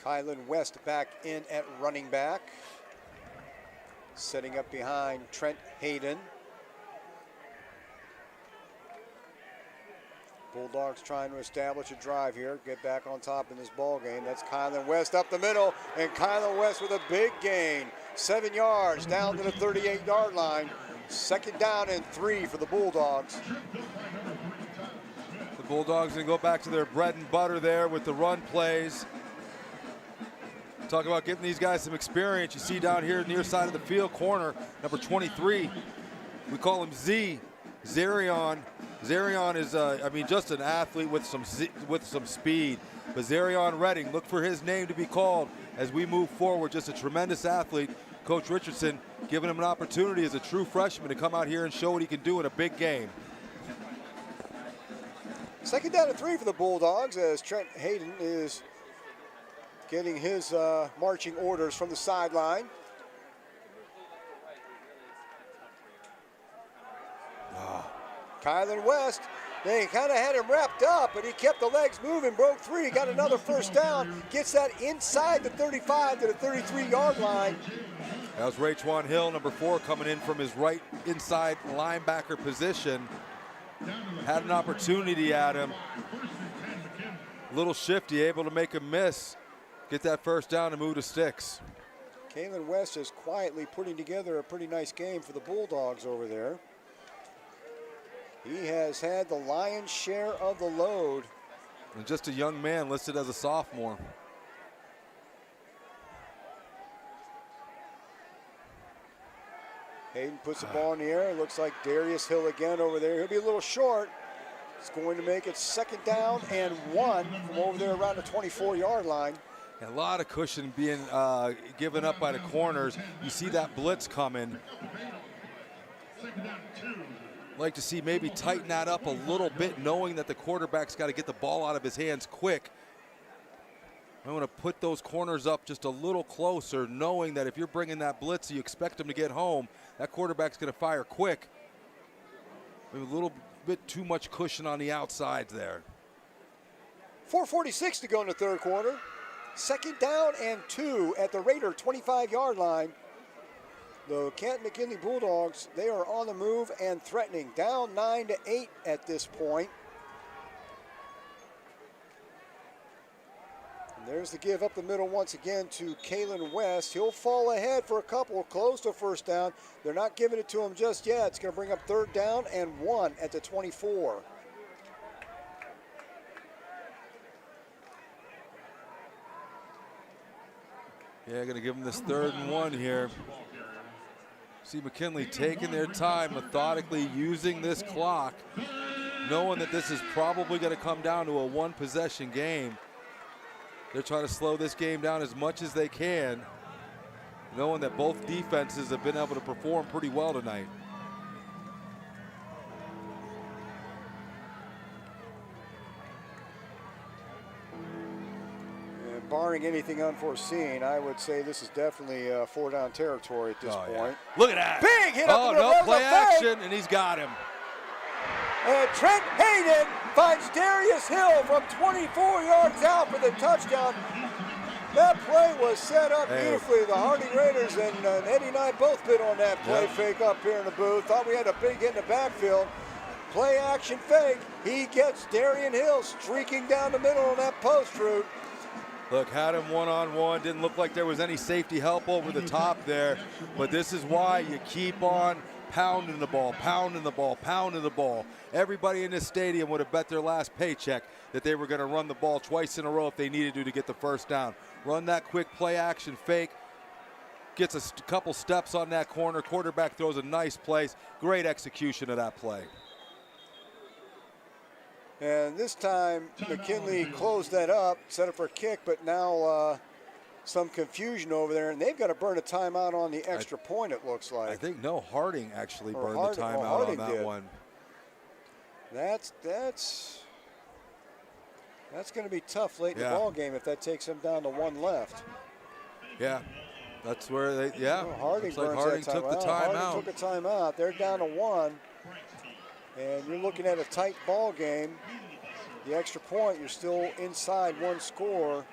Kylan West back in at running back. Setting up behind Trent Hayden. Bulldogs trying to establish a drive here, get back on top in this ball game. That's Kylan West up the middle, and Kylan West with a big gain. 7 yards down to the 38-yard line. Second down and 3 for the Bulldogs. The Bulldogs going to go back to their bread and butter there with the run plays. Talk about giving these guys some experience. You see down here near side of the field, corner, number 23. We call him Z. Zarion. Zarion is, just an athlete with some speed. But Zarion Redding, look for his name to be called as we move forward. Just a tremendous athlete. Coach Richardson giving him an opportunity as a true freshman to come out here and show what he can do in a big game. Second down and 3 for the Bulldogs as Trent Hayden is getting his marching orders from the sideline. Kylan West, they kind of had him wrapped up, but he kept the legs moving, broke free, got another first down, gets that inside the 35 to the 33-yard line. That was Raekwon Hill, number 4, coming in from his right inside linebacker position. Had an opportunity at him. Little shifty, able to make him miss. Get that first down and move to sticks. Kylan West is quietly putting together a pretty nice game for the Bulldogs over there. He has had the lion's share of the load. And just a young man listed as a sophomore. Hayden puts the ball in the air. It looks like Darius Hill again over there. He'll be a little short. It's going to make it second down and 1 from over there around the 24-yard line. A lot of cushion being given up by the corners. You see that blitz coming. Like to see maybe tighten that up a little bit, knowing that the quarterback's got to get the ball out of his hands quick. I want to put those corners up just a little closer, knowing that if you're bringing that blitz, you expect them to get home. That quarterback's going to fire quick. Maybe a little bit too much cushion on the outsides there. 4:46 to go in the third quarter. Second down and 2 at the Raider 25-yard line. The Canton McKinley Bulldogs, they are on the move and threatening. Down 9-8 at this point. And there's the give up the middle once again to Kylan West. He'll fall ahead for a couple, close to first down. They're not giving it to him just yet. It's going to bring up third down and 1 at the 24. Yeah, going to give him this 3rd and 1 here. See McKinley taking their time, methodically using this clock, knowing that this is probably going to come down to a 1-possession game. They're trying to slow this game down as much as they can, knowing that both defenses have been able to perform pretty well tonight. And barring anything unforeseen, I would say this is definitely 4-down territory at this point. Yeah. Look at that. Big hit up the no, middle. play action, and he's got him. And Trent Hayden finds Darius Hill from 24 yards out for the touchdown. That play was set up beautifully. The Harding Raiders and Eddie and I both bid on that play fake up here in the booth. Thought we had a big hit in the backfield. Play action fake. He gets Darian Hill streaking down the middle on that post route. Look, had him one-on-one. Didn't look like there was any safety help over the top there. But this is why you keep on pounding the ball, pounding the ball, pounding the ball. Everybody in this stadium would have bet their last paycheck that they were going to run the ball twice in a row if they needed to get the first down. Run that quick play action fake. Gets a couple steps on that corner. Quarterback throws a nice place. Great execution of that play. And this time, McKinley closed that up, set up for a kick, but now some confusion over there, and they've got to burn a timeout on the extra point, it looks like. I think, no, Harding actually burned the timeout on that one. That's going to be tough late in the ball game if that takes them down to one left. Yeah, that's where they, Harding looks like Harding took the timeout. Harding took a timeout. They're down to one. And you're looking at a tight ball game. The extra point, you're still inside one score.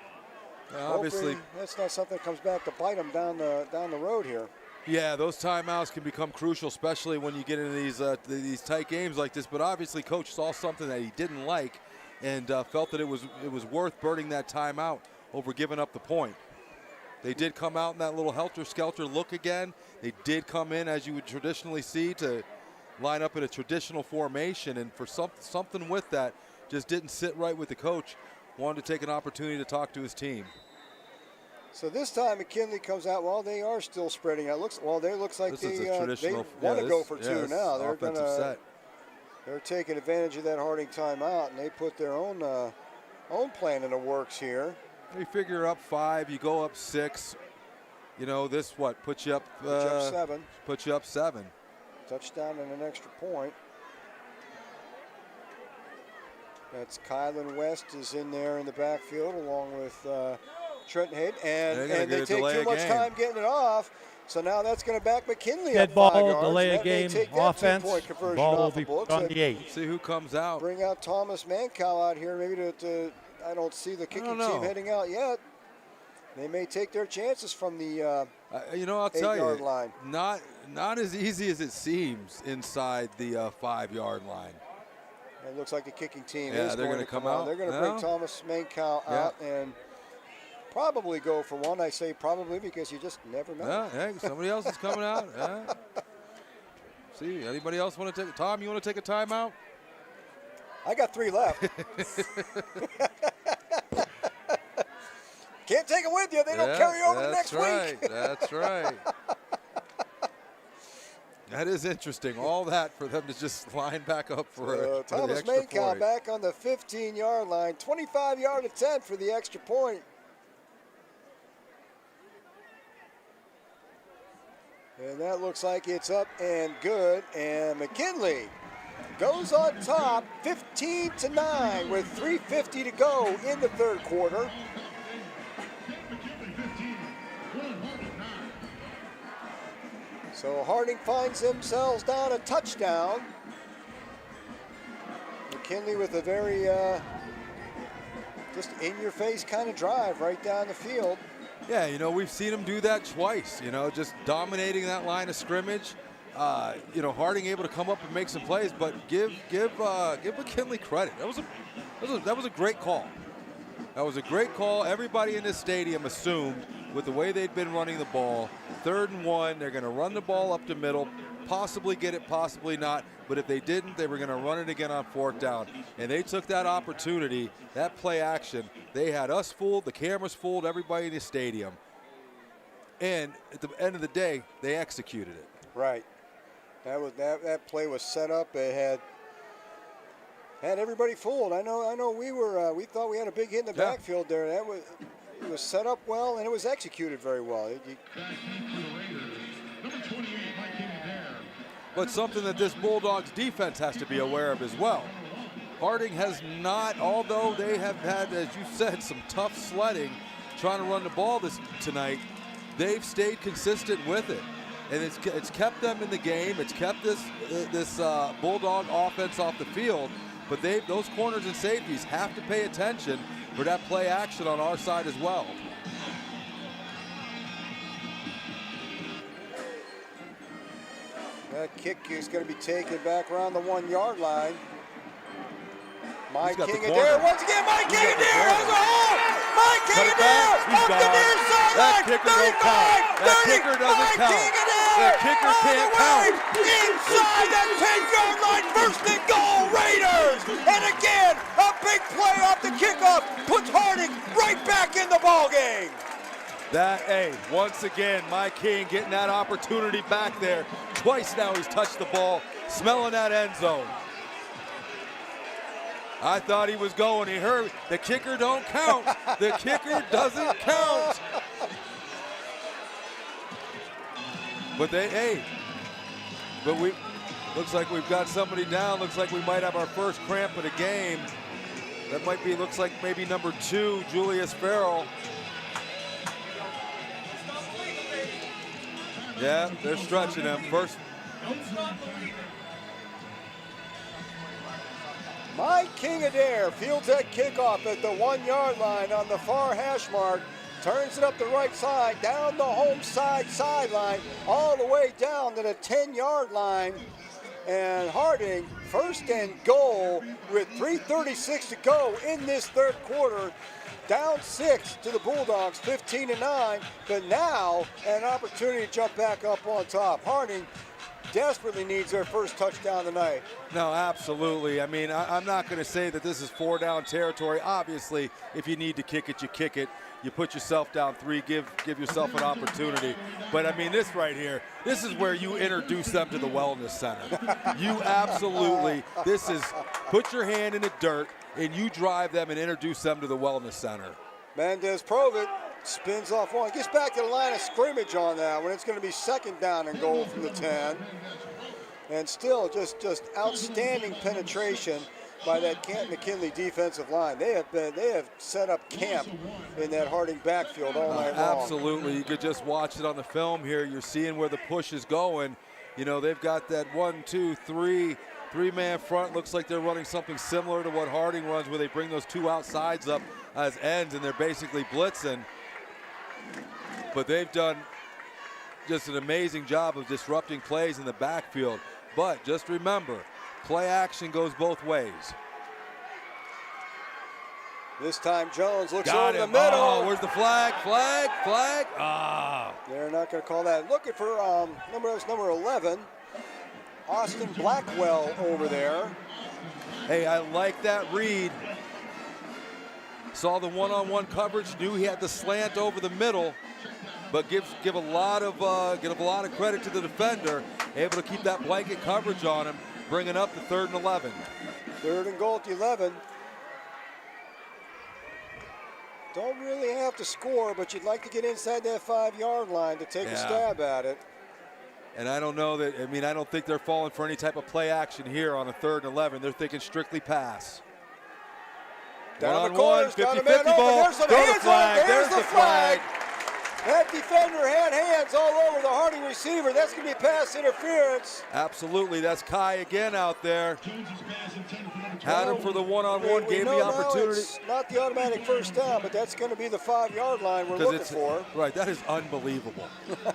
Obviously, that's not something that comes back to bite them down the road here. Yeah, those timeouts can become crucial, especially when you get into these tight games like this. But obviously, coach saw something that he didn't like, and felt that it was worth burning that timeout over giving up the point. They did come out in that little helter-skelter look again. They did come in, as you would traditionally see, to line up in a traditional formation, and for something with that just didn't sit right with the coach. Wanted to take an opportunity to talk to his team. So this time McKinley comes out. Well, they are still spreading out. Looks like they want to go for two now. They're they're taking advantage of that Harding timeout, and they put their own plan in the works here. You figure up 5, you go up 6. You know, this puts you up 7. Puts you up 7. Touchdown and an extra point. That's Kylan West is in there in the backfield along with Trent Hayden. And they take too much time getting it off. So now that's going to back McKinley dead up ball, 5 yards. delay a game, offense, ball will be on the 8. See who comes out. Bring out Thomas Mankow out here maybe to I don't see the kicking team heading out yet. They may take their chances from the I'll tell you, line. Not as easy as it seems inside the 5-yard line. It looks like the kicking team is going to come out. They're going to bring Thomas Mankow out and probably go for one. I say probably because you just never know. Yeah, hey, somebody else is coming out. Yeah. See, anybody else want to take? Tom, you want to take a timeout? I got 3 left. Can't take them with you. They don't carry over the next week. That's right. That is interesting. All that for them to just line back up for Thomas Mankow back on the 15-yard line. 25-yard attempt for the extra point. And that looks like it's up and good. And McKinley goes on top 15-9 with 3:50 to go in the third quarter. So Harding finds themselves down a touchdown. McKinley with a very just in-your-face kind of drive right down the field. Yeah, we've seen him do that twice, just dominating that line of scrimmage. Harding able to come up and make some plays, but give McKinley credit. That was a great call. That was a great call. Everybody in this stadium assumed with the way they'd been running the ball, 3rd and 1, they're going to run the ball up the middle, possibly get it, possibly not. But if they didn't, they were going to run it again on 4th down. And they took that opportunity, that play action. They had us fooled, the cameras fooled, everybody in the stadium. And at the end of the day, they executed it. Right. That play was set up. It had everybody fooled. I know we thought we had a big hit in the backfield there. It was set up well and it was executed very well. But something that this Bulldogs defense has to be aware of as well. Harding has not, although they have had, as you said, some tough sledding trying to run the ball tonight, they've stayed consistent with it. And it's kept them in the game. It's kept this Bulldog offense off the field. But those corners and safeties have to pay attention for that play action on our side as well. That kick is going to be taken back around the 1 yard line. Mike King Adair once again. Mike King Adair has a hole. Mike King Adair up the near sideline. 35, 30. That kicker doesn't count. That kicker can't count. Inside that 10-yard line, first and goal, Raiders. And again, a big play off the kickoff puts Harding right back in the ball game. Once again, Mike King getting that opportunity back there. Twice now he's touched the ball, smelling that end zone. I thought he was going. He heard the kicker don't count. The kicker doesn't count. But looks like we've got somebody down. Looks like we might have our first cramp of the game. That looks like maybe number 2, Julius Farrell. Yeah, they're stretching him. First. Mike King Adair fields that kickoff at the 1 yard line on the far hash mark, turns it up the right side, down the home sideline, all the way down to the 10-yard line. And Harding, first and goal with 3:36 to go in this third quarter. Down 6 to the Bulldogs, 15-9, but now an opportunity to jump back up on top. Harding desperately needs their first touchdown tonight. No, absolutely. I mean, I'm not going to say that this is 4-down territory. Obviously, if you need to kick it, you kick it. You put yourself down 3, give yourself an opportunity. But, I mean, this right here, this is where you introduce them to the wellness center. You absolutely, put your hand in the dirt, and you drive them and introduce them to the wellness center. Mendez Provitt spins off one, gets back to the line of scrimmage on that when it's going to be second down and goal from the 10. And still just outstanding penetration by that Canton McKinley defensive line. They have set up camp in that Harding backfield all night long. Absolutely. You could just watch it on the film here. You're seeing where the push is going. You know, they've got that 3-man front. Looks like they're running something similar to what Harding runs, where they bring those 2 outsides up as ends and they're basically blitzing. But they've done just an amazing job of disrupting plays in the backfield. But just remember, play action goes both ways. This time Jones looks over the middle. Oh, where's the flag? Flag. Ah. They're not going to call that. Looking for number 11, Austin Blackwell over there. Hey, I like that read. Saw the one-on-one coverage, knew he had the slant over the middle, but give a lot of credit to the defender, able to keep that blanket coverage on him, bringing up the 3rd and 11. 3rd and goal at the 11. Don't really have to score, but you'd like to get inside that 5-yard line to take a stab at it. And I don't know that, I don't think they're falling for any type of play action here on a 3rd and 11. They're thinking strictly pass. Down the corners, 50-50 ball. There's some hands on. There's the flag. That defender had hands all over the Harding receiver. That's going to be pass interference. Absolutely. That's Kai again out there. Had him for the one-on-one, gave the opportunity. It's not the automatic first down, but that's going to be the 5-yard line we're looking for. Right. That is unbelievable.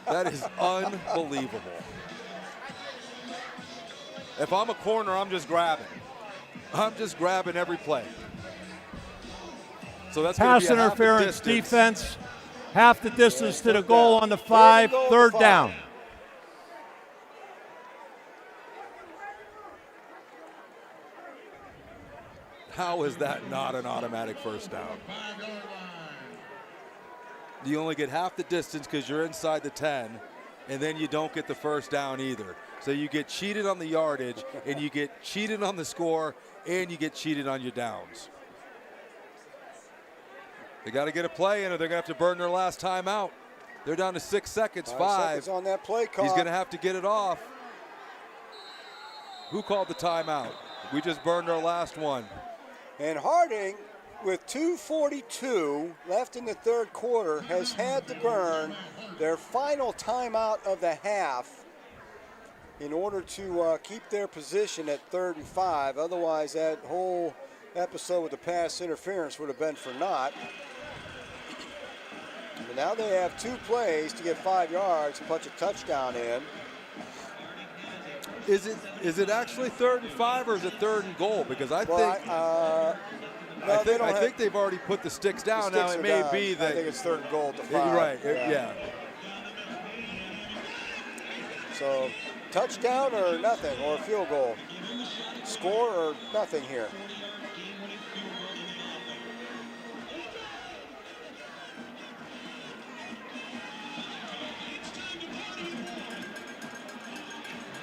That is unbelievable. If I'm a corner, I'm just grabbing. I'm just grabbing every play. So that's pass interference defense. Half the distance to the goal on the 5, 3rd down. How is that not an automatic first down? You only get half the distance because you're inside the 10, and then you don't get the first down either. So you get cheated on the yardage, and you get cheated on the score, and you get cheated on your downs. They got to get a play in, or they're going to have to burn their last timeout. They're down to 6 seconds, 5 seconds on that play call. He's going to have to get it off. Who called the timeout? We just burned our last one. And Harding, with 2:42 left in the third quarter, has had to burn their final timeout of the half in order to keep their position at 3rd and 5. Otherwise, that whole episode with the pass interference would have been for naught. But now they have 2 plays to get 5 yards to punch a touchdown in. Is it actually 3rd and 5, or is it 3rd and goal? Because I think they've already put the sticks down. Now it may be that I think it's 3rd and goal at the 5. Right. Yeah. So touchdown or nothing, or field goal. Score or nothing here.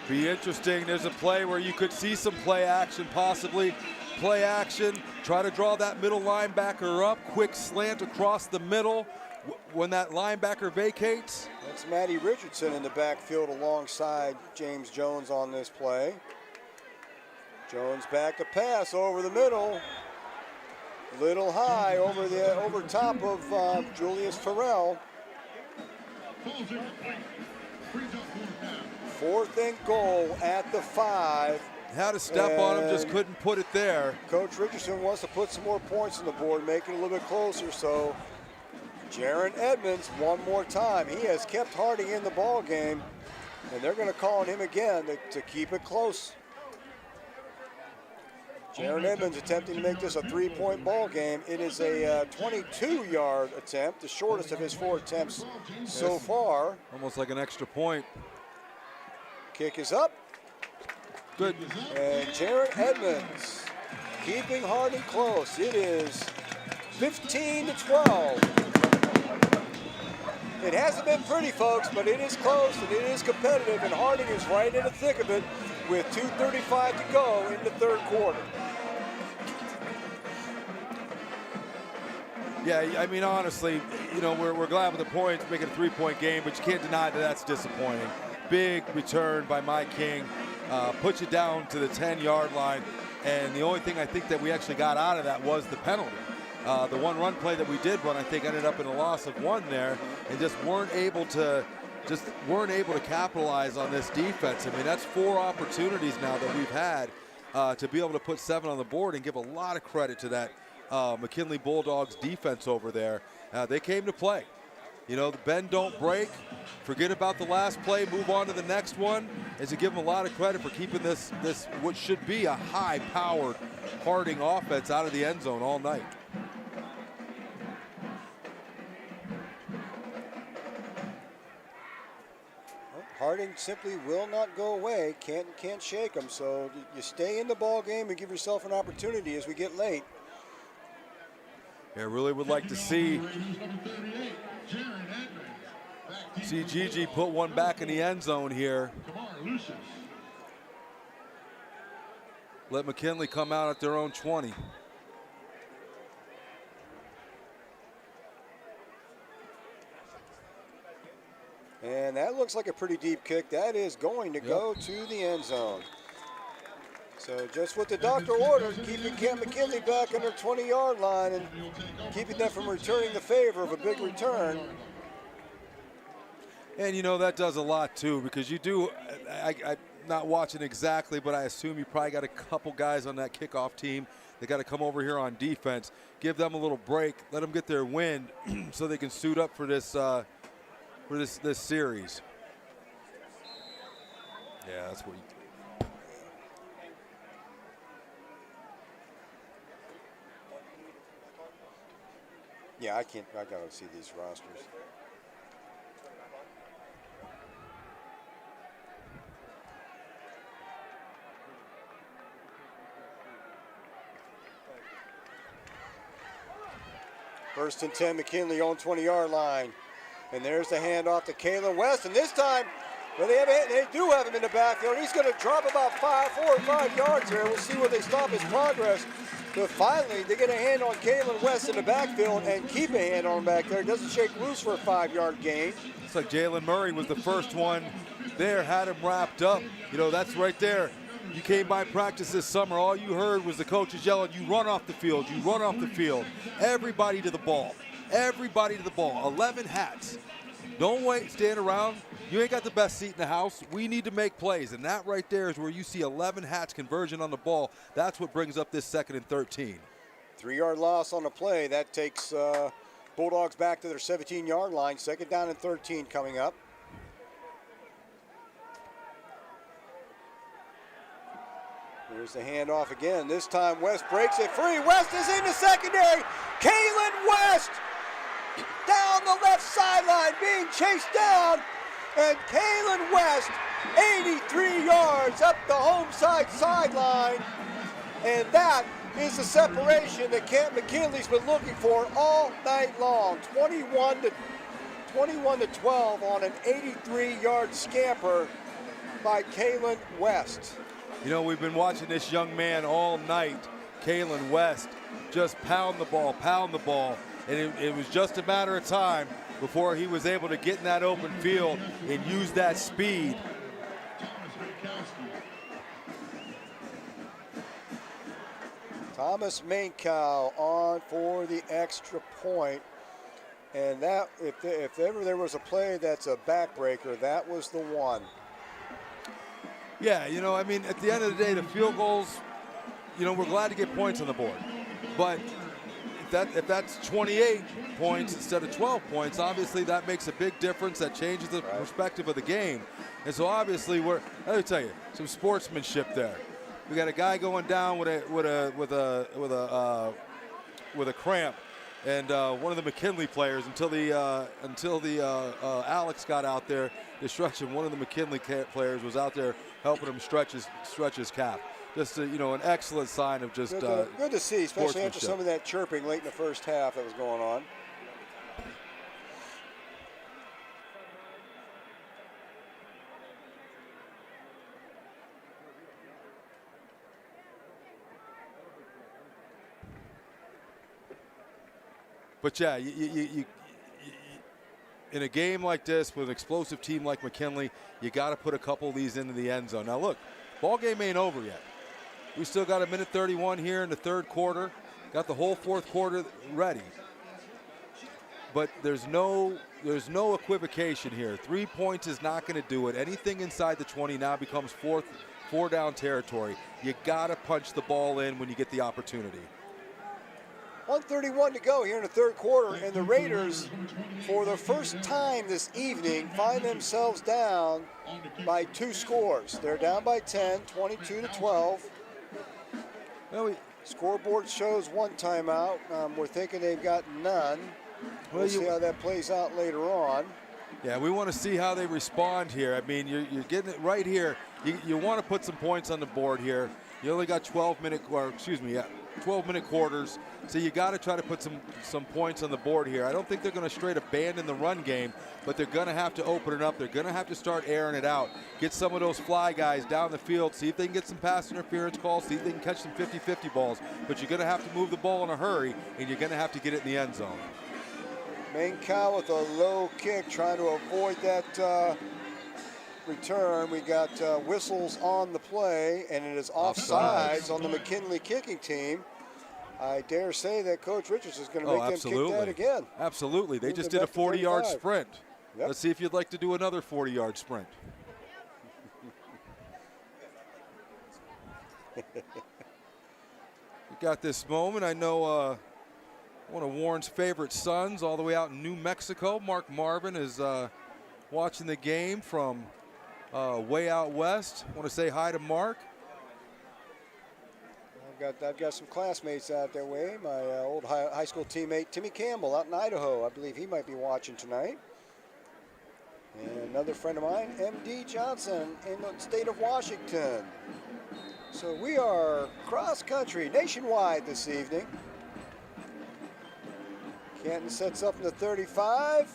Be interesting. There's a play where you could see some play action, possibly. Play action, try to draw that middle linebacker up, quick slant across the middle. When that linebacker vacates. That's Matty Richardson in the backfield alongside James Jones on this play. Jones back to pass over the middle. Little high over top of Julius Farrell. 4th and goal at the 5. Had a step on him, just couldn't put it there. Coach Richardson wants to put some more points on the board, make it a little bit closer. So Jaron Edmonds one more time. He has kept Harding in the ball game, and they're going to call on him again to keep it close. Jaron Edmonds attempting to make this a 3-point ball game. It is a 22-yard attempt, the shortest of his 4 attempts so far. Almost like an extra point. Kick is up. Good. And Jaron Edmonds keeping Harding close. It is 15-12. It hasn't been pretty, folks, but it is close and it is competitive, and Harding is right in the thick of it with 2:35 to go in the third quarter. Yeah, I mean, honestly, you know, we're glad with the points, making a 3-point game, but you can't deny that that's disappointing. Big return by Mike King, puts you down to the 10-yard line, and the only thing I think that we actually got out of that was the penalty. The one run play that we did run, I think, ended up in a loss of 1 there, and just weren't able to capitalize on this defense. I mean, that's 4 opportunities now that we've had to be able to put 7 on the board, and give a lot of credit to that McKinley Bulldogs defense over there. They came to play. You know, the bend don't break. Forget about the last play, move on to the next one. Is to give them a lot of credit for keeping this what should be a high-powered Harding offense out of the end zone all night. Harding simply will not go away. Can't shake them. So you stay in the ball game and give yourself an opportunity as we get late. I really would like to see Gigi put one back in the end zone here. Let McKinley come out at their own 20. And that looks like a pretty deep kick. That is going to go to the end zone. So just what the doctor ordered, keeping Canton McKinley back on their 20-yard line and keeping them from returning the favor of a big return. And, you know, that does a lot, too, because you do, I'm not watching exactly, but I assume you probably got a couple guys on that kickoff team that got to come over here on defense, give them a little break, let them get their wind so they can suit up for this this series. Yeah, that's what you. Yeah, I gotta see these rosters. First and 10, McKinley on 20-yard line. And there's the handoff to Kalen West. And this time, well, they do have him in the backfield. He's going to drop about 4 or 5 yards here. We'll see where they stop his progress. But finally, they get a hand on Kalen West in the backfield and keep a hand on him back there. Doesn't shake loose for a 5-yard gain. It's like Jalen Murray was the first one there, had him wrapped up. You know, that's right there. You came by practice this summer, all you heard was the coaches yelling, you run off the field, you run off the field. Everybody to the ball. Everybody to the ball. 11 hats. Don't wait, stand around. You ain't got the best seat in the house. We need to make plays, and that right there is where you see 11 hats conversion on the ball. That's what brings up this 2nd and 13. 3-yard loss on the play. That takes Bulldogs back to their 17-yard line. 2nd down and 13 coming up. Here's the handoff again. This time West breaks it free. West is in the secondary. Kalen West down the left sideline being chased down. And Kalen West, 83 yards up the home side sideline. And that is the separation that Canton McKinley's been looking for all night long. 21 to 12 on an 83-yard scamper by Kalen West. You know, we've been watching this young man all night, Kalen West, just pound the ball. And it was just a matter of time before he was able to get in that open field and use that speed. Thomas Mankow on for the extra point. And that, if ever there was a play that's a backbreaker, that was the one. Yeah, you know, I mean, at the end of the day, the field goals, you know, we're glad to get points on the board. But if that's 28 points instead of 12 points, obviously that makes a big difference. That changes the perspective of the game. And so obviously let me tell you, some sportsmanship there. We got a guy going down with a cramp, and one of the McKinley players until the Alex got out there to stretch him. One of the McKinley players was out there helping him stretch his calf. Just you know, an excellent sign of just good to see, especially after some of that chirping late in the first half that was going on. But yeah, you in a game like this with an explosive team like McKinley, you got to put a couple of these into the end zone. Now look, ball game ain't over yet. We still got a minute 31 here in the third quarter. Got the whole fourth quarter ready. But there's no equivocation here. 3 points is not going to do it. Anything inside the 20 now becomes four down territory. You got to punch the ball in when you get the opportunity. 1:31 to go here in the third quarter, and the Raiders, for the first time this evening, find themselves down by 2 scores. They're down by 10, 22 to 12. Well, scoreboard shows 1 timeout. We're thinking they've got none. We'll see how that plays out later on. Yeah, we want to see how they respond here. I mean, you're getting it right here. You want to put some points on the board here. You only got 12-minute quarters, so you got to try to put some points on the board here. I don't think they're going to straight abandon the run game, but they're going to have to open it up. They're going to have to start airing it out, get some of those fly guys down the field, see if they can get some pass interference calls, see if they can catch some 50-50 balls. But you're going to have to move the ball in a hurry, and you're going to have to get it in the end zone. Mankow with a low kick, trying to avoid that return. We got whistles on the play, and it is offsides on the McKinley kicking team. I dare say that Coach Richards is going to make them kick that again. Absolutely. They just did a 40-yard sprint. Yep. Let's see if you'd like to do another 40-yard sprint. We got this moment. I know one of Warren's favorite sons all the way out in New Mexico, Mark Marvin, is watching the game from way out west. I want to say hi to Mark. I've got some classmates out that way. My old high school teammate, Timmy Campbell, out in Idaho. I believe he might be watching tonight. And another friend of mine, M.D. Johnson, in the state of Washington. So we are cross-country, nationwide this evening. Canton sets up in the 35.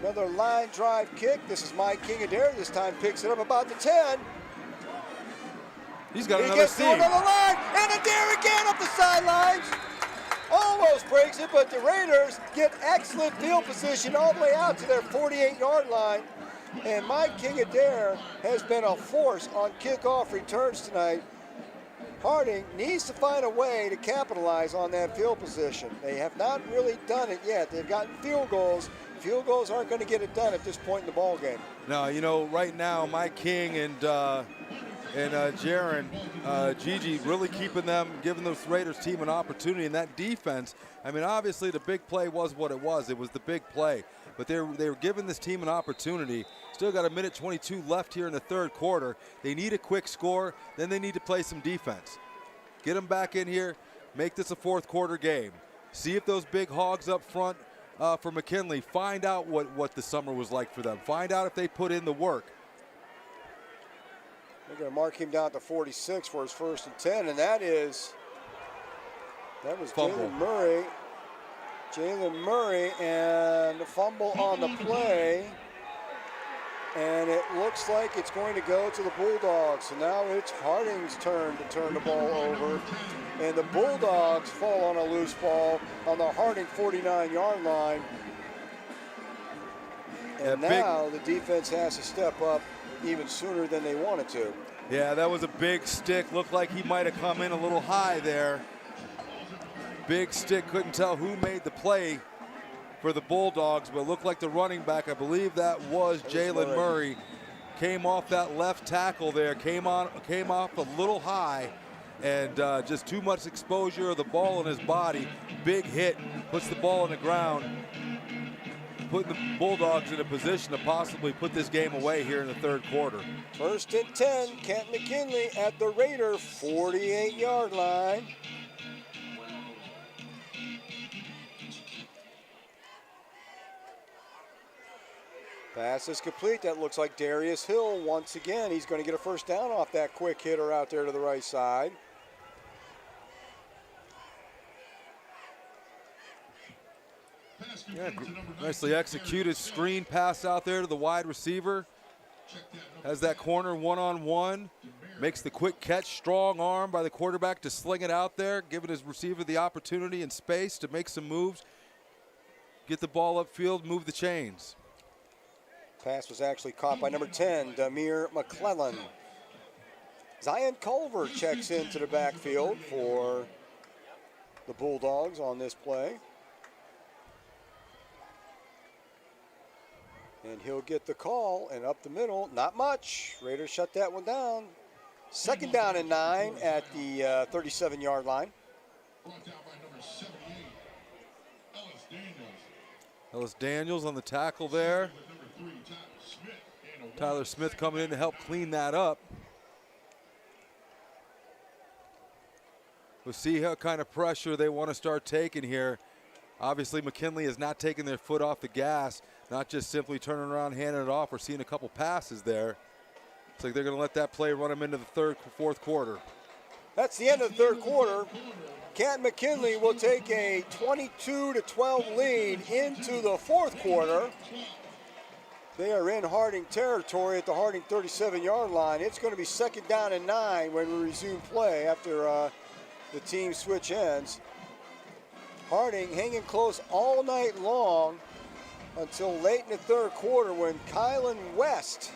Another line drive kick. This is Mike King Adair. This time picks it up about the 10. He's got He another gets to another line, and Adair again up the sidelines. Almost breaks it, but the Raiders get excellent field position all the way out to their 48-yard line. And Mike King Adair has been a force on kickoff returns tonight. Harding needs to find a way to capitalize on that field position. They have not really done it yet. They've gotten field goals. Field goals aren't going to get it done at this point in the ball game. No, you know, right now, Mike King and Jaron, Gigi really keeping them, giving this Raiders team an opportunity. And that defense, I mean, obviously the big play was what it was. It was the big play. But they were giving this team an opportunity. Still got a minute 22 left here in the third quarter. They need a quick score. Then they need to play some defense. Get them back in here. Make this a fourth quarter game. See if those big hogs up front for McKinley, find out what the summer was like for them. Find out if they put in the work. They're going to mark him down to 46 for his 1st and 10, and that was Fumble. Jalen Murray. Jalen Murray, and the fumble on the play. And it looks like it's going to go to the Bulldogs. So now it's Harding's turn to turn the ball over. And the Bulldogs fall on a loose ball on the Harding 49-yard line. And now the defense has to step up even sooner than they wanted to. Yeah, that was a big stick. Looked like he might have come in a little high there. Big stick, couldn't tell who made the play for the Bulldogs, but it looked like the running back, I believe that was Jalen Murray, came off that left tackle there, came off a little high, and just too much exposure of the ball in his body. Big hit, puts the ball on the ground, putting the Bulldogs in a position to possibly put this game away here in the third quarter. 1st and 10, Canton McKinley at the Raider 48-yard line. Pass is complete. That looks like Darius Hill once again. He's going to get a 1st down off that quick hitter out there to the right side. Yeah, nicely executed screen pass out there to the wide receiver. Has that corner one-on-one. Makes the quick catch, strong arm by the quarterback to sling it out there, giving his receiver the opportunity and space to make some moves. Get the ball upfield, move the chains. Pass was actually caught by number 10, Damir McClellan. Zion Culver checks into the backfield for the Bulldogs on this play. And he'll get the call, and up the middle, not much. Raiders shut that one down. 2nd down and 9 at the 37-yard line. Ellis Daniels on the tackle there. Tyler Smith coming in to help clean that up. We'll see what kind of pressure they want to start taking here. Obviously, McKinley is not taking their foot off the gas, not just simply turning around, handing it off. We're seeing a couple passes there. Looks like they're going to let that play run them into the fourth quarter. That's the end of the third quarter. Canton McKinley will take a 22-12 lead into the fourth quarter. They are in Harding territory at the Harding 37-yard line. It's going to be 2nd down and 9 when we resume play after the team switch ends. Harding hanging close all night long until late in the third quarter when Kylan West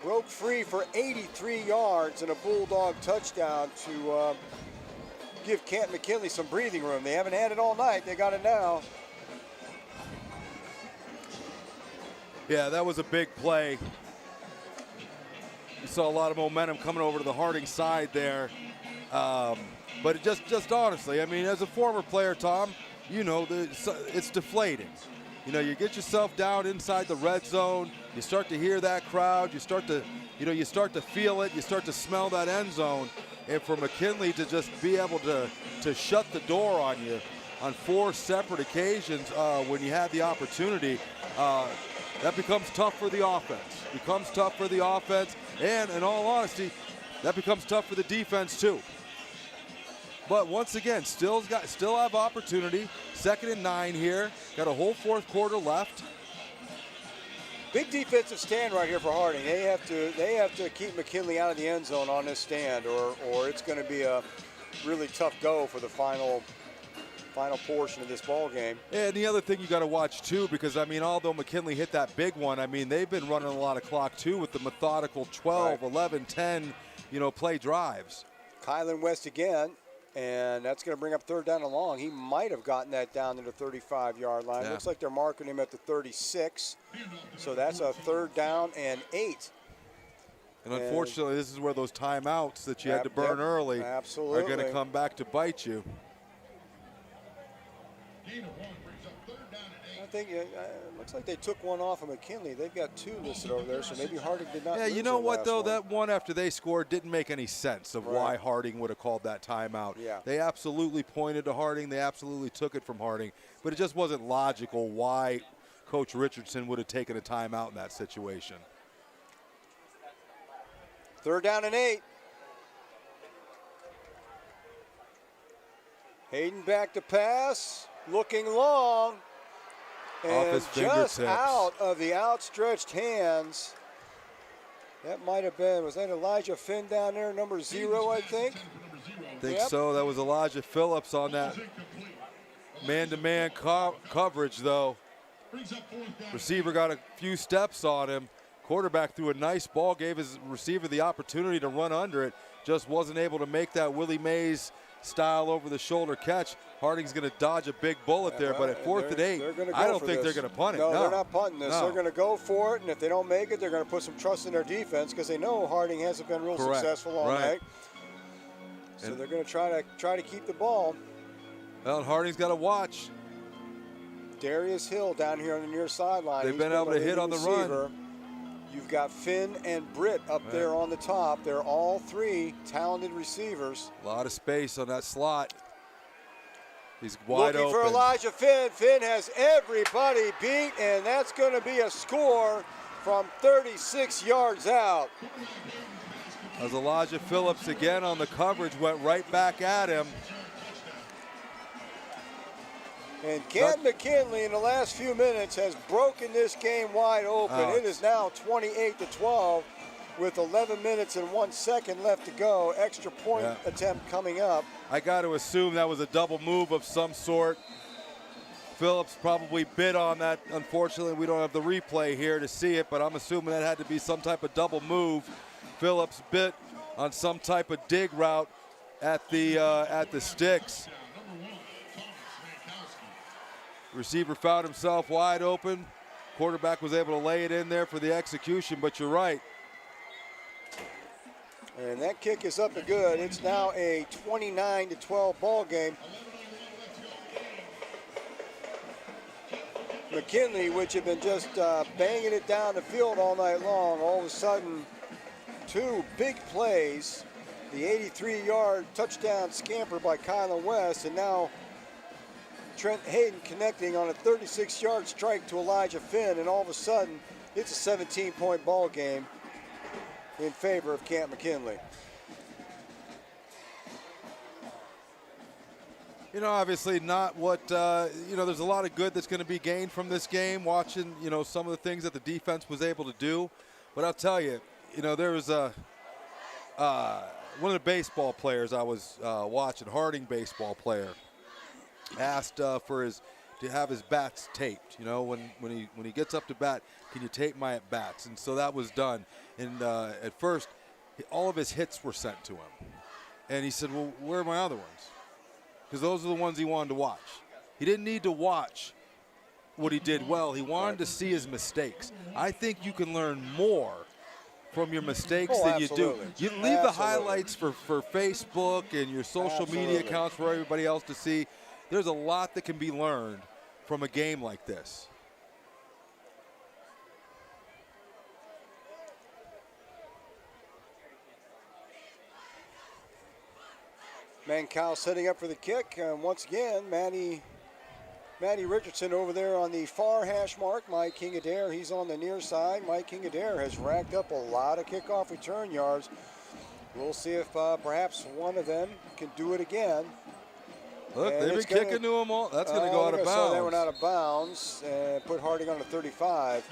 broke free for 83 yards and a Bulldog touchdown to give Canton McKinley some breathing room. They haven't had it all night. They got it now. Yeah, that was a big play. You saw a lot of momentum coming over to the Harding side there. But it just honestly, I mean, as a former player, Tom, you know, it's deflating. You know, you get yourself down inside the red zone, you start to hear that crowd, you start to feel it, you start to smell that end zone. And for McKinley to just be able to shut the door on you on 4 separate occasions when you had the opportunity, that becomes tough for the offense. And in all honesty, that becomes tough for the defense too. But once again, still have opportunity. 2nd and 9 here. Got a whole 4th quarter left. Big defensive stand right here for Harding. They have to keep McKinley out of the end zone on this stand, or it's going to be a really tough go for the final portion of this ball game. And the other thing you got to watch too, because I mean, although McKinley hit that big one, I mean they've been running a lot of clock too with the methodical 12, 11, 10, play drives. Kylan West again. And that's going to bring up 3rd down and long. He might have gotten that down to the 35-yard line. Yeah. Looks like they're marking him at the 36. So that's a 3rd down and 8. And unfortunately, this is where those timeouts that you had to burn early are going to come back to bite you. I think it looks like they took one off of McKinley. They've got 2 listed over there, so maybe Harding did not. Yeah, you know what, though? That one after they scored didn't make any sense of why Harding would have called that timeout. Yeah. They absolutely pointed to Harding. They absolutely took it from Harding. But it just wasn't logical why Coach Richardson would have taken a timeout in that situation. 3rd down and 8. Hayden back to pass, looking long. And just out of the outstretched hands, that might have been, was that Elijah Finn down there, number 0, I think? I think so. That was Elijah Phillips on that man-to-man coverage, though. Receiver got a few steps on him. Quarterback threw a nice ball, gave his receiver the opportunity to run under it. Just wasn't able to make that Willie Mays style over-the-shoulder catch. Harding's going to dodge a big bullet there, but at 4th and 8, I don't think they're going to punt it. No, they're not punting this. They're going to go for it, and if they don't make it, they're going to put some trust in their defense because they know Harding hasn't been real successful all night. So they're going to try to keep the ball. Well, Harding's got to watch. Darius Hill down here on the near sideline. They've been able to hit on the run. You've got Finn and Britt up there on the top. They're all 3 talented receivers. A lot of space on that slot. He's wide open. Looking for Elijah Finn. Finn has everybody beat, and that's going to be a score from 36 yards out. As Elijah Phillips again on the coverage, went right back at him. And Canton McKinley in the last few minutes has broken this game wide open. It is now 28-12 with 11 minutes and 1 second left to go. Extra point attempt coming up. I got to assume that was a double move of some sort. Phillips probably bid on that. Unfortunately, we don't have the replay here to see it, but I'm assuming that had to be some type of double move. Phillips bit on some type of dig route at the sticks. Receiver found himself wide open. Quarterback was able to lay it in there for the execution, but you're right. And that kick is up and good. It's now a 29-12 ball game. McKinley, which had been just banging it down the field all night long, all of a sudden 2 big plays. The 83-yard touchdown scamper by Kylan West, and now Trent Hayden connecting on a 36-yard strike to Elijah Finn, and all of a sudden, it's a 17-point ball game in favor of Canton McKinley. Obviously not what, there's a lot of good that's going to be gained from this game, watching, some of the things that the defense was able to do. But I'll tell you, there was one of the baseball players I was watching, Harding baseball player, asked to have his bats taped. When he gets up to bat, can you tape my at bats? And so that was done. And at first, all of his hits were sent to him, and he said, "Well, where are my other ones?" Because those are the ones he wanted to watch. He didn't need to watch what he did well. He wanted to see his mistakes. I think you can learn more from your mistakes than you do. You leave the highlights for Facebook and your social media accounts for everybody else to see. There's a lot that can be learned from a game like this. Mancow setting up for the kick. Once again, Matty Richardson over there on the far hash mark. Mike King-Adair, he's on the near side. Mike King-Adair has racked up a lot of kickoff return yards We'll see if perhaps one of them can do it again. Look, they've been kicking to them all. That's going to go out of bounds. So they went out of bounds and put Harding on the 35.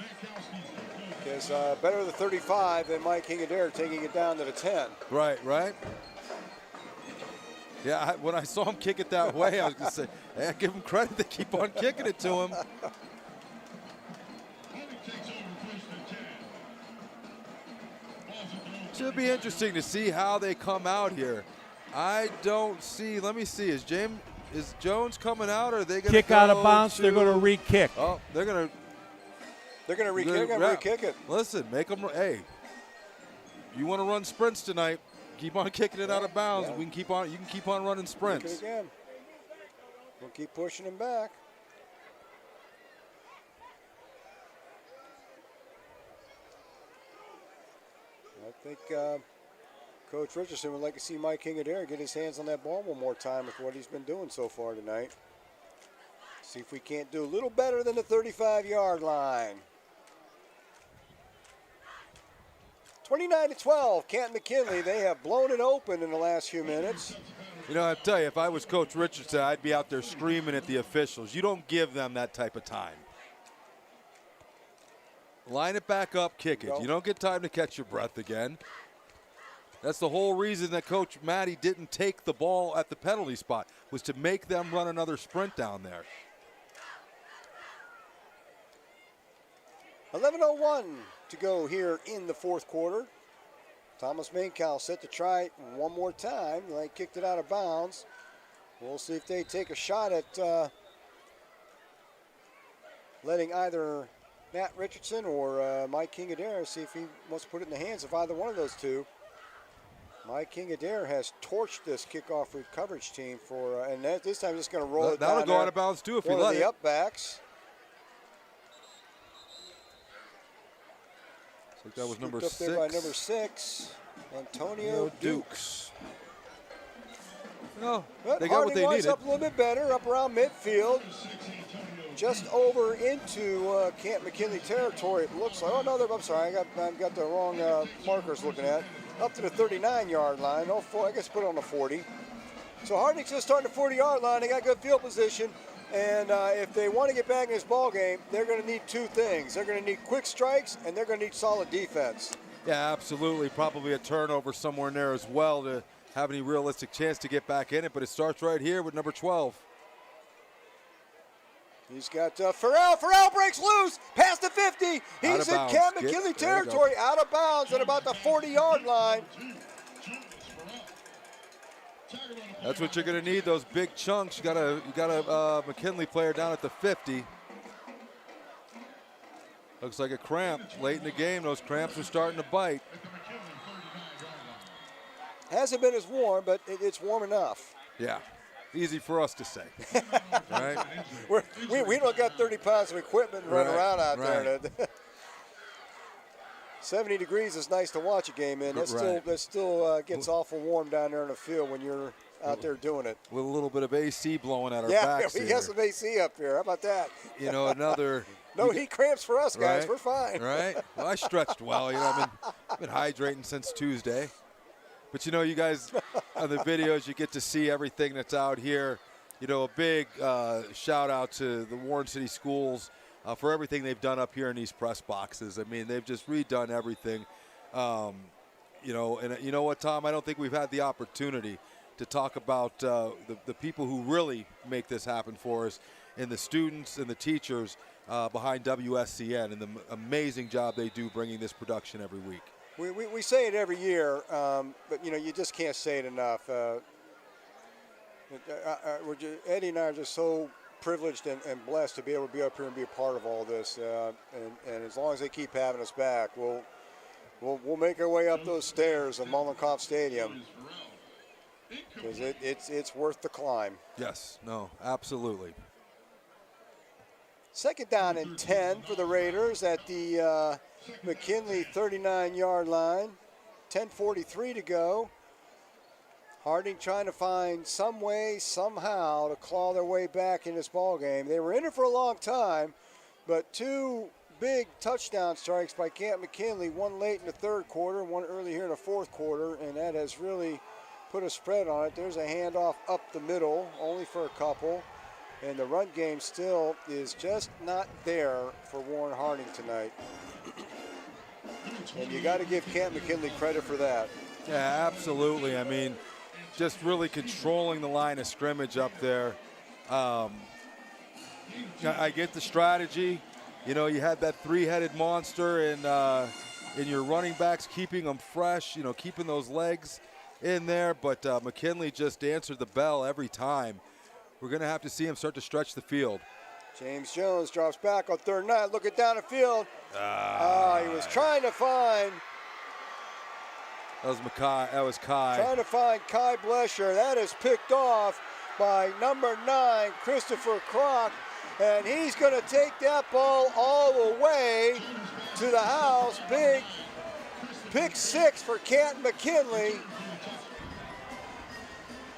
Because better the 35 than Mike King-Adair taking it down to the 10. Right. Yeah, when I saw him kick it that way, I was going to say, hey, give him credit. They keep on kicking it to him. Should be interesting to see how they come out here. I don't see. Let me see. Is Jones coming out, or are they going to kick out of bounds? They're going to re-kick. Oh, they're going to. They're going to re-kick it. Listen, make them. Hey, you want to run sprints tonight? Keep on kicking it out of bounds. Yeah. We can keep on. You can keep on running sprints. Kick it again. We'll keep pushing them back. I think Coach Richardson would like to see Mike King-Adair get his hands on that ball one more time with what he's been doing so far tonight. See if we can't do a little better than the 35-yard line. 29-12, Canton McKinley. They have blown it open in the last few minutes. You know, I tell you, if I was Coach Richardson, I'd be out there screaming at the officials. You don't give them that type of time. Line it back up, kick it. You don't get time to catch your breath again. That's the whole reason that Coach Matty didn't take the ball at the penalty spot, was to make them run another sprint down there. 11:01 to go here in the fourth quarter. Thomas Mollenkopf set to try one more time. They kicked it out of bounds. We'll see if they take a shot at letting either Matt Richardson or Mike King-Adair, see if he wants to put it in the hands of either one of those two. Mike King-Adair has torched this kickoff coverage team for, and this time just going to roll it down. That'll go out of bounds too if he let it. One of the upbacks. I think that was number 6. Up there by number 6, Antonio Dukes. Oh, they got what they needed. Up a little bit better, up around midfield. Just over into Canton McKinley territory, it looks like. Oh, no, I'm sorry. I've got the wrong markers looking at. Up to the 39-yard line. Oh, I guess put it on the 40. So Harding's just starting the 40-yard line. They got good field position. And if they want to get back in this ball game, they're going to need two things. They're going to need quick strikes, and they're going to need solid defense. Yeah, absolutely. Probably a turnover somewhere in there as well to have any realistic chance to get back in it. But it starts right here with number 12. He's got Farrell. Farrell breaks loose past the 50. He's in Canton McKinley territory, out of bounds at about the 40-yard line. That's what you're going to need, those big chunks. You got a McKinley player down at the 50. Looks like a cramp late in the game. Those cramps are starting to bite. Hasn't been as warm, but it's warm enough. Yeah, easy for us to say. Right? We don't got 30 pounds of equipment running around out there. 70 degrees is nice to watch a game in. That still gets awful warm down there in the field when you're out there doing it. With a little bit of AC blowing at our backs. Yeah, we got some AC up here. How about that? You know, another. No heat cramps for us, guys. We're fine. Right. Well, I stretched well. You know, I've been hydrating since Tuesday. But you know, you guys on the videos, you get to see everything that's out here. You know, a big shout out to the Warren City Schools for everything they've done up here in these press boxes. I mean, they've just redone everything. You know, and you know what, Tom? I don't think we've had the opportunity to talk about the people who really make this happen for us, and the students and the teachers behind WSCN, and the amazing job they do bringing this production every week. We say it every year, but you know, you just can't say it enough. Eddie and I are just so privileged and blessed to be able to be up here and be a part of all this. And as long as they keep having us back, we'll make our way up those stairs of Mollenkopf Stadium, because it's worth the climb. Yes, no, absolutely. Second down and 10 for the Raiders at the McKinley 39-yard line. 10:43 to go. Harding trying to find some way, somehow, to claw their way back in this ball game. They were in it for a long time, but two big touchdown strikes by Canton McKinley, one late in the third quarter, one early here in the fourth quarter, and that has really put a spread on it. There's a handoff up the middle, only for a couple, and the run game still is just not there for Warren Harding tonight. And you got to give Canton McKinley credit for that. Yeah, absolutely. I mean, just really controlling the line of scrimmage up there. I get the strategy. You know, you had that three-headed monster in your running backs, keeping them fresh, you know, keeping those legs in there. But McKinley just answered the bell every time. We're going to have to see him start to stretch the field. James Jones drops back on 3rd and 9, looking down the field. He was trying to find. That was Kai. Trying to find Kai Blesher. That is picked off by number 9, Christopher Kroc. And he's going to take that ball all the way to the house. Big pick 6 for Canton McKinley.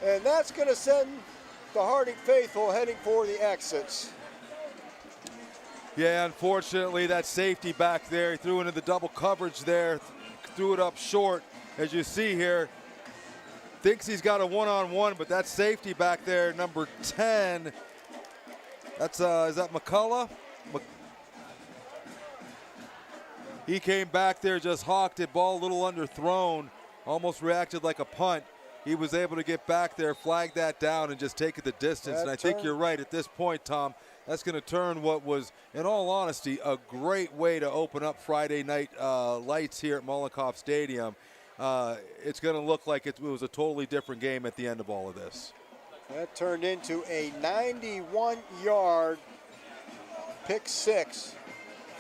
And that's going to send the Harding faithful heading for the exits. Yeah, unfortunately, that safety back there, he threw into the double coverage there, threw it up short. As you see here, thinks he's got a one-on-one, but that safety back there, number 10, that's, is that McCullough? He came back there, just hawked it, ball a little underthrown, almost reacted like a punt. He was able to get back there, flag that down, and just take it the distance. And I think you're right at this point, Tom. That's going to turn what was, in all honesty, a great way to open up Friday night lights here at Mollenkopf Stadium. It's going to look like it was a totally different game at the end of all of this. That turned into a 91-yard pick 6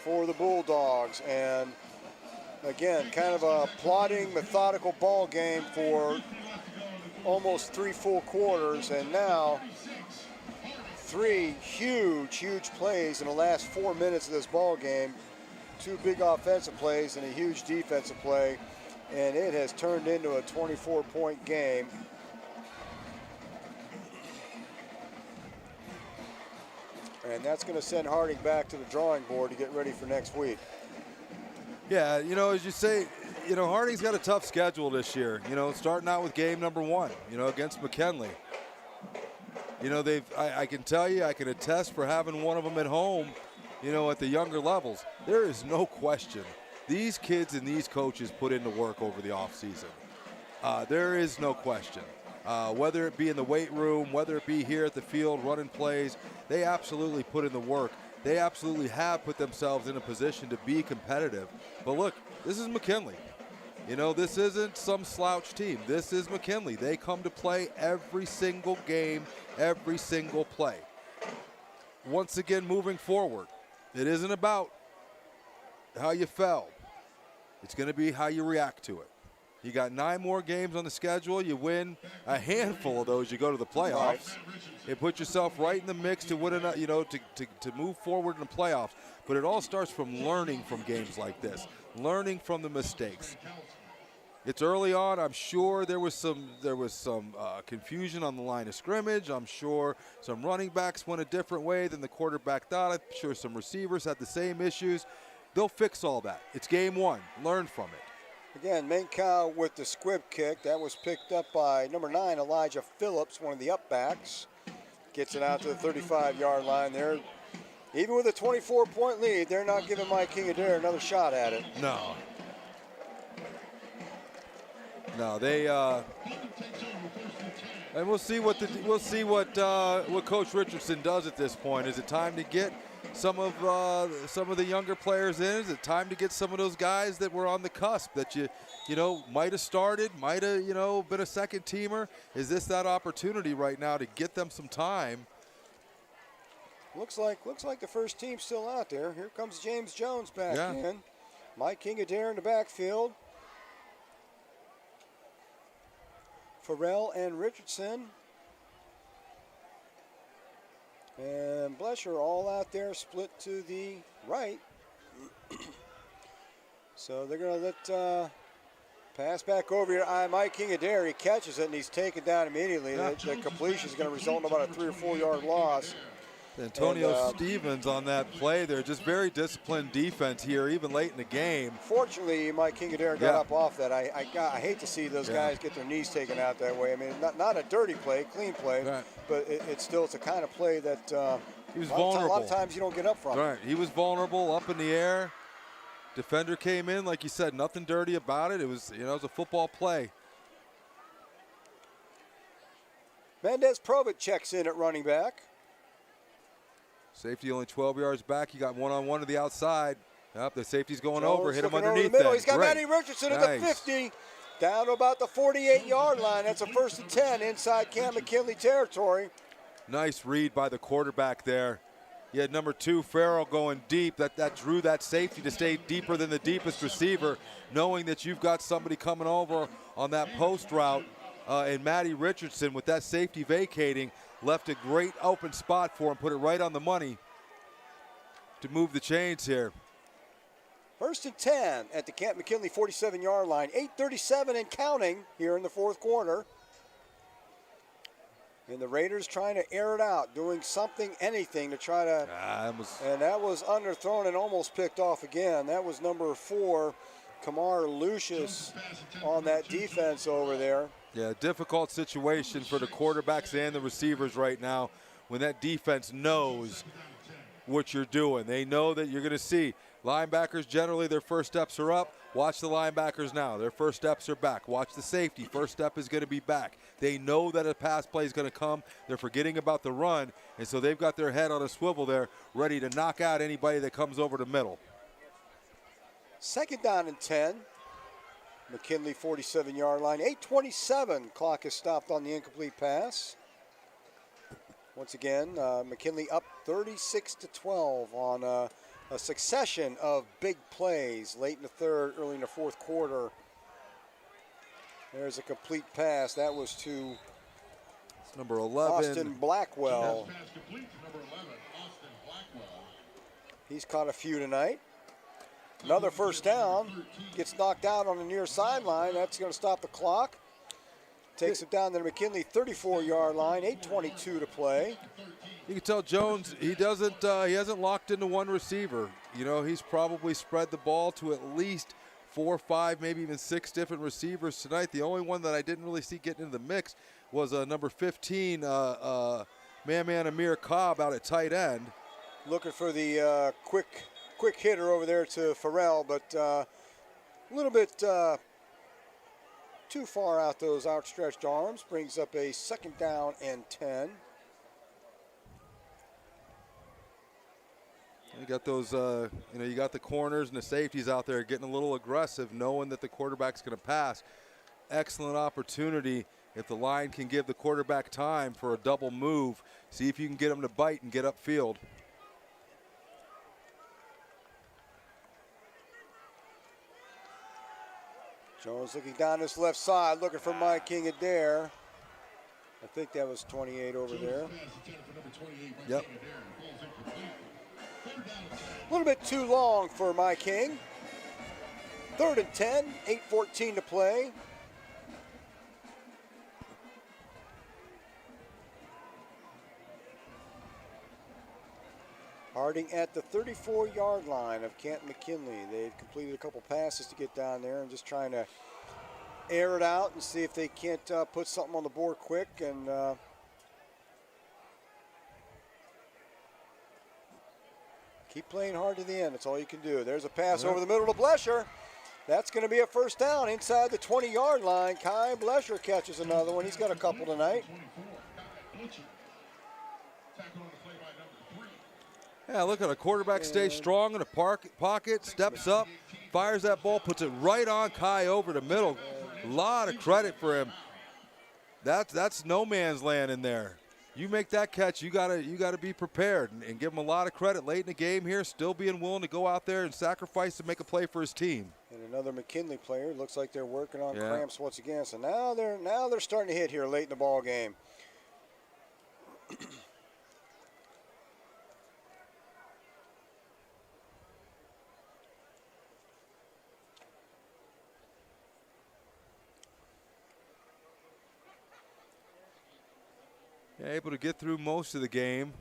for the Bulldogs. And again, kind of a plodding, methodical ball game for almost 3 full quarters. And now 3 huge plays in the last 4 minutes of this ball game. 2 big offensive plays and a huge defensive play. And it has turned into a 24-point game. And that's going to send Harding back to the drawing board to get ready for next week. Yeah, you know, as you say, you know, Harding's got a tough schedule this year. You know, starting out with game number 1, you know, against McKinley. You know, I can tell you, I can attest for having one of them at home, you know, at the younger levels. There is no question. These kids and these coaches put in the work over the offseason. There is no question. Whether it be in the weight room, whether it be here at the field running plays, they absolutely put in the work. They absolutely have put themselves in a position to be competitive. But look, this is McKinley. You know, this isn't some slouch team. This is McKinley. They come to play every single game, every single play. Once again, moving forward, it isn't about how you fell. It's going to be how you react to it. You got 9 more games on the schedule. You win a handful of those, you go to the playoffs. You put yourself right in the mix to win, you know, to move forward in the playoffs. But it all starts from learning from games like this, learning from the mistakes. It's early on. I'm sure there was some confusion on the line of scrimmage. I'm sure some running backs went a different way than the quarterback thought. I'm sure some receivers had the same issues. They'll fix all that. It's game 1. Learn from it. Again, Mankow with the squib kick. That was picked up by number 9, Elijah Phillips, one of the upbacks. Gets it out to the 35-yard line there. Even with a 24-point lead, they're not giving Mike King Adair another shot at it. No. No, they and we'll see what Coach Richardson does at this point. Is it time to get some of the younger players in? Is it time to get some of those guys that were on the cusp that you know might have started, might have been a second teamer? Is this that opportunity right now to get them some time? Looks like the first team's still out there. Here comes James Jones back in. Mike King Adair in the backfield. Farrell and Richardson. And Blesher all out there, split to the right. So they're going to let pass back over here. Mike King Adair, he catches it and he's taken down immediately. The completion is going to result in about a 3 or 4 yard loss. Antonio Stevens on that play there, just very disciplined defense here, even late in the game. Fortunately, Mike King-Adair got up off that. I hate to see those guys get their knees taken out that way. I mean, not a dirty play, clean play, but it's a kind of play that he was vulnerable. A lot of times you don't get up from. Right, he was vulnerable, up in the air. Defender came in, like you said, nothing dirty about it. It was, it was a football play. Mendez Provic checks in at running back. Safety only 12 yards back. He got one-on-one to the outside. Yep, the safety's going over. Hit him underneath that. He's got Matty Richardson at the 50, down to about the 48-yard line. That's a 1st and 10 inside Canton McKinley territory. Nice read by the quarterback there. You had number 2, Farrell, going deep. That drew that safety to stay deeper than the deepest receiver, knowing that you've got somebody coming over on that post route. And Matty Richardson, with that safety vacating, left a great open spot for him, put it right on the money to move the chains here. 1st and 10 at the Canton McKinley 47-yard line. 8:37 and counting here in the 4th quarter. And the Raiders trying to air it out, doing something, anything to try to. And that was underthrown and almost picked off again. That was number 4, Kamar Lucius, on that defense over there. Yeah, difficult situation for the quarterbacks and the receivers right now when that defense knows what you're doing. They know that you're going to see linebackers, generally their first steps are up. Watch the linebackers now. Their first steps are back. Watch the safety. First step is going to be back. They know that a pass play is going to come. They're forgetting about the run, and so they've got their head on a swivel there, ready to knock out anybody that comes over the middle. 2nd down and 10. McKinley 47-yard line. 8:27. Clock is stopped on the incomplete pass. Once again, McKinley up 36-12 on a succession of big plays late in the 3rd, early in the 4th quarter. There's a complete pass. That was to number 11. Austin Blackwell. Pass complete to number 11, Austin Blackwell. He's caught a few tonight. Another 1st down. Gets knocked out on the near sideline. That's going to stop the clock. Takes it down to the McKinley 34-yard line. 8:22 to play. You can tell Jones, he hasn't locked into one receiver. He's probably spread the ball to at least 4, 5, maybe even 6 different receivers tonight. The only one that I didn't really see getting into the mix was number 15, man Amir Cobb out at tight end. Looking for the quick hitter over there to Farrell, but a little bit too far out those outstretched arms. Brings up a 2nd down and 10. You got those, you got the corners and the safeties out there getting a little aggressive, knowing that the quarterback's going to pass. Excellent opportunity if the line can give the quarterback time for a double move. See if you can get him to bite and get upfield. Jones looking down this left side, looking for Mike King-Adair. I think that was 28 over there. Yep. A little bit too long for Mike King. 3rd and 10, 8:14 to play. Harding at the 34-yard line of Canton McKinley. They've completed a couple passes to get down there and just trying to air it out and see if they can't put something on the board quick. And keep playing hard to the end. That's all you can do. There's a pass over the middle to Blesher. That's going to be a 1st down inside the 20-yard line. Kai Blesher catches another one. He's got a couple tonight. Yeah, look at a quarterback stay strong in the pocket, steps up, fires that ball, puts it right on Kai over the middle. A lot of credit for him. That's no man's land in there. You make that catch, you gotta be prepared and give him a lot of credit late in the game here, still being willing to go out there and sacrifice to make a play for his team. And another McKinley player. Looks like they're working on cramps once again. So now they're starting to hit here late in the ball game. Able to get through most of the game.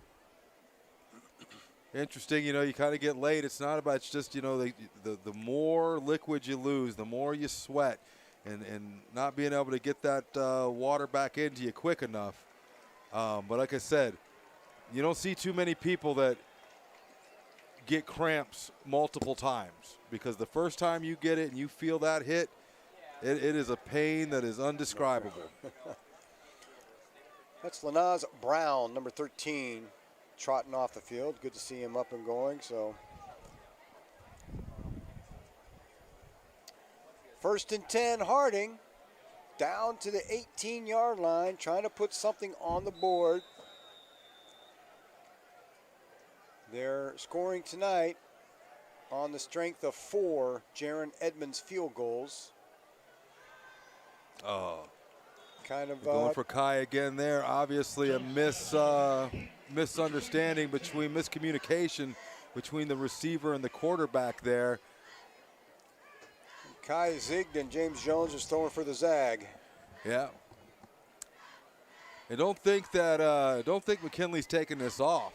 Interesting, you know, you kind of get late. It's not about, it's just, you know, the more liquid you lose, the more you sweat, and not being able to get that water back into you quick enough. But like I said, you don't see too many people that get cramps multiple times, because the first time you get it and you feel that hit, it is a pain that is undescribable. That's Lanaz Brown, number 13, trotting off the field. Good to see him up and going. So, first and 10, Harding, down to the 18-yard line, trying to put something on the board. They're scoring tonight on the strength of 4 Jaron Edmonds field goals. Oh. Kind of going for Kai again there. Obviously a misunderstanding, miscommunication between the receiver and the quarterback there. Kai zigged and James Jones is throwing for the zag. Yeah. I don't think McKinley's taking this off.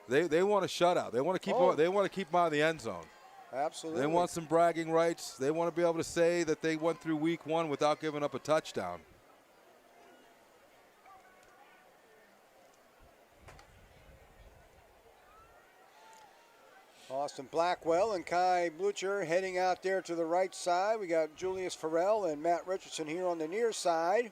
They want a shutout. They want to keep they want to keep him out of the end zone. Absolutely. They want some bragging rights. They want to be able to say that they went through week 1 without giving up a touchdown. Austin Blackwell and Kai Blucher heading out there to the right side. We got Julius Farrell and Matt Richardson here on the near side.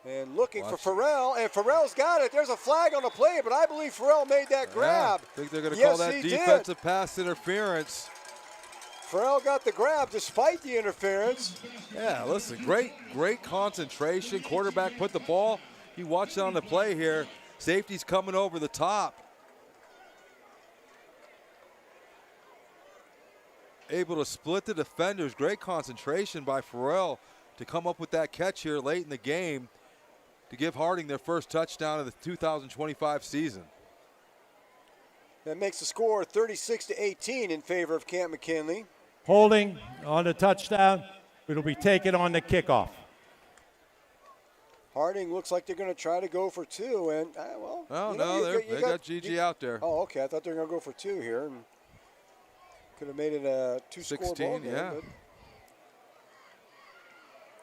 And looking for Farrell, and Farrell's got it. There's a flag on the play, but I believe Farrell made that grab. I think they're going to call that defensive pass interference. Farrell got the grab despite the interference. Yeah, listen, great concentration. Quarterback put the ball. You watch it on the play here. Safety's coming over the top. Able to split the defenders. Great concentration by Farrell to come up with that catch here late in the game to give Harding their first touchdown of the 2025 season. That makes the score 36-18 in favor of Canton McKinley. Holding on the touchdown. It'll be taken on the kickoff. Harding looks like they're going to try to go for 2, and they got GG out there. Oh, okay. I thought they were going to go for 2 here, and could have made it a 2-score ball game. Yeah.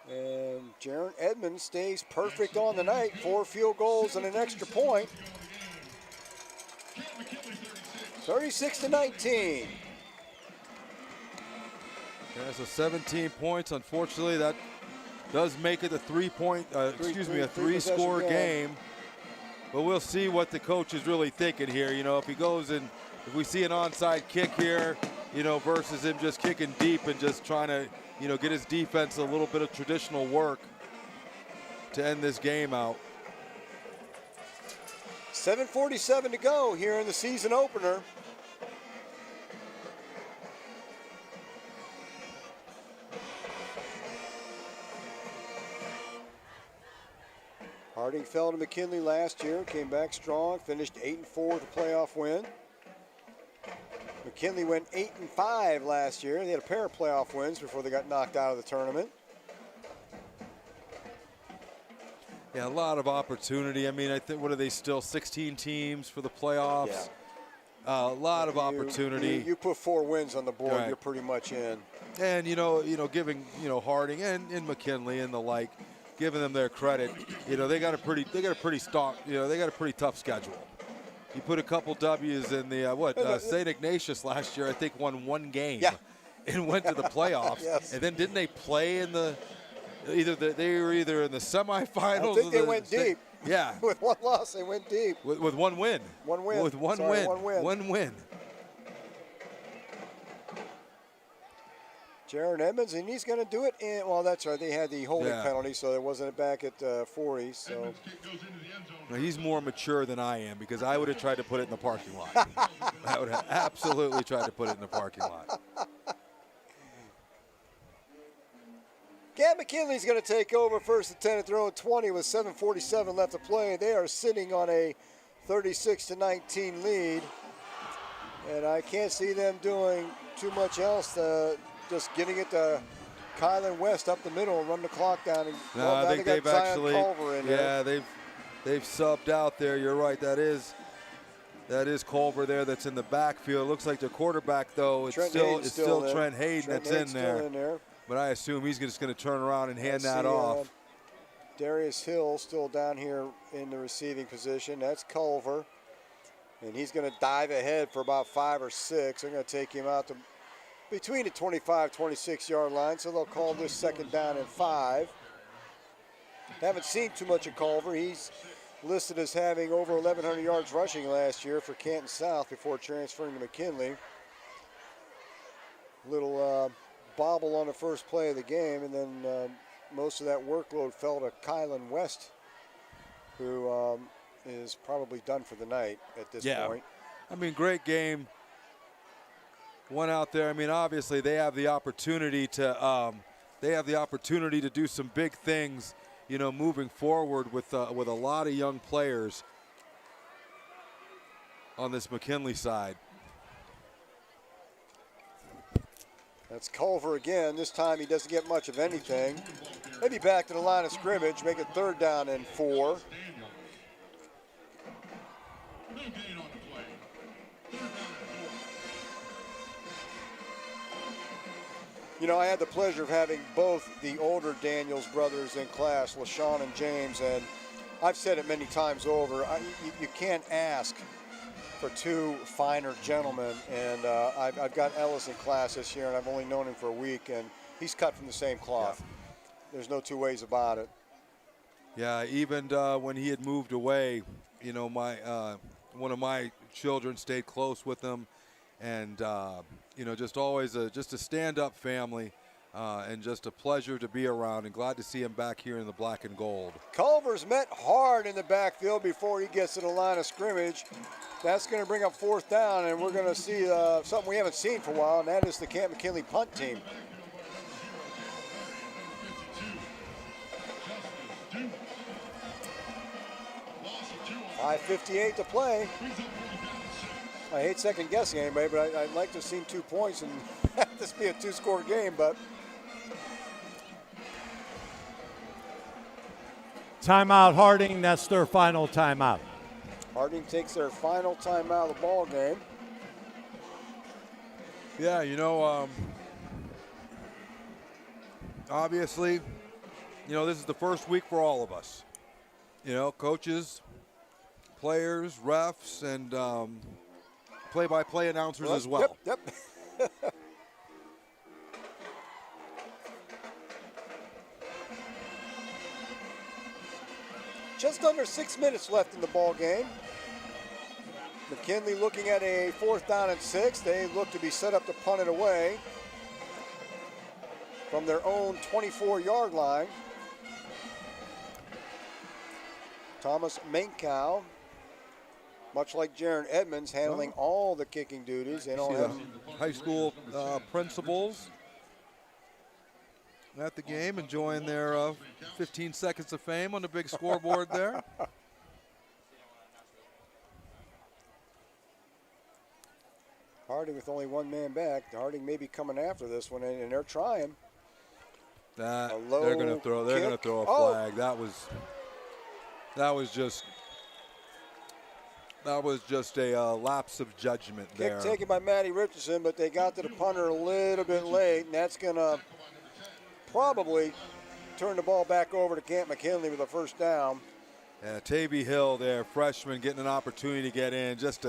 And Jaron Edmonds stays perfect on the night. 4 field goals and an extra point. 36-19. Yeah, so 17 points. Unfortunately, that does make it a 3-score game. But we'll see what the coach is really thinking here. You know, if he goes and if we see an onside kick here, you know, versus him just kicking deep and just trying to, you know, get his defense a little bit of traditional work to end this game out. 7:47 to go here in the season opener. Harding fell to McKinley last year, came back strong, finished 8-4 with a playoff win. McKinley went 8-5 last year. They had a pair of playoff wins before they got knocked out of the tournament. Yeah, a lot of opportunity. I mean, I think, what are they still, 16 teams for the playoffs? Yeah. A lot of opportunity. You put 4 wins on the board, right, you're pretty much in. And, you know, giving, Harding and McKinley and the like, giving them their credit, they got a pretty tough schedule. You put a couple W's in the, St. Ignatius last year, I think, won 1 game and went to the playoffs. Yes. And then didn't they play in the, they were either in the semifinals? I think they went deep. Yeah. With 1 loss, they went deep. With 1 win. 1 win. With one win. Jaron Edmonds, and he's going to do it in, well, that's right, they had the holding penalty, so it wasn't back at 40. So now, he's more mature than I am, because I would have tried to put it in the parking lot. I would have absolutely tried to put it in the parking lot. Canton McKinley's going to take over first and 10 and throw at 20 with 7:47 left to play. They are sitting on a 36-19 lead, and I can't see them doing too much else. Just getting it to Kylan West up the middle and run the clock down. And, no, I think they've actually, Culver in there. they've subbed out there. You're right. That is Culver there. That's in the backfield. Looks like the quarterback though. It's still Trent Hayden that's in there. But I assume he's just going to turn around and hand that off. Darius Hill still down here in the receiving position. That's Culver. And he's going to dive ahead for about 5 or 6. They're going to take him out to between the 25, 26-yard line. So they'll call this 2nd down and 5. Haven't seen too much of Culver. He's listed as having over 1,100 yards rushing last year for Canton South before transferring to McKinley. Little bobble on the first play of the game, and then most of that workload fell to Kylan West, who is probably done for the night at this point. I mean, great game. Went out there. I mean, obviously they have the opportunity to do some big things, you know, moving forward with a lot of young players on this McKinley side. That's Culver again. This time he doesn't get much of anything. Maybe back to the line of scrimmage, make it 3rd down and 4. You know, I had the pleasure of having both the older Daniels brothers in class, LaShawn and James, and I've said it many times over, you can't ask for 2 finer gentlemen, and I've got Ellis in class this year, and I've only known him for a week, and he's cut from the same cloth. There's no 2 ways about it. Yeah, even when he had moved away, you know, one of my children stayed close with him, and you know, just always just a stand-up family, and just a pleasure to be around, and glad to see him back here in the black and gold. Culver's met hard in the backfield before he gets to the line of scrimmage. That's going to bring up 4th down, and we're going to see something we haven't seen for a while, and that is the Canton McKinley punt team. .5:58 to play. I hate second guessing anybody, but I'd like to have seen 2 points and have this be a 2-score game, but. Timeout Harding, that's their final timeout. Harding takes their final timeout of the ball game. Yeah, you know, obviously, you know, this is the first week for all of us. You know, coaches, players, refs, and play-by-play announcers as well. Yep. Just under 6 minutes left in the ball game. McKinley looking at a 4th down and 6. They look to be set up to punt it away from their own 24-yard line. Thomas Mankow, much like Jaron Edmonds, handling all the kicking duties. They don't have high school principals at the game, enjoying their 15 seconds of fame on the big scoreboard there. Harding with only 1 man back. Harding may be coming after this one, and they're trying. They're going to throw a flag. That was just a lapse of judgment there. Kick taken by Matty Richardson, but they got to the punter a little bit late, and that's going to probably turn the ball back over to Canton McKinley with a 1st down. Yeah, Tavy Hill there, freshman, getting an opportunity to get in. Just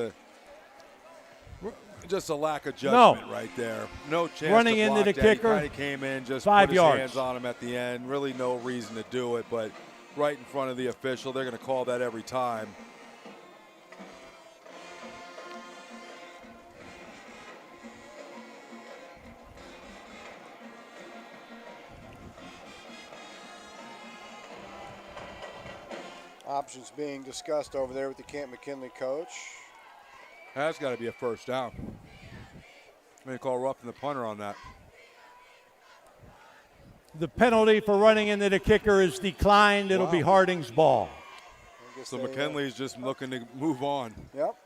a lack of judgment right there. No chance running to block into the that. kicker. He kind of came in, just 5 put his yards. hands on him at the end. Really no reason to do it, but right in front of the official. They're going to call that every time. Options being discussed over there with the Canton McKinley coach. That's got to be a 1st down. I'm going to call roughing the punter on that. The penalty for running into the kicker is declined. It'll be Harding's ball. So McKinley's just looking to move on. Yep.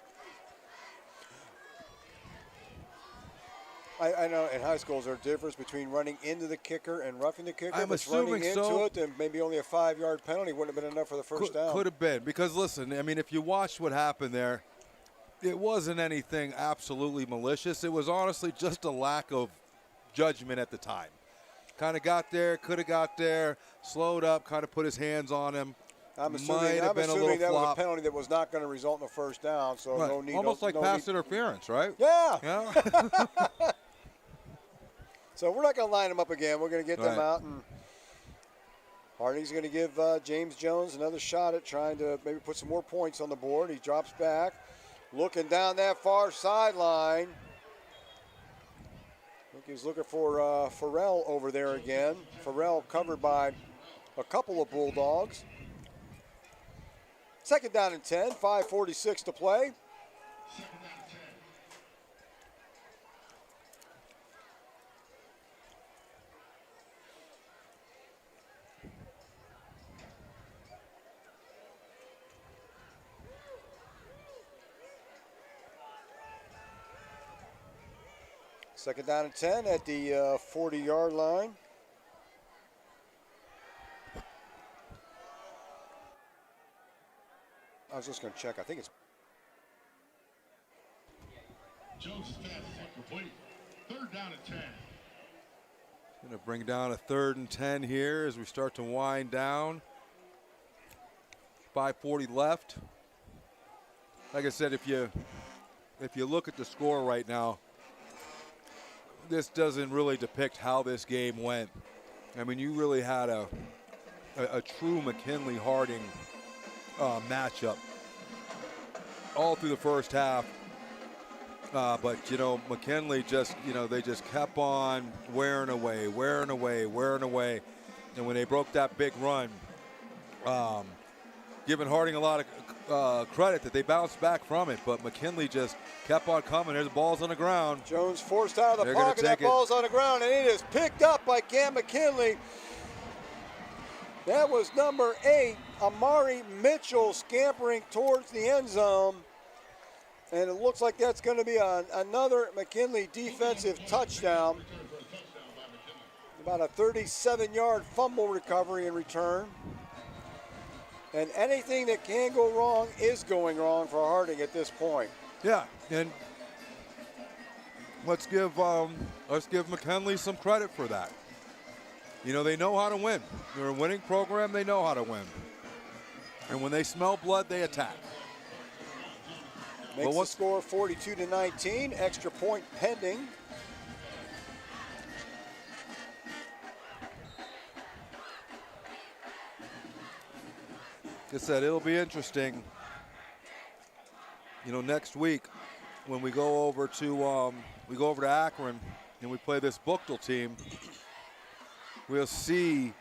I know in high schools there's a difference between running into the kicker and roughing the kicker. I'm If it's assuming running so. into it, then maybe only a 5-yard penalty wouldn't have been enough for the first down. Could have been, because listen, I mean, if you watched what happened there, it wasn't anything absolutely malicious. It was honestly just a lack of judgment at the time. Kind of got there, could have got there, slowed up, kind of put his hands on him. I'm assuming, Might have been a little that was flop. a penalty that was not going to result in a first down. So Right. no need. Almost like no pass need. interference, right? Yeah. Yeah. So we're not going to line them up again. We're going to get them Right. out, and Harding's going to give James Jones another shot at trying to maybe put some more points on the board. He drops back, looking down that far sideline. I think he's looking for Farrell over there again. Farrell covered by a couple of Bulldogs. Second down and 10, 5:46 to play. Second down and 10 at the 40-yard line. I was just going to check. I think it's Jones is fast, complete. Third down and 10. Going to bring down a 3rd and 10 here as we start to wind down. 5:40 left. Like I said, if you look at the score right now, this doesn't really depict how this game went. I mean, you really had a true McKinley-Harding matchup all through the first half. But, you know, McKinley just, you know, they just kept on wearing away. And when they broke that big run, giving Harding a lot of credit that they bounced back from it. But McKinley just kept on coming. There's the ball's on the ground. Jones forced out of the They're pocket. That ball's on the ground, and it is picked up by Cam McKinley. That was number 8, Amari Mitchell, scampering towards the end zone. And it looks like that's going to be another McKinley defensive touchdown. About a 37-yard fumble recovery and return. And anything that can go wrong is going wrong for Harding at this point. Yeah, and let's give McKinley some credit for that. You know, they know how to win. They're a winning program. They know how to win. And when they smell blood, they attack. Makes the score 42-19. Extra point pending. Like I said, it'll be interesting. You know, next week when we go over to Akron and we play this Buchtel team, we'll see,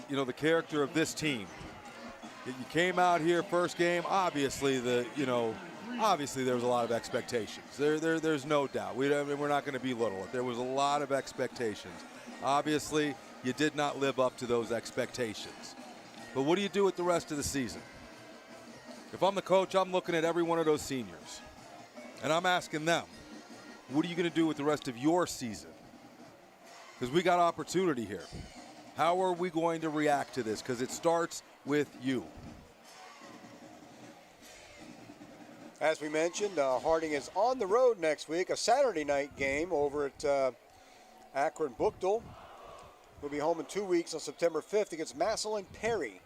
you know, the character of this team. You came out here first game, obviously there was a lot of expectations. There's no doubt. We're not going to belittle it. There was a lot of expectations. Obviously, you did not live up to those expectations. But what do you do with the rest of the season? If I'm the coach, I'm looking at every one of those seniors. And I'm asking them, what are you going to do with the rest of your season? Because we got opportunity here. How are we going to react to this? Because it starts with you. As we mentioned, Harding is on the road next week, a Saturday night game over at Akron Buchtel. We'll be home in 2 weeks on September 5th against Massillon Perry.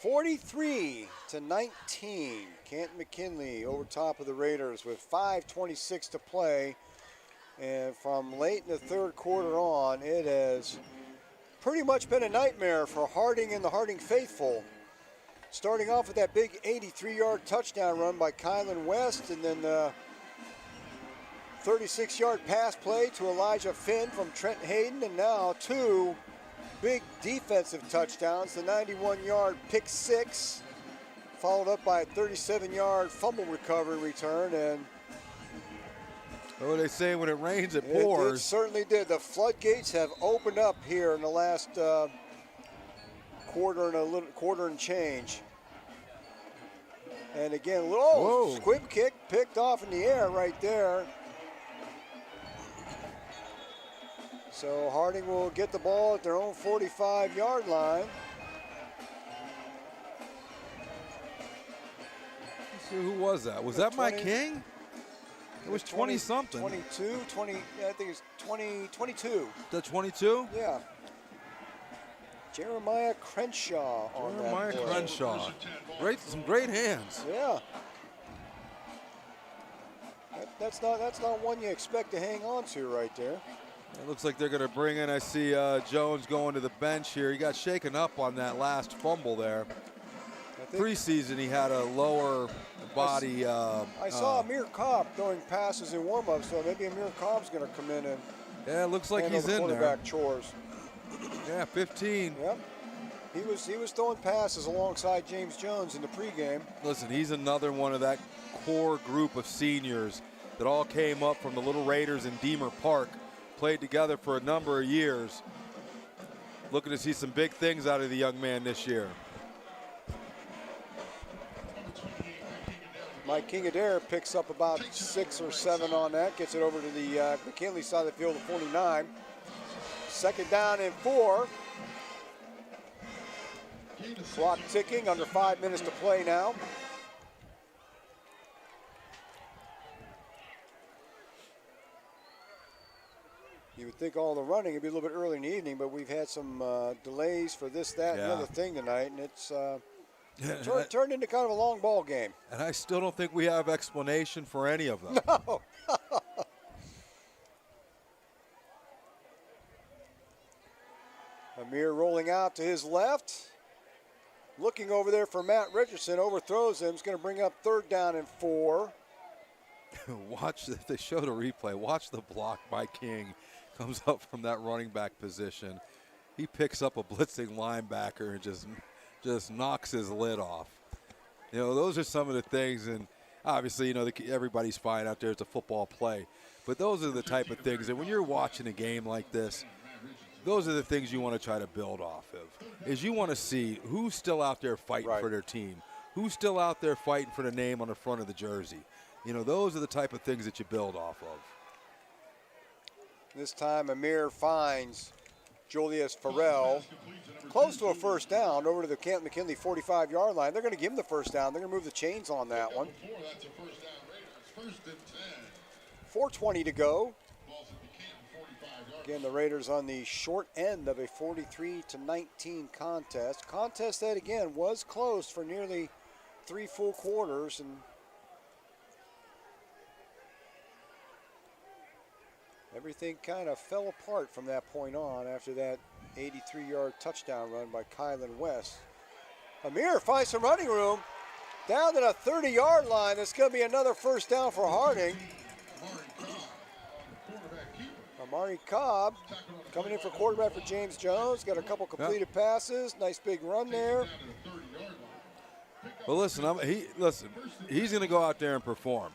(43-19). Canton McKinley over top of the Raiders with 5:26 to play. And from late in the third quarter on, it has pretty much been a nightmare for Harding and the Harding faithful. Starting off with that big 83-yard touchdown run by Kylan West, and then the 36-yard pass play to Elijah Finn from Trent Hayden, and now 2 big defensive touchdowns, the 91-yard pick 6, followed up by a 37-yard fumble recovery return. And What do they say? When it rains, it It pours. certainly did. The floodgates have opened up here in the last quarter and change. And again, squib kick picked off in the air right there. So Harding will get the ball at their own 45-yard line. Let's see, who was that? Was that Mike King? It was 20-something. 22, 20, I think it's 22. The 22? Yeah. Jeremiah Crenshaw on Jeremiah that play. Crenshaw. Some great hands. Yeah. That's not one you expect to hang on to right there. It looks like they're going to bring in, I see Jones going to the bench here. He got shaken up on that last fumble there. Preseason, he had a lower body. I saw Amir Cobb throwing passes in warm-up, so maybe Amir Cobb's going to come in and it looks like he's in quarterback there. Chores. Yeah, 15. Yep. He was throwing passes alongside James Jones in the pregame. Listen, he's another one of that core group of seniors that all came up from the Little Raiders in Deemer Park, played together for a number of years. Looking to see some big things out of the young man this year. Mike King-Adair picks up about 6 or 7 on that, gets it over to the McKinley side of the field at 49. Second down and 4. Clock ticking, under 5 minutes to play now. You would think all the running would be a little bit early in the evening, but we've had some delays for this, that, and the other thing tonight, and it's turned into kind of a long ball game. And I still don't think we have explanation for any of them. No. Amir rolling out to his left. Looking over there for Matt Richardson, overthrows him. He's going to bring up 3rd down and 4. Watch, if they show the replay, watch the block by King. Comes up from that running back position. He picks up a blitzing linebacker and just knocks his lid off. You know, those are some of the things, and obviously, you know, everybody's fine out there. It's a football play. But those are the type of things that when you're watching a game like this, those are the things you want to try to build off of, is you want to see who's still out there fighting for their team, who's still out there fighting for the name on the front of the jersey. You know, those are the type of things that you build off of. This time Amir finds Julius Farrell close to a first down over to the Canton McKinley 45-yard line. They're going to give him the first down. They're going to move the chains on that one. 4:20 to go. Again, the Raiders on the short end of a 43-19 contest. Contest that, again, was close for nearly 3 full quarters. And everything kind of fell apart from that point on after that 83-yard touchdown run by Kylan West. Amir finds some running room down to the 30-yard line. That's going to be another first down for Harding. Amari Cobb coming in for quarterback for James Jones. Got a couple completed passes. Nice big run there. Well, listen, he's going to go out there and perform.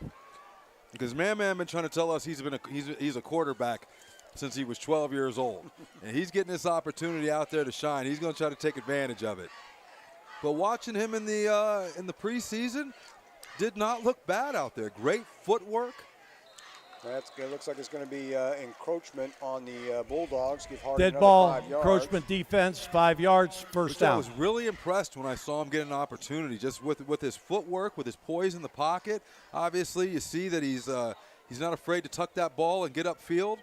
Because Man been trying to tell us he's a quarterback since he was 12 years old. And he's getting this opportunity out there to shine. He's going to try to take advantage of it. But watching him in the preseason, did not look bad out there. Great footwork. It looks like it's going to be encroachment on the Bulldogs. Give Harding Dead another ball, 5 yards. encroachment defense, 5 yards, first down. I was really impressed when I saw him get an opportunity, just with his footwork, with his poise in the pocket. Obviously, you see that he's not afraid to tuck that ball and get upfield.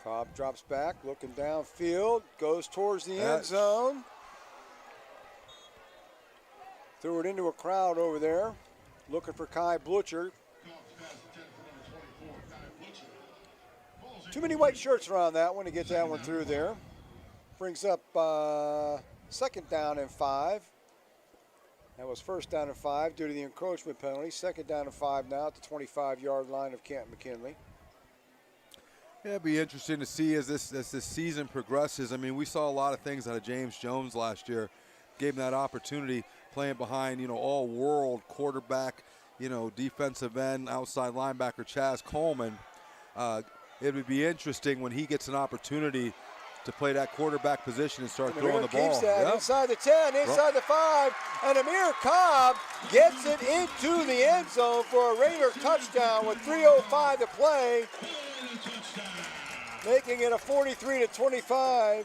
Cobb drops back, looking downfield, goes towards the end zone. Threw it into a crowd over there, looking for Kai Blutcher. Too many white shirts around that one to get that one through there. Brings up 2nd down and 5. That was 1st down and 5 due to the encroachment penalty. 2nd down and 5 now at the 25-yard line of Canton McKinley. Yeah, it'll be interesting to see as this season progresses. I mean, we saw a lot of things out of James Jones last year. Gave him that opportunity playing behind, all-world quarterback, defensive end, outside linebacker Chaz Coleman. It would be interesting when he gets an opportunity to play that quarterback position and start throwing the ball. Keeps that inside the 10, inside the 5, and Amir Cobb gets it into the end zone for a Raider touchdown with 3:05 to play, making it a 43-25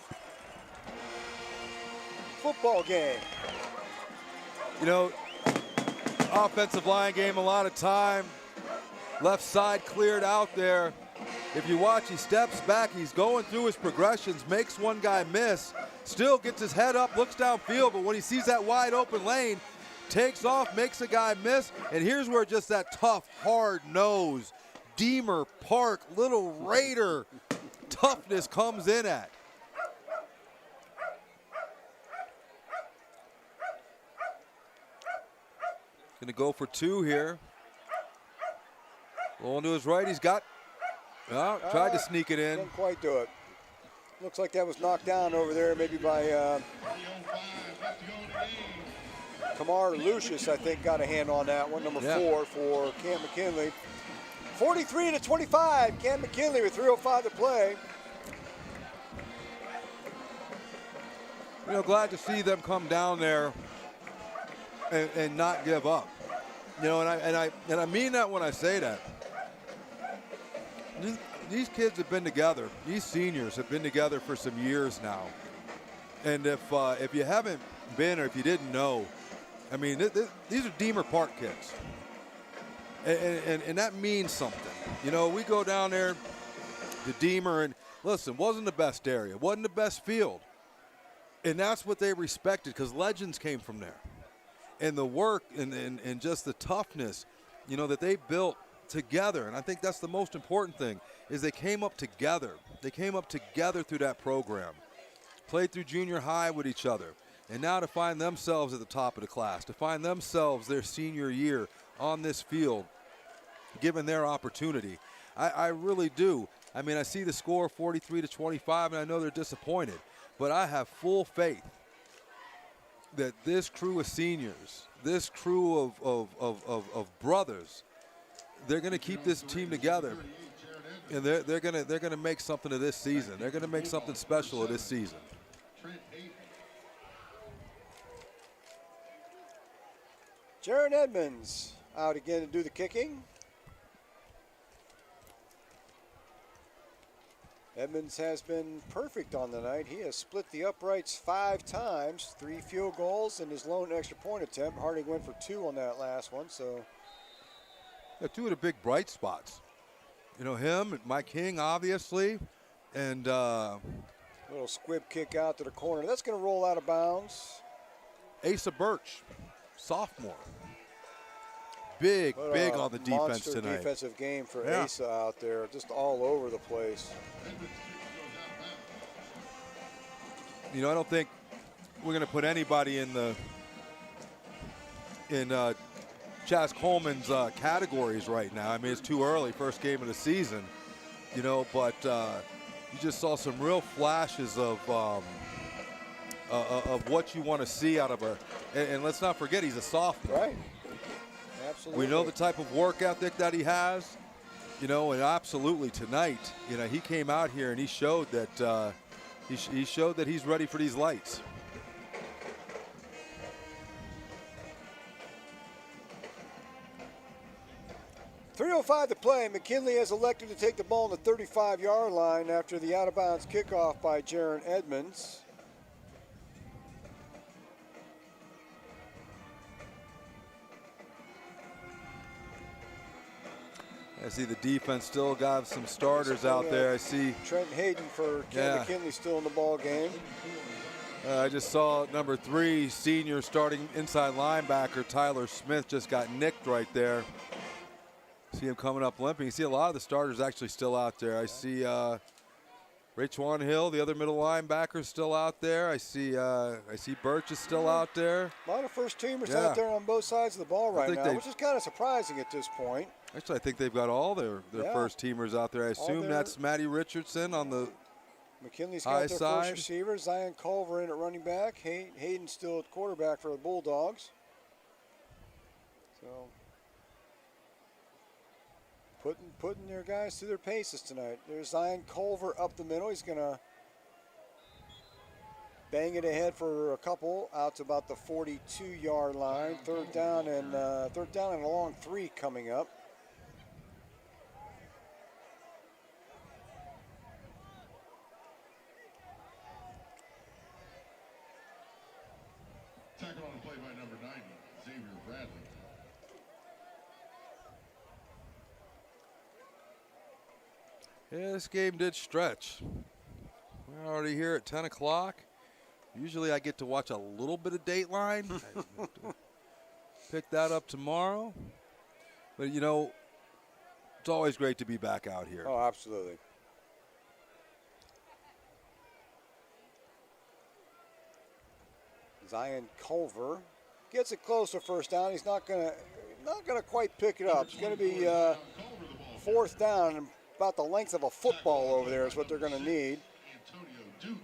football game. Offensive line game, a lot of time. Left side cleared out there. If you watch, he steps back, he's going through his progressions, makes one guy miss, still gets his head up, looks downfield, but when he sees that wide open lane, takes off, makes a guy miss, and here's where just that tough, hard nose, Deemer Park, little Raider toughness comes in at. Gonna go for 2 here. Going to his right, he's got, tried to sneak it in. Didn't quite do it. Looks like that was knocked down over there maybe by Kamar Lucius, I think, got a hand on that one, number 4 for Canton McKinley. 43-25, Canton McKinley with 3:05 to play. Glad to see them come down there and not give up. And I mean that when I say that. These kids have been together. These seniors have been together for some years now. And if you haven't been or if you didn't know, I mean, these are Deemer Park kids. And that means something. We go down there to Deemer and, listen, wasn't the best area, wasn't the best field. And that's what they respected because legends came from there. And the work and just the toughness, that they built together. And I think that's the most important thing is they came up together. They came up together through that program, played through junior high with each other. And now to find themselves at the top of the class, to find themselves their senior year on this field, given their opportunity. I really do. I mean, I see the score 43-25, and I know they're disappointed. But I have full faith that this crew of seniors, this crew of brothers, they're going to keep this team together, and they're going to make something of this season. They're going to make something special of this season. Jaron Edmonds out again to do the kicking. Edmonds has been perfect on the night. He has split the uprights 5 times, 3 field goals, and his lone extra point attempt. Harding went for 2 on that last one, so. Yeah, 2 of the big bright spots. Him, Mike King, obviously, and little squib kick out to the corner. That's going to roll out of bounds. Asa Birch, sophomore. Big on the defense tonight. Monster defensive game for Asa out there, just all over the place. I don't think we're going to put anybody in Chaz Coleman's categories right now. I mean, it's too early, first game of the season, but you just saw some real flashes of what you want to see out of and let's not forget he's a sophomore. Right. Absolutely. We know the type of work ethic that he has, and absolutely tonight, he came out here and he showed that he showed that he's ready for these lights. .305 to play. McKinley has elected to take the ball on the 35-yard line after the out-of-bounds kickoff by Jaron Edmonds. I see the defense still got some starters out there. I see Trent Hayden for Canton McKinley still in the ball game. I just saw number 3 senior starting inside linebacker Tyler Smith just got nicked right there. See him coming up limping. You see a lot of the starters actually still out there. I see Raekwon Hill, the other middle linebacker, still out there. I see Birch is still out there. A lot of first-teamers out there on both sides of the ball right now, which is kind of surprising at this point. Actually, I think they've got all their first-teamers out there. I assume that's Matty Richardson on the McKinley's got their first receiver. Zion Culver in at running back. Hayden's still at quarterback for the Bulldogs. So putting their guys through their paces tonight. There's Zion Culver up the middle. He's going to bang it ahead for a couple out to about the 42-yard line. Third down and a long 3 coming up. Tackle on a play by number 90, Xavier Bradley. Yeah, this game did stretch. We're already here at 10 o'clock. Usually I get to watch a little bit of Dateline. Pick that up tomorrow. But, you know, it's always great to be back out here. Oh, absolutely. Zion Culver gets it close to first down. He's not gonna quite pick it up. It's gonna be fourth down, and about the length of a football over there is what they're gonna need. Looks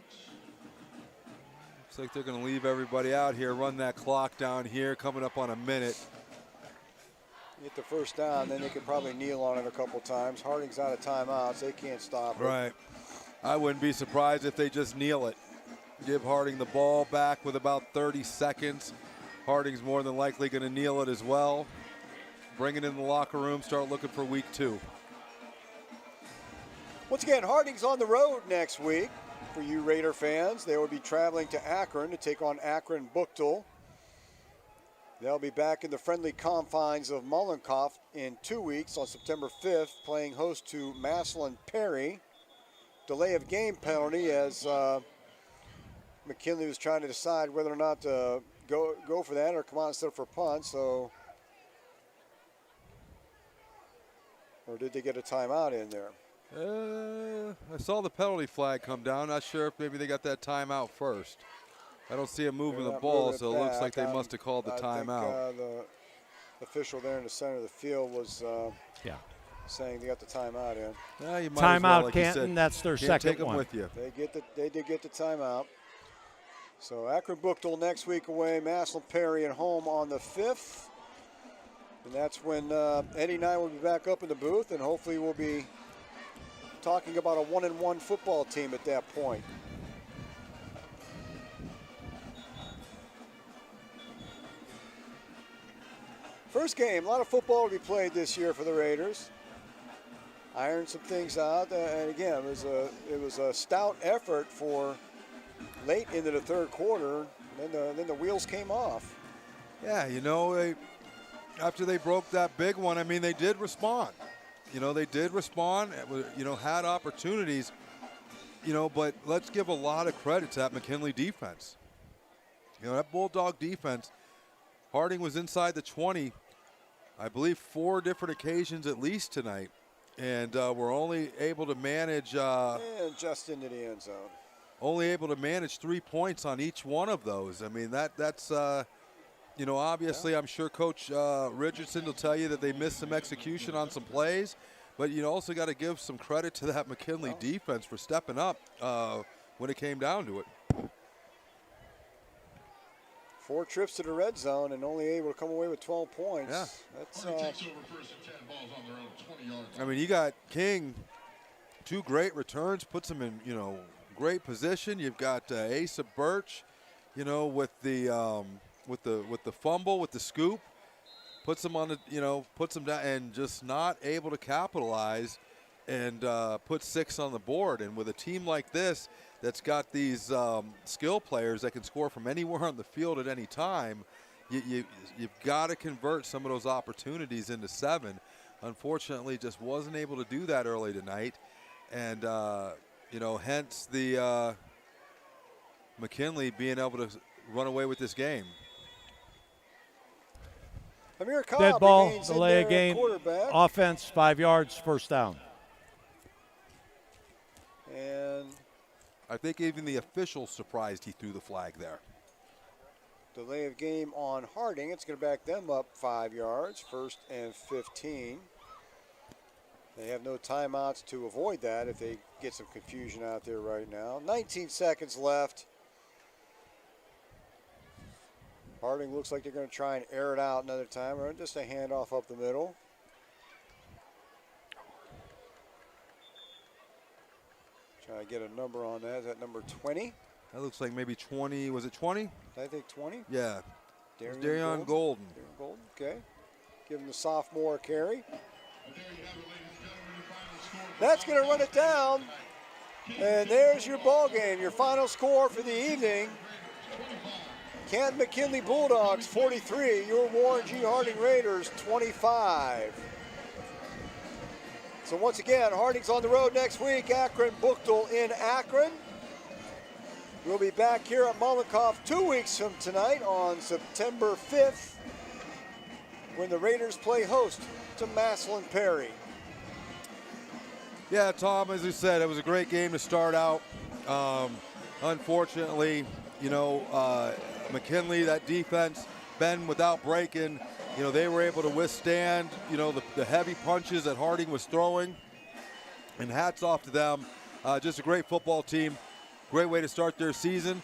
like they're gonna leave everybody out here, run that clock down here, coming up on a minute. Get the first down, then they could probably kneel on it a couple times. Harding's out of timeouts. They can't stop it. Right. I wouldn't be surprised if they just kneel it. Give Harding the ball back with about 30 seconds. Harding's more than likely going to kneel it as well. Bring it in the locker room, start looking for week 2. Once again, Harding's on the road next week. For you Raider fans, they will be traveling to Akron to take on Akron Buchtel. They'll be back in the friendly confines of Mollenkopf in 2 weeks on September 5th, playing host to Massillon Perry. Delay of game penalty as McKinley was trying to decide whether or not to go for that or come out instead for punt. So, or did they get a timeout in there? I saw the penalty flag come down. Not sure if maybe they got that timeout first. I don't see him moving the ball, so it looks like they must have called the timeout. The official there in the center of the field was saying they got the timeout in. Yeah, you might timeout, as well, like Canton. You said, that's their second take them one. with you. They did get the timeout. So Akron Buchtel next week away. Massillon Perry at home on the 5th. And that's when Eddie and I will be back up in the booth, and hopefully we'll be talking about a 1-1 football team at that point. First game, a lot of football to be played this year for the Raiders. Ironed some things out, and again, it was a stout effort for late into the third quarter. Then the wheels came off. Yeah, you know, after they broke that big one, I mean, they did respond. You know, they did respond. You know, had opportunities. You know, but let's give a lot of credit to that McKinley defense. You know, that Bulldog defense. Harding was inside the 20, I believe, 4 different occasions at least tonight. And we're only able to manage. And just into the end zone. Only able to manage 3 points on each one of those. I mean, that's you know, obviously I'm sure Coach Richardson will tell you that they missed some execution on some plays. But you also got to give some credit to that McKinley defense for stepping up when it came down to it. 4 trips to the red zone and only able to come away with 12 points. Yeah. That's takes over first and 10 balls on their own 20 yards. I mean, you got King, 2 great returns, puts them in, you know, great position. You've got Asa Birch, you know, with the fumble, with the scoop, puts them on the, you know, puts them down and just not able to capitalize and put 6 on the board. And with a team like this that's got these skill players that can score from anywhere on the field at any time, you've got to convert some of those opportunities into 7. Unfortunately, just wasn't able to do that early tonight. And, you know, hence the McKinley being able to run away with this game. Amir Cobb dead ball, remains delay in of there game, at quarterback. offense, 5 yards, first down. And I think even the officials surprised he threw the flag there. Delay of game on Harding. It's going to back them up 5 yards, 1st and 15. They have no timeouts to avoid that if they get some confusion out there right now. 19 seconds left. Harding looks like they're going to try and air it out another time, or just a handoff up the middle. Try to get a number on that. Is that number 20? That looks like maybe 20. Was it 20? I think 20. Yeah. Darian Golden. Darian Golden, okay. Give him the sophomore carry. That's going to run it down. And there's your ball game. Your final score for the evening. Canton McKinley Bulldogs 43. Your Warren G. Harding Raiders 25. So once again, Harding's on the road next week. Akron Buchtel in Akron. We'll be back here at Mollenkopf 2 weeks from tonight on September 5th when the Raiders play host to Massillon Perry. Yeah, Tom, as you said, it was a great game to start out. Unfortunately, McKinley, that defense, Ben without breaking, they were able to withstand, the heavy punches that Harding was throwing. And hats off to them. Just a great football team. Great way to start their season.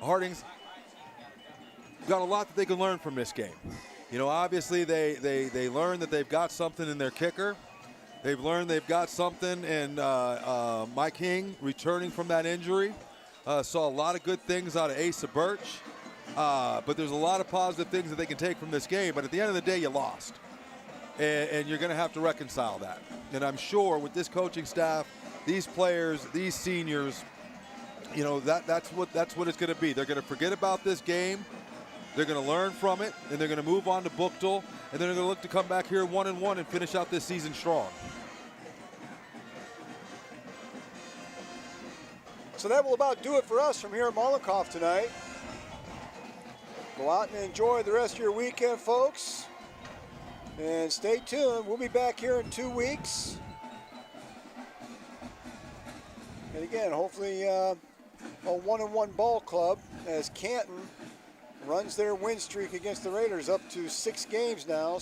Harding's got a lot that they can learn from this game. Obviously they learned that they've got something in their kicker. They've learned they've got something in Mike King returning from that injury. Saw a lot of good things out of Asa Birch. But there's a lot of positive things that they can take from this game. But at the end of the day, you lost. And you're going to have to reconcile that. And I'm sure with this coaching staff, these players, these seniors, that's what it's going to be. They're going to forget about this game. They're going to learn from it, and they're going to move on to Buchtel, and then they're going to look to come back here 1-1 and finish out this season strong. So that will about do it for us from here at Mollenkopf tonight. Go out and enjoy the rest of your weekend, folks. And stay tuned. We'll be back here in 2 weeks. And again, hopefully a 1-1 ball club as Canton runs their win streak against the Raiders up to 6 games now.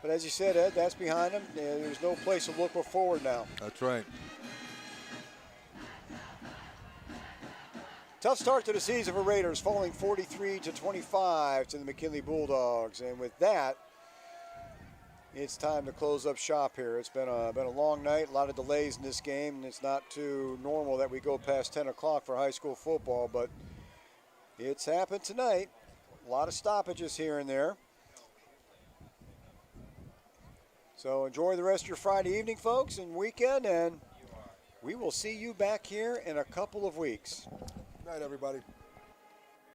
But as you said, Ed, that's behind them. There's no place to look forward now. That's right. Tough start to the season for Raiders, falling 43-25 to the McKinley Bulldogs. And with that, it's time to close up shop here. It's been a long night, a lot of delays in this game, and it's not too normal that we go past 10 o'clock for high school football, but it's happened tonight. A lot of stoppages here and there. So enjoy the rest of your Friday evening, folks, and weekend, and we will see you back here in a couple of weeks. Good night, everybody.